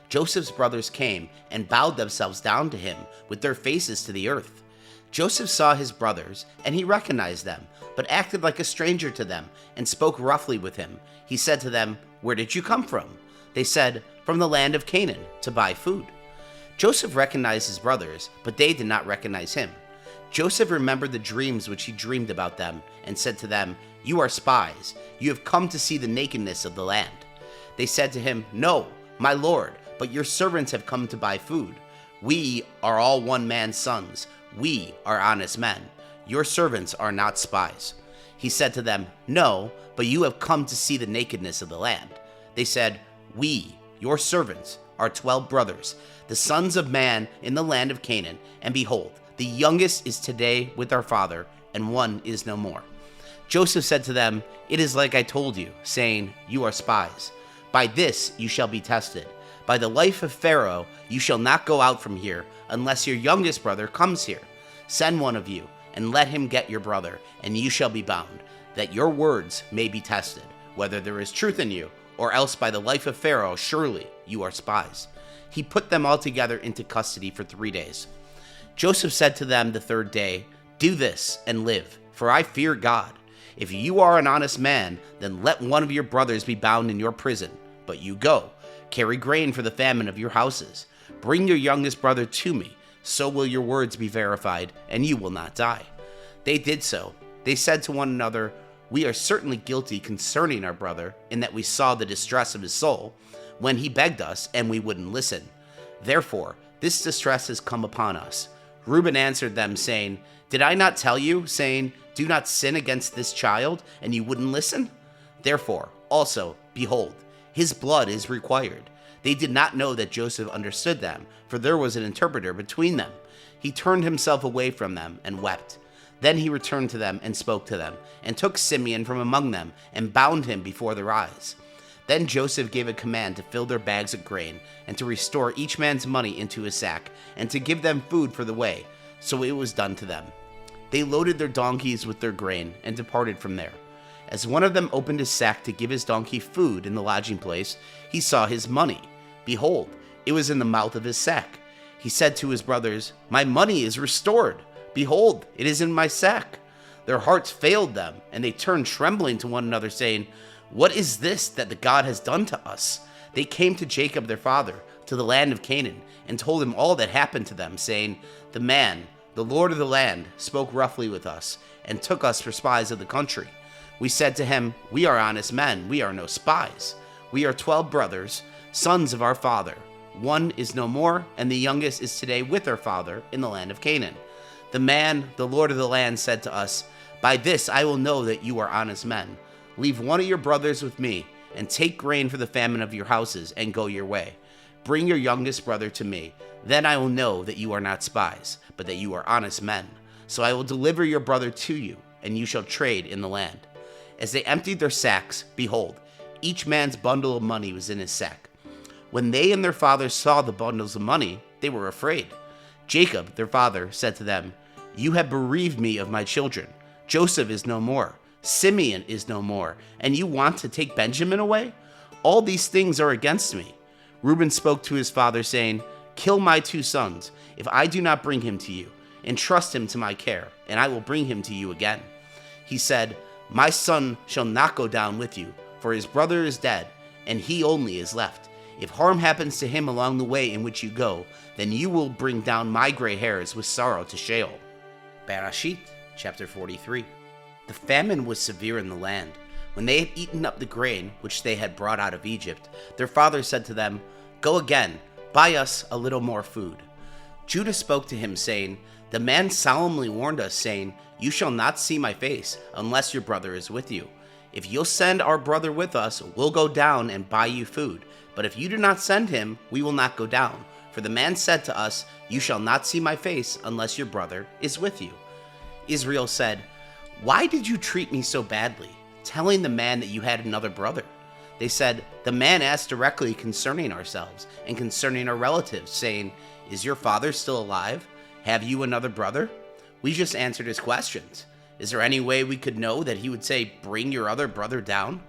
Joseph's brothers came and bowed themselves down to him with their faces to the earth. Joseph saw his brothers, and he recognized them, but acted like a stranger to them and spoke roughly with him. He said to them, Where did you come from? They said, From the land of Canaan, to buy food. Joseph recognized his brothers, but they did not recognize him. Joseph remembered the dreams which he dreamed about them, and said to them, You are spies. You have come to see the nakedness of the land. They said to him, No, my lord, but your servants have come to buy food. We are all one man's sons. We are honest men. Your servants are not spies. He said to them, No, but you have come to see the nakedness of the land. They said, We, your servants, are 12 brothers, the sons of man in the land of Canaan, and behold, the youngest is today with our father, and one is no more. Joseph said to them, It is like I told you, saying, You are spies. By this you shall be tested. By the life of Pharaoh you shall not go out from here, unless your youngest brother comes here. Send one of you, and let him get your brother, and you shall be bound, that your words may be tested, whether there is truth in you, or else by the life of Pharaoh surely you are spies. He put them all together into custody for 3 days. Joseph said to them the 3rd day, Do this and live, for I fear God. If you are an honest man, then let one of your brothers be bound in your prison. But you go, carry grain for the famine of your houses. Bring your youngest brother to me, so will your words be verified, and you will not die. They did so. They said to one another, We are certainly guilty concerning our brother, in that we saw the distress of his soul, when he begged us, and we wouldn't listen. Therefore, this distress has come upon us. Reuben answered them, saying, Did I not tell you, saying, Do not sin against this child, and you wouldn't listen? Therefore, also, behold, his blood is required. They did not know that Joseph understood them, for there was an interpreter between them. He turned himself away from them and wept. Then he returned to them and spoke to them, and took Simeon from among them, and bound him before their eyes. Then Joseph gave a command to fill their bags of grain, and to restore each man's money into his sack, and to give them food for the way. So it was done to them. They loaded their donkeys with their grain, and departed from there. As one of them opened his sack to give his donkey food in the lodging place, he saw his money. Behold, it was in the mouth of his sack. He said to his brothers, My money is restored. Behold, it is in my sack. Their hearts failed them, and they turned trembling to one another, saying, "What is this that the God has done to us?" They came to Jacob their father, to the land of Canaan, and told him all that happened to them, saying, "The man, the Lord of the land, spoke roughly with us, and took us for spies of the country. We said to him, 'We are honest men, we are no spies. We are 12 brothers, sons of our father. One is no more, and the youngest is today with our father in the land of Canaan.' The man, the Lord of the land, said to us, 'By this I will know that you are honest men. Leave one of your brothers with me, and take grain for the famine of your houses, and go your way. Bring your youngest brother to me. Then I will know that you are not spies, but that you are honest men. So I will deliver your brother to you, and you shall trade in the land.' As they emptied their sacks, behold, each man's bundle of money was in his sack. When they and their father saw the bundles of money, they were afraid. Jacob, their father, said to them, 'You have bereaved me of my children. Joseph is no more. Simeon is no more. And you want to take Benjamin away? All these things are against me.' Reuben spoke to his father, saying, 'Kill my 2 sons, if I do not bring him to you. Entrust him to my care, and I will bring him to you again.' He said, 'My son shall not go down with you, for his brother is dead, and he only is left. If harm happens to him along the way in which you go, then you will bring down my gray hairs with sorrow to Sheol.'" Bereshit, chapter 43. The famine was severe in the land. When they had eaten up the grain which they had brought out of Egypt, their father said to them, "Go again, buy us a little more food." Judah spoke to him, saying, "The man solemnly warned us, saying, 'You shall not see my face unless your brother is with you. If you'll send our brother with us, we'll go down and buy you food. But if you do not send him, we will not go down. For the man said to us, You shall not see my face unless your brother is with you.'" Israel said, "Why did you treat me so badly, telling the man that you had another brother?" They said, "The man asked directly concerning ourselves and concerning our relatives, saying, 'Is your father still alive? Have you another brother?' We just answered his questions. Is there any way we could know that he would say, 'Bring your other brother down'?"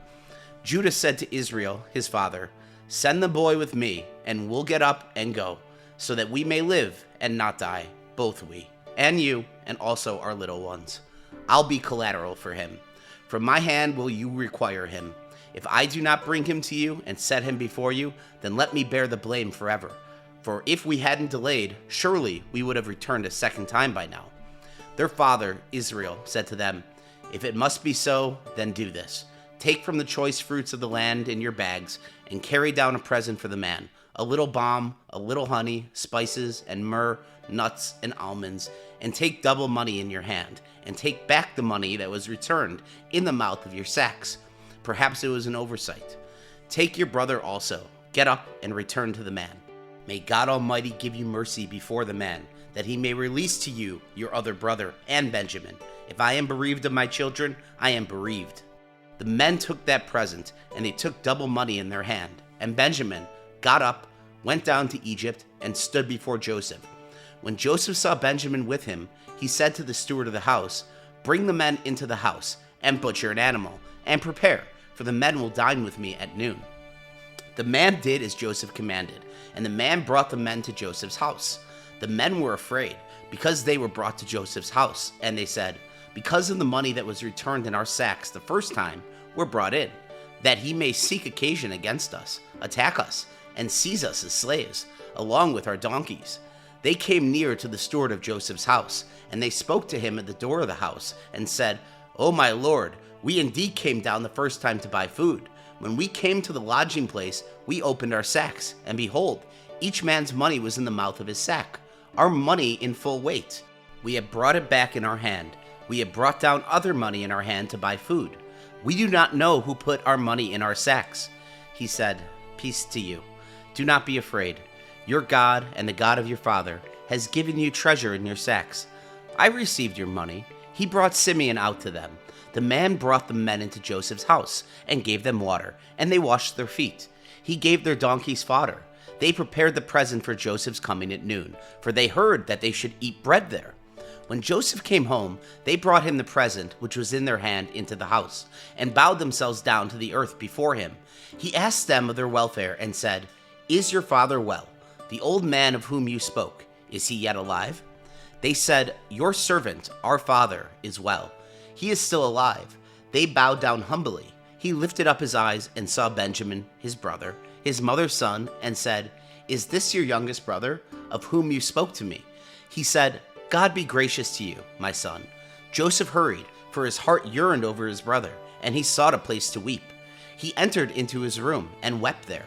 Judah said to Israel, his father, "Send the boy with me, and we'll get up and go, so that we may live and not die, both we, and you, and also our little ones. I'll be collateral for him. From my hand will you require him. If I do not bring him to you and set him before you, then let me bear the blame forever. For if we hadn't delayed, surely we would have returned a second time by now." Their father, Israel, said to them, "If it must be so, then do this. Take from the choice fruits of the land in your bags, and carry down a present for the man, a little balm, a little honey, spices, and myrrh, nuts, and almonds, and take double money in your hand, and take back the money that was returned in the mouth of your sacks. Perhaps it was an oversight. Take your brother also. Get up and return to the man. May God Almighty give you mercy before the man, that he may release to you your other brother and Benjamin. If I am bereaved of my children, I am bereaved." The men took that present, and they took double money in their hand. And Benjamin got up, went down to Egypt, and stood before Joseph. When Joseph saw Benjamin with him, he said to the steward of the house, "Bring the men into the house, and butcher an animal, and prepare, for the men will dine with me at noon." The man did as Joseph commanded, and the man brought the men to Joseph's house. The men were afraid, because they were brought to Joseph's house, and they said, "Because of the money that was returned in our sacks the first time, we're brought in, that he may seek occasion against us, attack us, and seize us as slaves, along with our donkeys." They came near to the steward of Joseph's house, and they spoke to him at the door of the house, and said, "O my lord, we indeed came down the first time to buy food. When we came to the lodging place, we opened our sacks, and behold, each man's money was in the mouth of his sack, our money in full weight. We have brought it back in our hand. We have brought down other money in our hand to buy food. We do not know who put our money in our sacks." He said, "Peace to you. Do not be afraid. Your God and the God of your father has given you treasure in your sacks. I received your money." He brought Simeon out to them. The man brought the men into Joseph's house and gave them water, and they washed their feet. He gave their donkeys fodder. They prepared the present for Joseph's coming at noon, for they heard that they should eat bread there. When Joseph came home, they brought him the present which was in their hand into the house, and bowed themselves down to the earth before him. He asked them of their welfare and said, "Is your father well? The old man of whom you spoke, is he yet alive?" They said, "Your servant, our father, is well. He is still alive." They bowed down humbly. He lifted up his eyes and saw Benjamin, his brother, his mother's son, and said, "Is this your youngest brother, of whom you spoke to me?" He said, "God be gracious to you, my son." Joseph hurried, for his heart yearned over his brother, and he sought a place to weep. He entered into his room and wept there.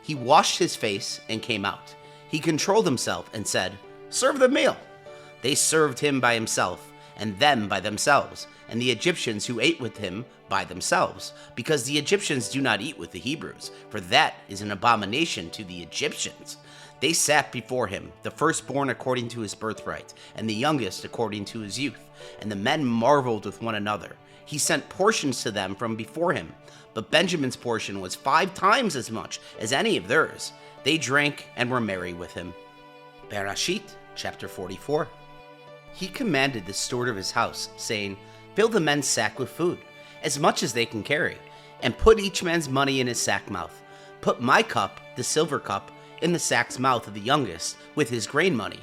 He washed his face and came out. He controlled himself and said, "Serve the meal." They served him by himself, and them by themselves, and the Egyptians who ate with him by themselves, because the Egyptians do not eat with the Hebrews, for that is an abomination to the Egyptians. They sat before him, the firstborn according to his birthright, and the youngest according to his youth. And the men marveled with one another. He sent portions to them from before him, but Benjamin's portion was 5 times as much as any of theirs. They drank and were merry with him. Bereshit, chapter 44. He commanded the steward of his house, saying, "Fill the men's sack with food, as much as they can carry, and put each man's money in his sack mouth. Put my cup, the silver cup, in the sack's mouth of the youngest, with his grain money."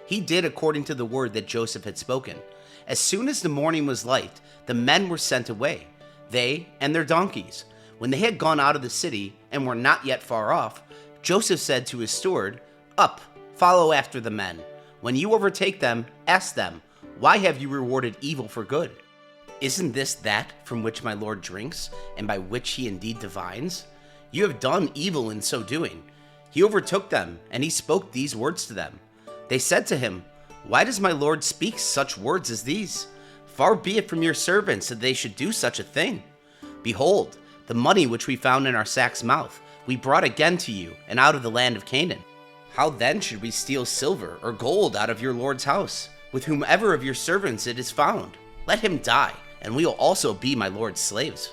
He did according to the word that Joseph had spoken. As soon as the morning was light, the men were sent away, they and their donkeys. When they had gone out of the city and were not yet far off, Joseph said to his steward, "Up, follow after the men. When you overtake them, ask them, 'Why have you rewarded evil for good? Isn't this that from which my Lord drinks, and by which he indeed divines? You have done evil in so doing." He overtook them, and he spoke these words to them. They said to him, "Why does my Lord speak such words as these? Far be it from your servants that they should do such a thing. Behold, the money which we found in our sack's mouth, we brought again to you, and out of the land of Canaan. How then should we steal silver or gold out of your Lord's house? With whomever of your servants it is found, let him die, and we will also be my Lord's slaves."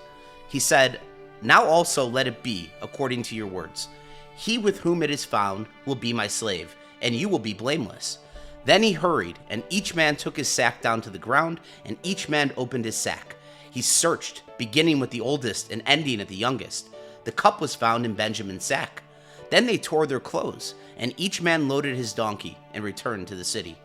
He said, "Now also let it be according to your words. He with whom it is found will be my slave, and you will be blameless." Then he hurried, and each man took his sack down to the ground, and each man opened his sack. He searched, beginning with the oldest and ending at the youngest. The cup was found in Benjamin's sack. Then they tore their clothes, and each man loaded his donkey and returned to the city.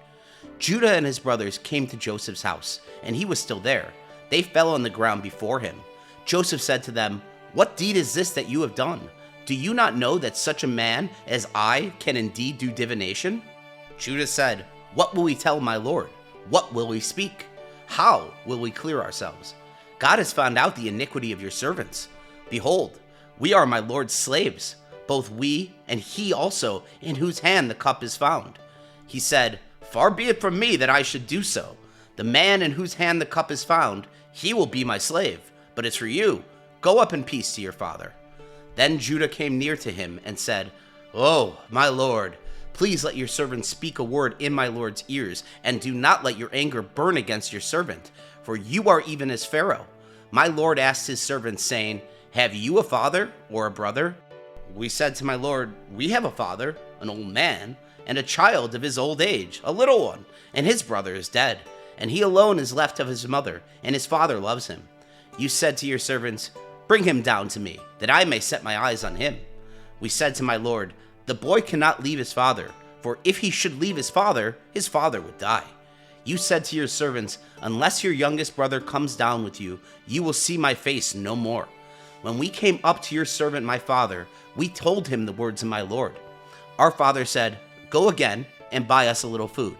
Judah and his brothers came to Joseph's house, and he was still there. They fell on the ground before him. Joseph said to them, "What deed is this that you have done? Do you not know that such a man as I can indeed do divination?" Judah said, "What will we tell my Lord? What will we speak? How will we clear ourselves? God has found out the iniquity of your servants. Behold, we are my Lord's slaves, both we and he also, in whose hand the cup is found." He said, "Far be it from me that I should do so. The man in whose hand the cup is found, he will be my slave. But as for you, go up in peace to your father." Then Judah came near to him and said, "Oh, my Lord, please let your servant speak a word in my Lord's ears, and do not let your anger burn against your servant, for you are even as Pharaoh. My Lord asked his servants, saying, 'Have you a father or a brother?' We said to my Lord, 'We have a father, an old man, and a child of his old age, a little one, and his brother is dead, and he alone is left of his mother, and his father loves him.' You said to your servants, 'Bring him down to me, that I may set my eyes on him.' We said to my Lord, 'The boy cannot leave his father, for if he should leave his father would die.' You said to your servants, 'Unless your youngest brother comes down with you, you will see my face no more.' When we came up to your servant my father, we told him the words of my Lord. Our father said, 'Go again and buy us a little food.'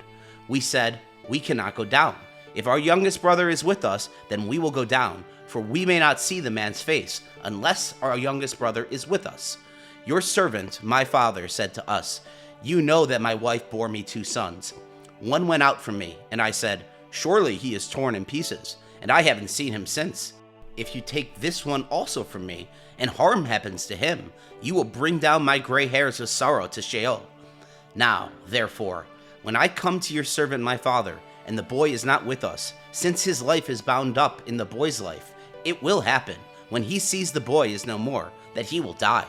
We said, 'We cannot go down. If our youngest brother is with us, then we will go down, for we may not see the man's face, unless our youngest brother is with us.' Your servant, my father, said to us, 'You know that my wife bore me 2 sons. One went out from me, and I said, Surely he is torn in pieces, and I haven't seen him since. If you take this one also from me, and harm happens to him, you will bring down my gray hairs with sorrow to Sheol. Now, therefore, when I come to your servant my father, and the boy is not with us, since his life is bound up in the boy's life, it will happen, when he sees the boy is no more, that he will die.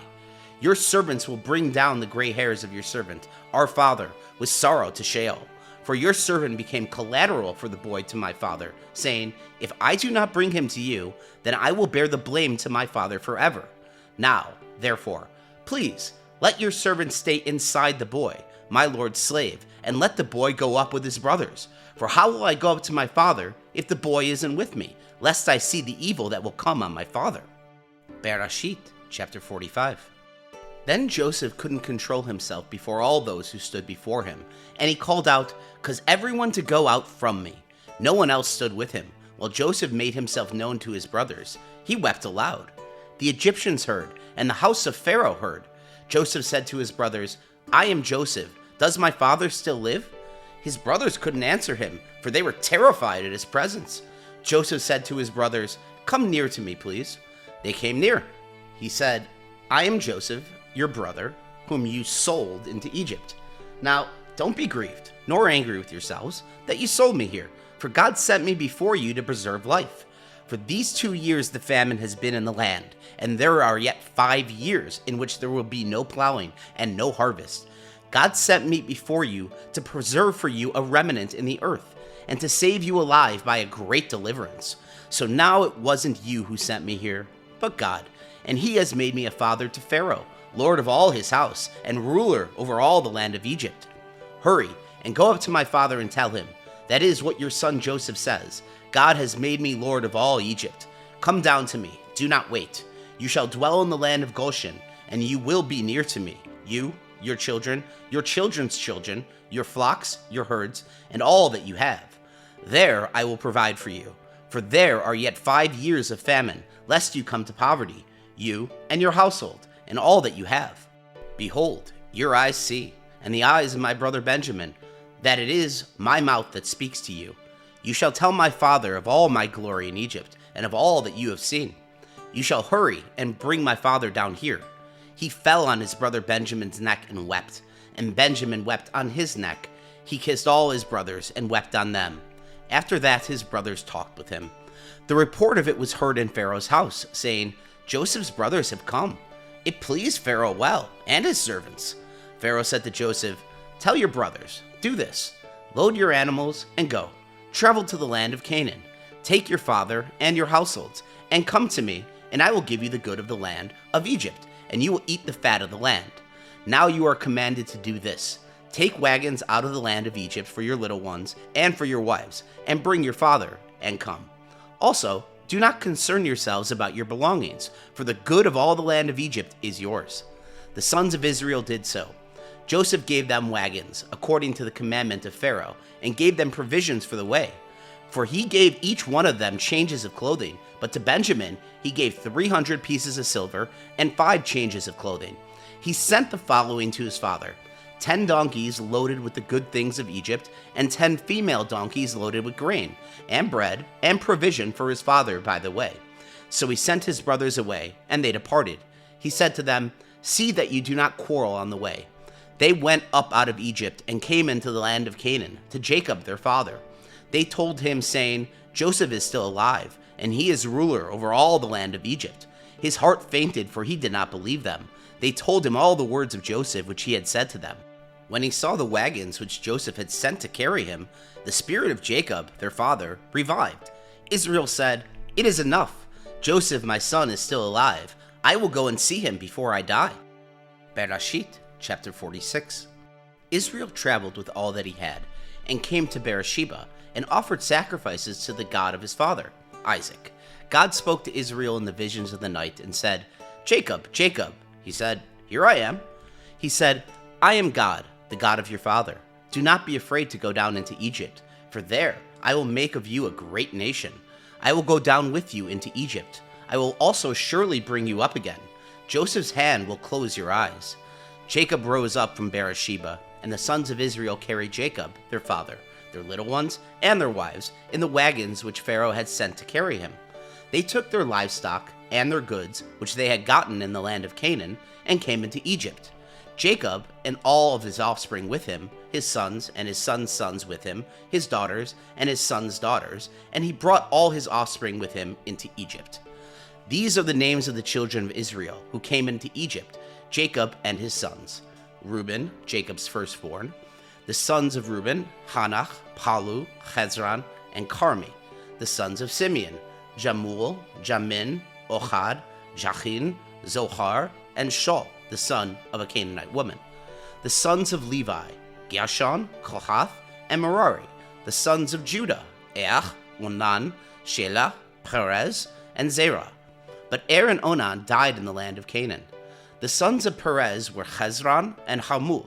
Your servants will bring down the gray hairs of your servant, our father, with sorrow to Sheol. For your servant became collateral for the boy to my father, saying, If I do not bring him to you, then I will bear the blame to my father forever. Now, therefore, please, let your servant stay inside the boy, my lord's slave, and let the boy go up with his brothers. For how will I go up to my father if the boy isn't with me, lest I see the evil that will come on my father. Bereshit, chapter 45. Then Joseph couldn't control himself before all those who stood before him, and he called out, "Cause everyone to go out from me." No one else stood with him. While Joseph made himself known to his brothers, he wept aloud. The Egyptians heard, and the house of Pharaoh heard. Joseph said to his brothers, "I am Joseph. Does my father still live?" His brothers couldn't answer him, for they were terrified at his presence. Joseph said to his brothers, "Come near to me, please." They came near. He said, "I am Joseph, your brother, whom you sold into Egypt. Now, don't be grieved, nor angry with yourselves, that you sold me here, for God sent me before you to preserve life. For these 2 years the famine has been in the land, and there are yet 5 years in which there will be no plowing and no harvest. God sent me before you to preserve for you a remnant in the earth, and to save you alive by a great deliverance. So now it wasn't you who sent me here, but God, and he has made me a father to Pharaoh, lord of all his house, and ruler over all the land of Egypt. Hurry, and go up to my father and tell him, that is what your son Joseph says, God has made me lord of all Egypt. Come down to me, do not wait. You shall dwell in the land of Goshen, and you will be near to me, you, your children, your children's children, your flocks, your herds, and all that you have. There I will provide for you, for there are yet 5 years of famine, lest you come to poverty, you and your household, and all that you have. Behold, your eyes see, and the eyes of my brother Benjamin, that it is my mouth that speaks to you. You shall tell my father of all my glory in Egypt, and of all that you have seen. You shall hurry and bring my father down here." He fell on his brother Benjamin's neck and wept, and Benjamin wept on his neck. He kissed all his brothers and wept on them. After that his brothers talked with him. The report of it was heard in Pharaoh's house, saying, "Joseph's brothers have come." It pleased Pharaoh well, and his servants. Pharaoh said to Joseph, "Tell your brothers, do this. Load your animals and go. Travel to the land of Canaan. Take your father and your households, and come to me, and I will give you the good of the land of Egypt, and you will eat the fat of the land. Now you are commanded to do this. Take wagons out of the land of Egypt for your little ones and for your wives, and bring your father, and come. Also, do not concern yourselves about your belongings, for the good of all the land of Egypt is yours." The sons of Israel did so. Joseph gave them wagons, according to the commandment of Pharaoh, and gave them provisions for the way. For he gave each one of them changes of clothing, but to Benjamin he gave 300 pieces of silver and 5 changes of clothing. He sent the following to his father: 10 donkeys loaded with the good things of Egypt, and 10 female donkeys loaded with grain, and bread, and provision for his father by the way. So he sent his brothers away, and they departed. He said to them, "See that you do not quarrel on the way." They went up out of Egypt and came into the land of Canaan, to Jacob their father. They told him, saying, "Joseph is still alive, and he is ruler over all the land of Egypt." His heart fainted, for he did not believe them. They told him all the words of Joseph which he had said to them. When he saw the wagons which Joseph had sent to carry him, the spirit of Jacob their father revived. Israel said, "It is enough. Joseph my son is still alive. I will go and see him before I die." Bereshit, chapter 46. Israel traveled with all that he had, and came to Beersheba, and offered sacrifices to the God of his father, Isaac. God spoke to Israel in the visions of the night, and said, "Jacob, Jacob." He said, "Here I am." He said, "I am God, the God of your father. Do not be afraid to go down into Egypt, for there I will make of you a great nation. I will go down with you into Egypt. I will also surely bring you up again. Joseph's hand will close your eyes." Jacob rose up from Beersheba, and the sons of Israel carried Jacob, their father, their little ones, and their wives, in the wagons which Pharaoh had sent to carry him. They took their livestock and their goods, which they had gotten in the land of Canaan, and came into Egypt. Jacob and all of his offspring with him, his sons and his sons' sons with him, his daughters and his sons' daughters, and he brought all his offspring with him into Egypt. These are the names of the children of Israel who came into Egypt, Jacob and his sons: Reuben, Jacob's firstborn; the sons of Reuben, Hanach, Palu, Hezron, and Carmi; the sons of Simeon, Jamul, Jamin, Ohad, Jachin, Zohar, and Shaul, the son of a Canaanite woman; the sons of Levi, Gershon, Kohath, and Merari; the sons of Judah, Each, Onan, Shelah, Perez, and Zerah. But and Onan died in the land of Canaan. The sons of Perez were Hezron and Hamul.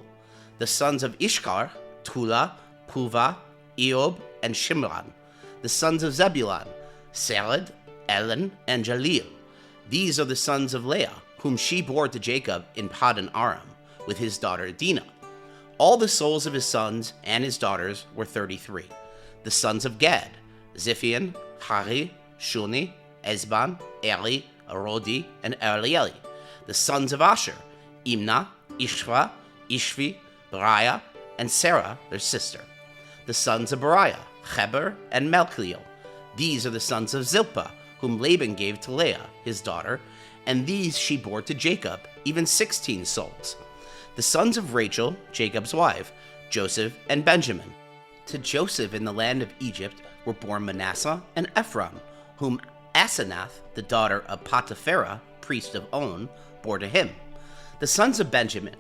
The sons of Ishkar, Tula, Puva, Eob, and Shimron. The sons of Zebulun, Sered, Elon, and Jaleel. These are the sons of Leah, whom she bore to Jacob in Paddan Aram, with his daughter Dinah. All the souls of his sons and his daughters were 33. The sons of Gad, Ziphion, Hari, Shuni, Ezban, Eli, Arodi, and Elieli. The sons of Asher, Imnah, Ishva, Ishvi, Beriah, and Sarah, their sister. The sons of Beriah, Heber, and Malchiel. These are the sons of Zilpah, whom Laban gave to Leah, his daughter, and these she bore to Jacob, even 16 souls. The sons of Rachel, Jacob's wife, Joseph and Benjamin. To Joseph in the land of Egypt were born Manasseh and Ephraim, whom Asenath, the daughter of Potipharah, priest of On, bore to him. The sons of Benjamin,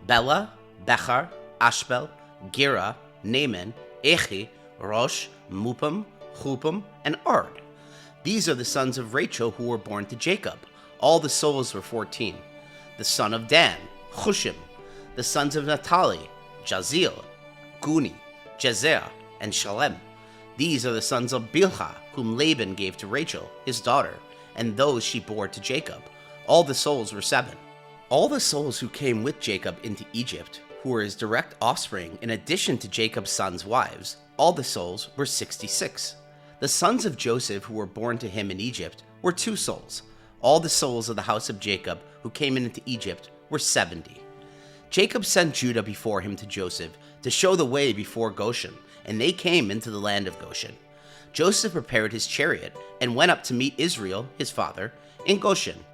Bela, Bechar, Ashbel, Gera, Naaman, Echi, Rosh, Mupam, Hupam, and Ard. These are the sons of Rachel who were born to Jacob. All the souls were 14. The son of Dan, Hushim. The sons of Naphtali, Jazeel, Guni, Jezer, and Shalem. These are the sons of Bilhah, whom Laban gave to Rachel, his daughter, and those she bore to Jacob. All the souls were 7. All the souls who came with Jacob into Egypt, who were his direct offspring in addition to Jacob's sons' wives, all the souls were 66. The sons of Joseph who were born to him in Egypt were 2 souls. All the souls of the house of Jacob who came into Egypt were 70. Jacob sent Judah before him to Joseph to show the way before Goshen, and they came into the land of Goshen. Joseph prepared his chariot and went up to meet Israel, his father, in Goshen.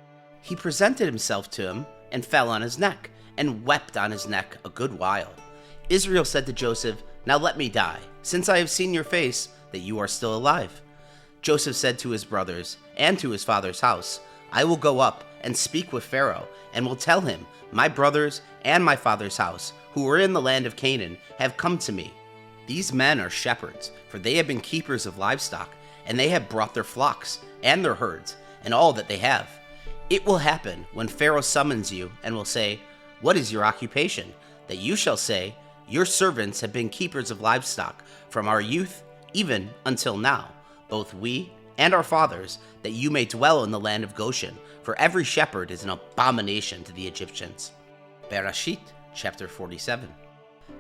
He presented himself to him and fell on his neck, and wept on his neck a good while. Israel said to Joseph, "Now let me die, since I have seen your face, that you are still alive." Joseph said to his brothers and to his father's house, "I will go up and speak with Pharaoh, and will tell him, my brothers and my father's house, who are in the land of Canaan, have come to me. These men are shepherds, for they have been keepers of livestock, and they have brought their flocks and their herds, and all that they have. It will happen when Pharaoh summons you and will say, 'What is your occupation?' that you shall say, 'Your servants have been keepers of livestock from our youth even until now, both we and our fathers, that you may dwell in the land of Goshen, for every shepherd is an abomination to the Egyptians." Bereshit, chapter 47.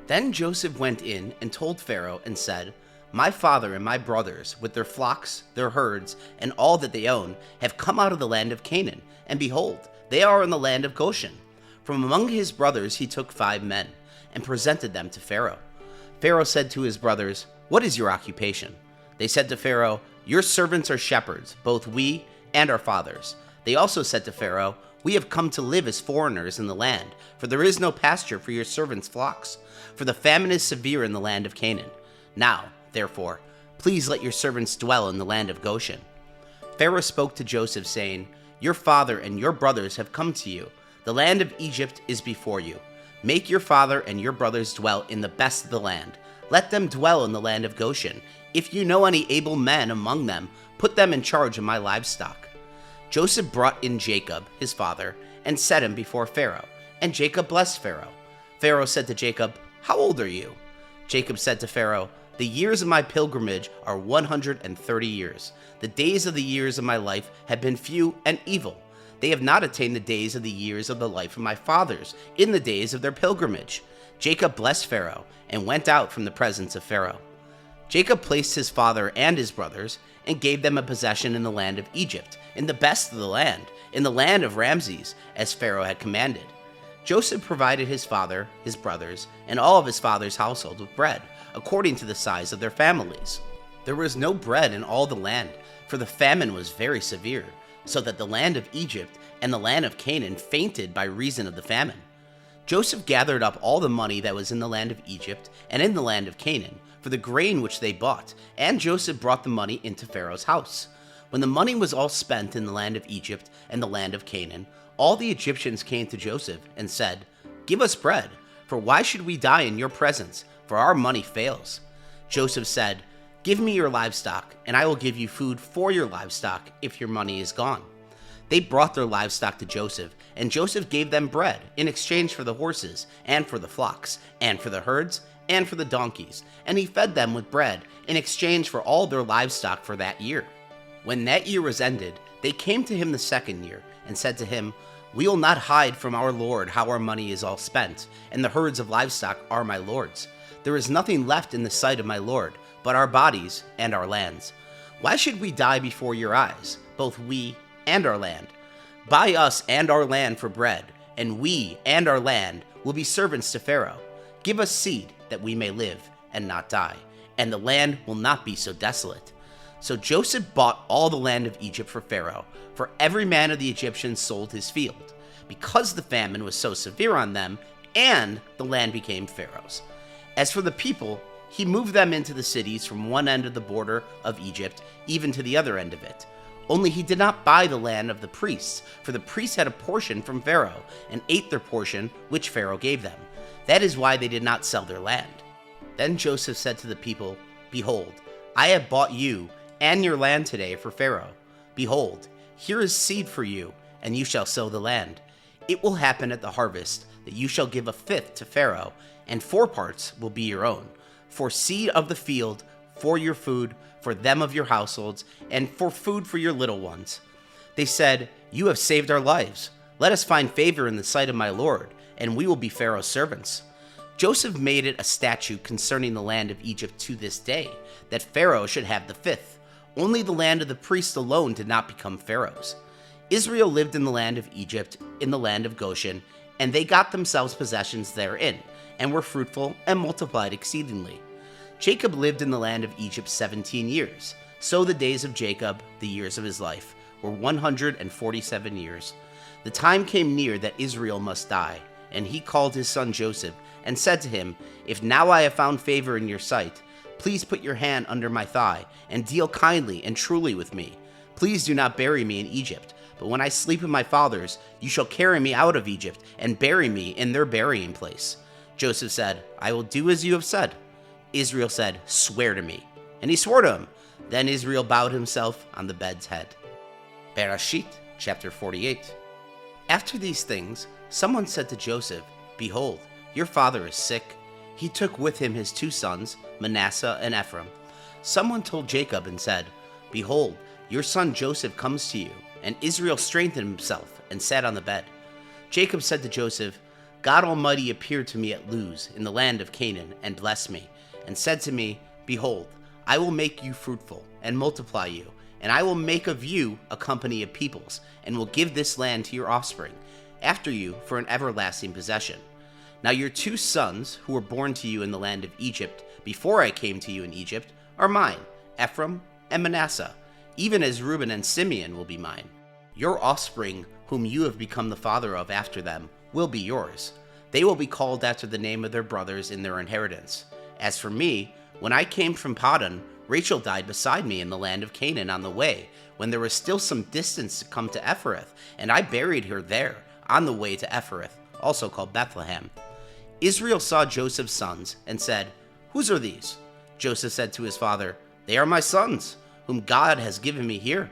Then Joseph went in and told Pharaoh and said, "My father and my brothers, with their flocks, their herds, and all that they own, have come out of the land of Canaan, and behold, they are in the land of Goshen." From among his brothers he took 5 men, and presented them to Pharaoh. Pharaoh said to his brothers, "What is your occupation?" They said to Pharaoh, "Your servants are shepherds, both we and our fathers." They also said to Pharaoh, "We have come to live as foreigners in the land, for there is no pasture for your servants' flocks, for the famine is severe in the land of Canaan. Now, therefore, please let your servants dwell in the land of Goshen." Pharaoh spoke to Joseph, saying, "Your father and your brothers have come to you. The land of Egypt is before you. Make your father and your brothers dwell in the best of the land. Let them dwell in the land of Goshen. If you know any able men among them, put them in charge of my livestock." Joseph brought in Jacob, his father, and set him before Pharaoh, and Jacob blessed Pharaoh. Pharaoh said to Jacob, "How old are you?" Jacob said to Pharaoh, "The years of my pilgrimage are 130 years. The days of the years of my life have been few and evil. They have not attained the days of the years of the life of my fathers in the days of their pilgrimage." Jacob blessed Pharaoh and went out from the presence of Pharaoh. Jacob placed his father and his brothers and gave them a possession in the land of Egypt, in the best of the land, in the land of Ramses, as Pharaoh had commanded. Joseph provided his father, his brothers, and all of his father's household with bread, according to the size of their families. There was no bread in all the land, for the famine was very severe, so that the land of Egypt and the land of Canaan fainted by reason of the famine. Joseph gathered up all the money that was in the land of Egypt and in the land of Canaan, for the grain which they bought, and Joseph brought the money into Pharaoh's house. When the money was all spent in the land of Egypt and the land of Canaan, all the Egyptians came to Joseph and said, "Give us bread, for why should we die in your presence? For our money fails." Joseph said, Give me your livestock, and I will give you food for your livestock if your money is gone." They brought their livestock to Joseph, and Joseph gave them bread in exchange for the horses, and for the flocks, and for the herds, and for the donkeys, and he fed them with bread in exchange for all their livestock for that year. When that year was ended, they came to him the second year, and said to him, "We will not hide from our lord how our money is all spent, and the herds of livestock are my lord's. There is nothing left in the sight of my lord, but our bodies and our lands. Why should we die before your eyes, both we and our land? Buy us and our land for bread, and we and our land will be servants to Pharaoh. Give us seed that we may live and not die, and the land will not be so desolate." So Joseph bought all the land of Egypt for Pharaoh, for every man of the Egyptians sold his field, because the famine was so severe on them, and the land became Pharaoh's. As for the people, he moved them into the cities from one end of the border of Egypt even to the other end of it. Only he did not buy the land of the priests, for the priests had a portion from Pharaoh, and ate their portion which Pharaoh gave them. That is why they did not sell their land. Then Joseph said to the people, "Behold, I have bought you and your land today for Pharaoh. Behold, here is seed for you, and you shall sow the land. It will happen at the harvest that you shall give a fifth to Pharaoh, and 4 parts will be your own, for seed of the field, for your food, for them of your households, and for food for your little ones." They said, "You have saved our lives. Let us find favor in the sight of my lord, and we will be Pharaoh's servants." Joseph made it a statute concerning the land of Egypt to this day, that Pharaoh should have the fifth. Only the land of the priests alone did not become Pharaoh's. Israel lived in the land of Egypt, in the land of Goshen, and they got themselves possessions therein, and were fruitful and multiplied exceedingly. Jacob lived in the land of Egypt 17 years. So the days of Jacob, the years of his life, were 147 years. The time came near that Israel must die, and he called his son Joseph, and said to him, "If now I have found favor in your sight, please put your hand under my thigh, and deal kindly and truly with me. Please do not bury me in Egypt, but when I sleep with my fathers, you shall carry me out of Egypt, and bury me in their burying place." Joseph said, "I will do as you have said." Israel said, "Swear to me." And he swore to him. Then Israel bowed himself on the bed's head. Bereshit, chapter 48. After these things, someone said to Joseph, "Behold, your father is sick." He took with him his 2 sons, Manasseh and Ephraim. Someone told Jacob and said, "Behold, your son Joseph comes to you." And Israel strengthened himself and sat on the bed. Jacob said to Joseph, "God Almighty appeared to me at Luz in the land of Canaan and blessed me, and said to me, Behold, I will make you fruitful and multiply you, and I will make of you a company of peoples, and will give this land to your offspring after you for an everlasting possession. Now your 2 sons, who were born to you in the land of Egypt, before I came to you in Egypt, are mine, Ephraim and Manasseh, even as Reuben and Simeon will be mine. Your offspring, whom you have become the father of after them, will be yours. They will be called after the name of their brothers in their inheritance. As for me, when I came from Padan, Rachel died beside me in the land of Canaan on the way, when there was still some distance to come to Ephrath, and I buried her there, on the way to Ephrath, also called Bethlehem. Israel saw Joseph's sons, and said, Whose are these? Joseph said to his father, They are my sons, whom God has given me here.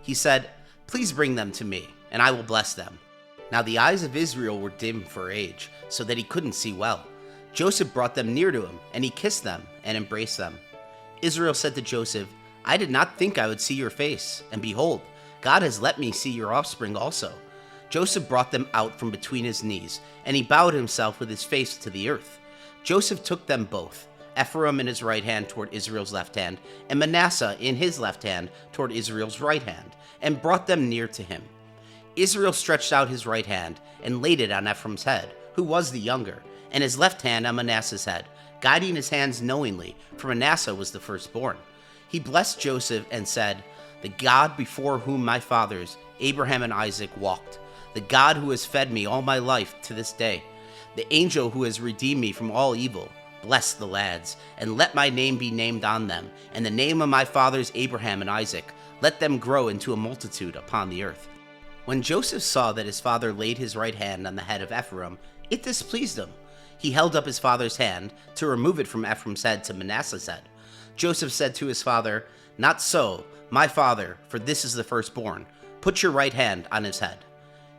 He said, Please bring them to me, and I will bless them. Now the eyes of Israel were dim for age, so that he couldn't see well. Joseph brought them near to him, and he kissed them and embraced them. Israel said to Joseph, I did not think I would see your face, and behold, God has let me see your offspring also. Joseph brought them out from between his knees, and he bowed himself with his face to the earth. Joseph took them both, Ephraim in his right hand toward Israel's left hand, and Manasseh in his left hand toward Israel's right hand, and brought them near to him. Israel stretched out his right hand, and laid it on Ephraim's head, who was the younger, and his left hand on Manasseh's head, guiding his hands knowingly, for Manasseh was the firstborn. He blessed Joseph and said, The God before whom my fathers, Abraham and Isaac, walked, the God who has fed me all my life to this day, the angel who has redeemed me from all evil, bless the lads, and let my name be named on them, and the name of my fathers Abraham and Isaac, let them grow into a multitude upon the earth. When Joseph saw that his father laid his right hand on the head of Ephraim, it displeased him. He held up his father's hand to remove it from Ephraim's head to Manasseh's head. Joseph said to his father, "Not so, my father, for this is the firstborn. Put your right hand on his head."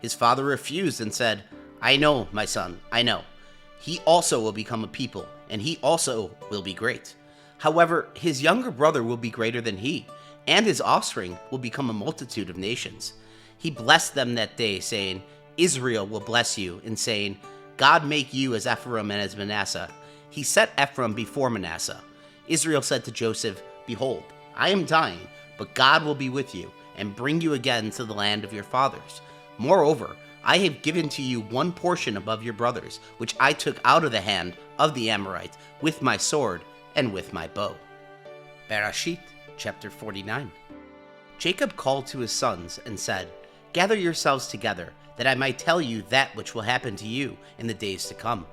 His father refused and said, "I know, my son, I know. He also will become a people, and he also will be great. However, his younger brother will be greater than he, and his offspring will become a multitude of nations." He blessed them that day, saying, "Israel will bless you," and saying, "God make you as Ephraim and as Manasseh." He set Ephraim before Manasseh. Israel said to Joseph, "Behold, I am dying, but God will be with you, and bring you again to the land of your fathers. Moreover, I have given to you one portion above your brothers, which I took out of the hand of the Amorite with my sword and with my bow." Bereshit, chapter 49. Jacob called to his sons and said, "Gather yourselves together, that I might tell you that which will happen to you in the days to come.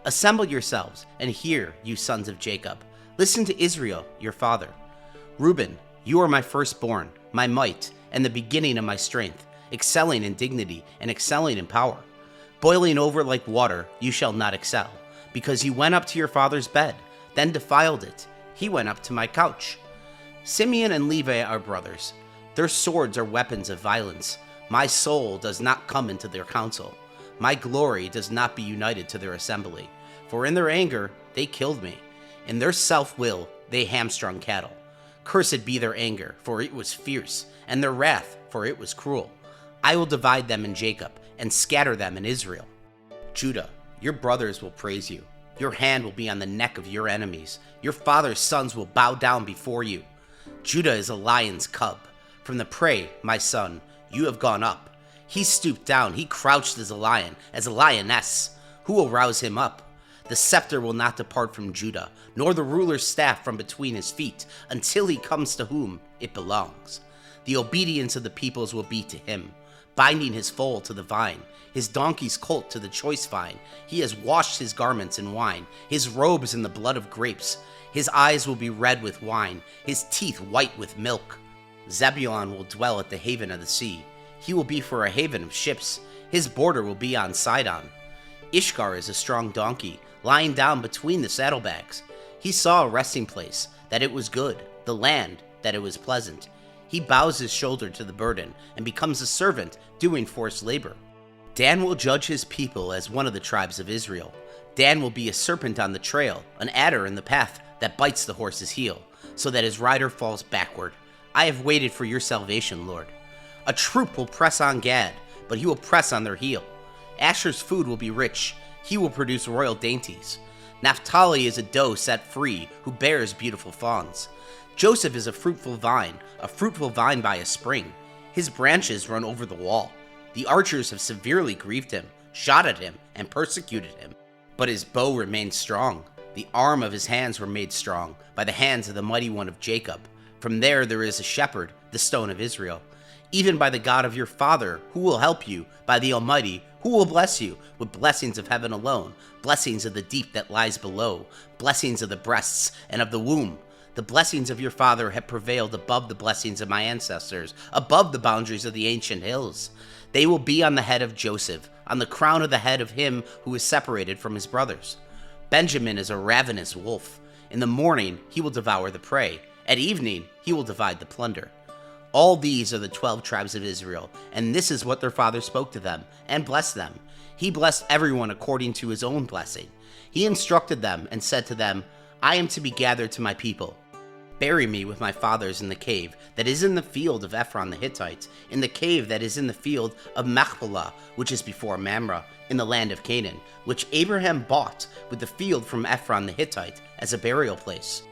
Assemble yourselves, and hear, you sons of Jacob. Listen to Israel, your father. Reuben, you are my firstborn, my might, and the beginning of my strength, excelling in dignity and excelling in power. Boiling over like water, you shall not excel, because you went up to your father's bed, then defiled it. He went up to my couch. Simeon and Levi are brothers. Their swords are weapons of violence. My soul does not come into their council. My glory does not be united to their assembly. For in their anger they killed me. In their self-will they hamstrung cattle. Cursed be their anger, for it was fierce, and their wrath, for it was cruel. I will divide them in Jacob, and scatter them in Israel. Judah, your brothers will praise you. Your hand will be on the neck of your enemies. Your father's sons will bow down before you. Judah is a lion's cub. From the prey, my son, you have gone up. He stooped down, he crouched as a lioness. Who will rouse him up? The scepter will not depart from Judah, nor the ruler's staff from between his feet, until he comes to whom it belongs. The obedience of the peoples will be to him, binding his foal to the vine, his donkey's colt to the choice vine. He has washed his garments in wine, his robes in the blood of grapes. His eyes will be red with wine, his teeth white with milk. Zebulun will dwell at the haven of the sea. He will be for a haven of ships. His border will be on Sidon. Ishgar is a strong donkey, lying down between the saddlebags. He saw a resting place, that it was good, the land, that it was pleasant. He bows his shoulder to the burden, and becomes a servant, doing forced labor. Dan will judge his people as one of the tribes of Israel. Dan will be a serpent on the trail, an adder in the path that bites the horse's heel, so that his rider falls backward. I have waited for your salvation, Lord. A troop will press on Gad, but he will press on their heel. Asher's food will be rich. He will produce royal dainties. Naphtali is a doe set free, who bears beautiful fawns. Joseph is a fruitful vine by a spring. His branches run over the wall. The archers have severely grieved him, shot at him, and persecuted him. But his bow remained strong. The arm of his hands were made strong by the hands of the mighty one of Jacob. From there is a shepherd, the stone of Israel. Even by the God of your father, who will help you, by the Almighty, who will bless you, with blessings of heaven alone, blessings of the deep that lies below, blessings of the breasts and of the womb. The blessings of your father have prevailed above the blessings of my ancestors, above the boundaries of the ancient hills. They will be on the head of Joseph, on the crown of the head of him who is separated from his brothers. Benjamin is a ravenous wolf. In the morning he will devour the prey. At evening he will divide the plunder. All these are the 12 tribes of Israel, and this is what their father spoke to them, and blessed them. He blessed everyone according to his own blessing. He instructed them and said to them, I am to be gathered to my people. Bury me with my fathers in the cave that is in the field of Ephron the Hittite, in the cave that is in the field of Machpelah, which is before Mamre, in the land of Canaan, which Abraham bought with the field from Ephron the Hittite as a burial place.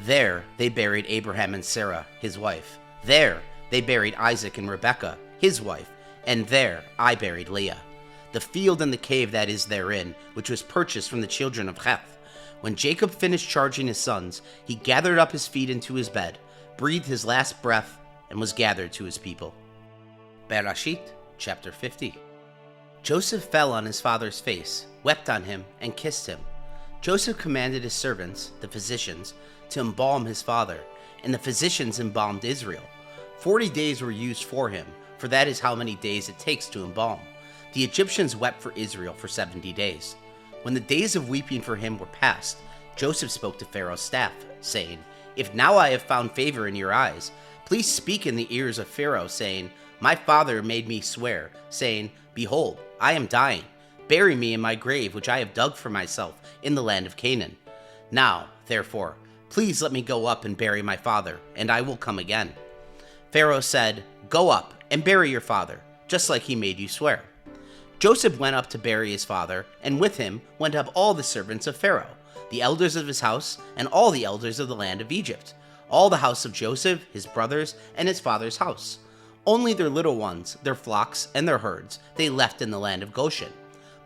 There they buried Abraham and Sarah, his wife. There they buried Isaac and Rebekah, his wife, and there I buried Leah. The field and the cave that is therein, which was purchased from the children of Heth. When Jacob finished charging his sons, he gathered up his feet into his bed, breathed his last breath, and was gathered to his people. Bereshit, chapter 50. Joseph fell on his father's face, wept on him, and kissed him. Joseph commanded his servants, the physicians, to embalm his father, and the physicians embalmed Israel. 40 days were used for him, for that is how many days it takes to embalm. The Egyptians wept for Israel for 70 days. When the days of weeping for him were past, Joseph spoke to Pharaoh's staff, saying, If now I have found favor in your eyes, please speak in the ears of Pharaoh, saying, My father made me swear, saying, Behold, I am dying. Bury me in my grave, which I have dug for myself in the land of Canaan. Now, therefore, please let me go up and bury my father, and I will come again. Pharaoh said, Go up and bury your father, just like he made you swear. Joseph went up to bury his father, and with him went up all the servants of Pharaoh, the elders of his house, and all the elders of the land of Egypt, all the house of Joseph, his brothers, and his father's house. Only their little ones, their flocks, and their herds they left in the land of Goshen.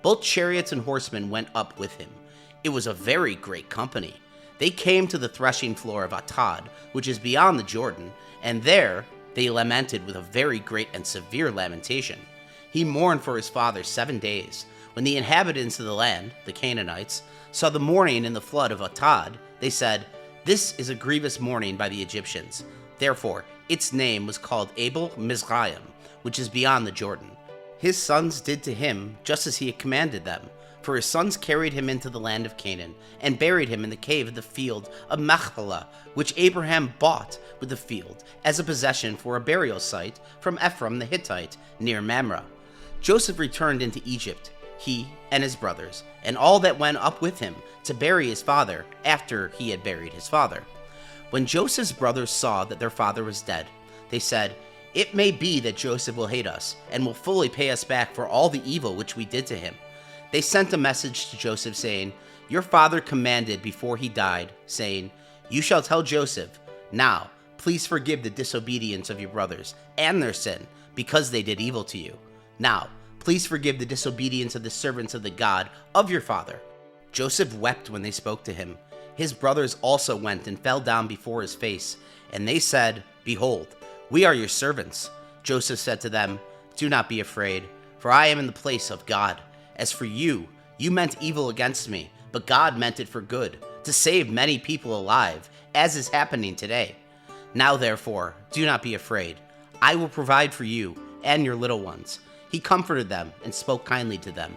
Both chariots and horsemen went up with him. It was a very great company. They came to the threshing floor of Atad, which is beyond the Jordan, and there they lamented with a very great and severe lamentation. He mourned for his father 7 days. When the inhabitants of the land, the Canaanites, saw the mourning in the flood of Atad, they said, This is a grievous mourning by the Egyptians. Therefore, its name was called Abel Mizraim, which is beyond the Jordan. His sons did to him just as he had commanded them, for his sons carried him into the land of Canaan, and buried him in the cave of the field of Machpelah, which Abraham bought with the field, as a possession for a burial site from Ephraim the Hittite, near Mamre. Joseph returned into Egypt, he and his brothers, and all that went up with him, to bury his father after he had buried his father. When Joseph's brothers saw that their father was dead, they said, It may be that Joseph will hate us, and will fully pay us back for all the evil which we did to him. They sent a message to Joseph, saying, Your father commanded before he died, saying, You shall tell Joseph, Now, please forgive the disobedience of your brothers, and their sin, because they did evil to you. Now, please forgive the disobedience of the servants of the God of your father. Joseph wept when they spoke to him. His brothers also went and fell down before his face, and they said, Behold, we are your servants. Joseph said to them, Do not be afraid, for I am in the place of God. As for you, you meant evil against me, but God meant it for good, to save many people alive, as is happening today. Now therefore, do not be afraid. I will provide for you and your little ones. He comforted them and spoke kindly to them.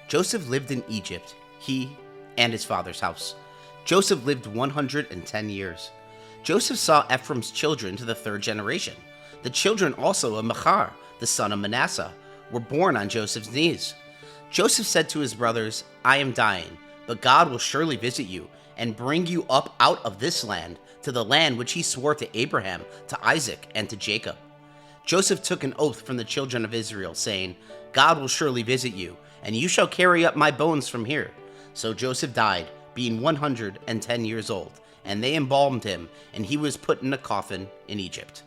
Joseph lived in Egypt, he and his father's house. Joseph lived 110 years. Joseph saw Ephraim's children to the 3rd generation. The children also of Machar, the son of Manasseh, were born on Joseph's knees. Joseph said to his brothers, I am dying, but God will surely visit you and bring you up out of this land to the land which he swore to Abraham, to Isaac, and to Jacob. Joseph took an oath from the children of Israel, saying, God will surely visit you, and you shall carry up my bones from here. So Joseph died, being 110 years old, and they embalmed him, and he was put in a coffin in Egypt.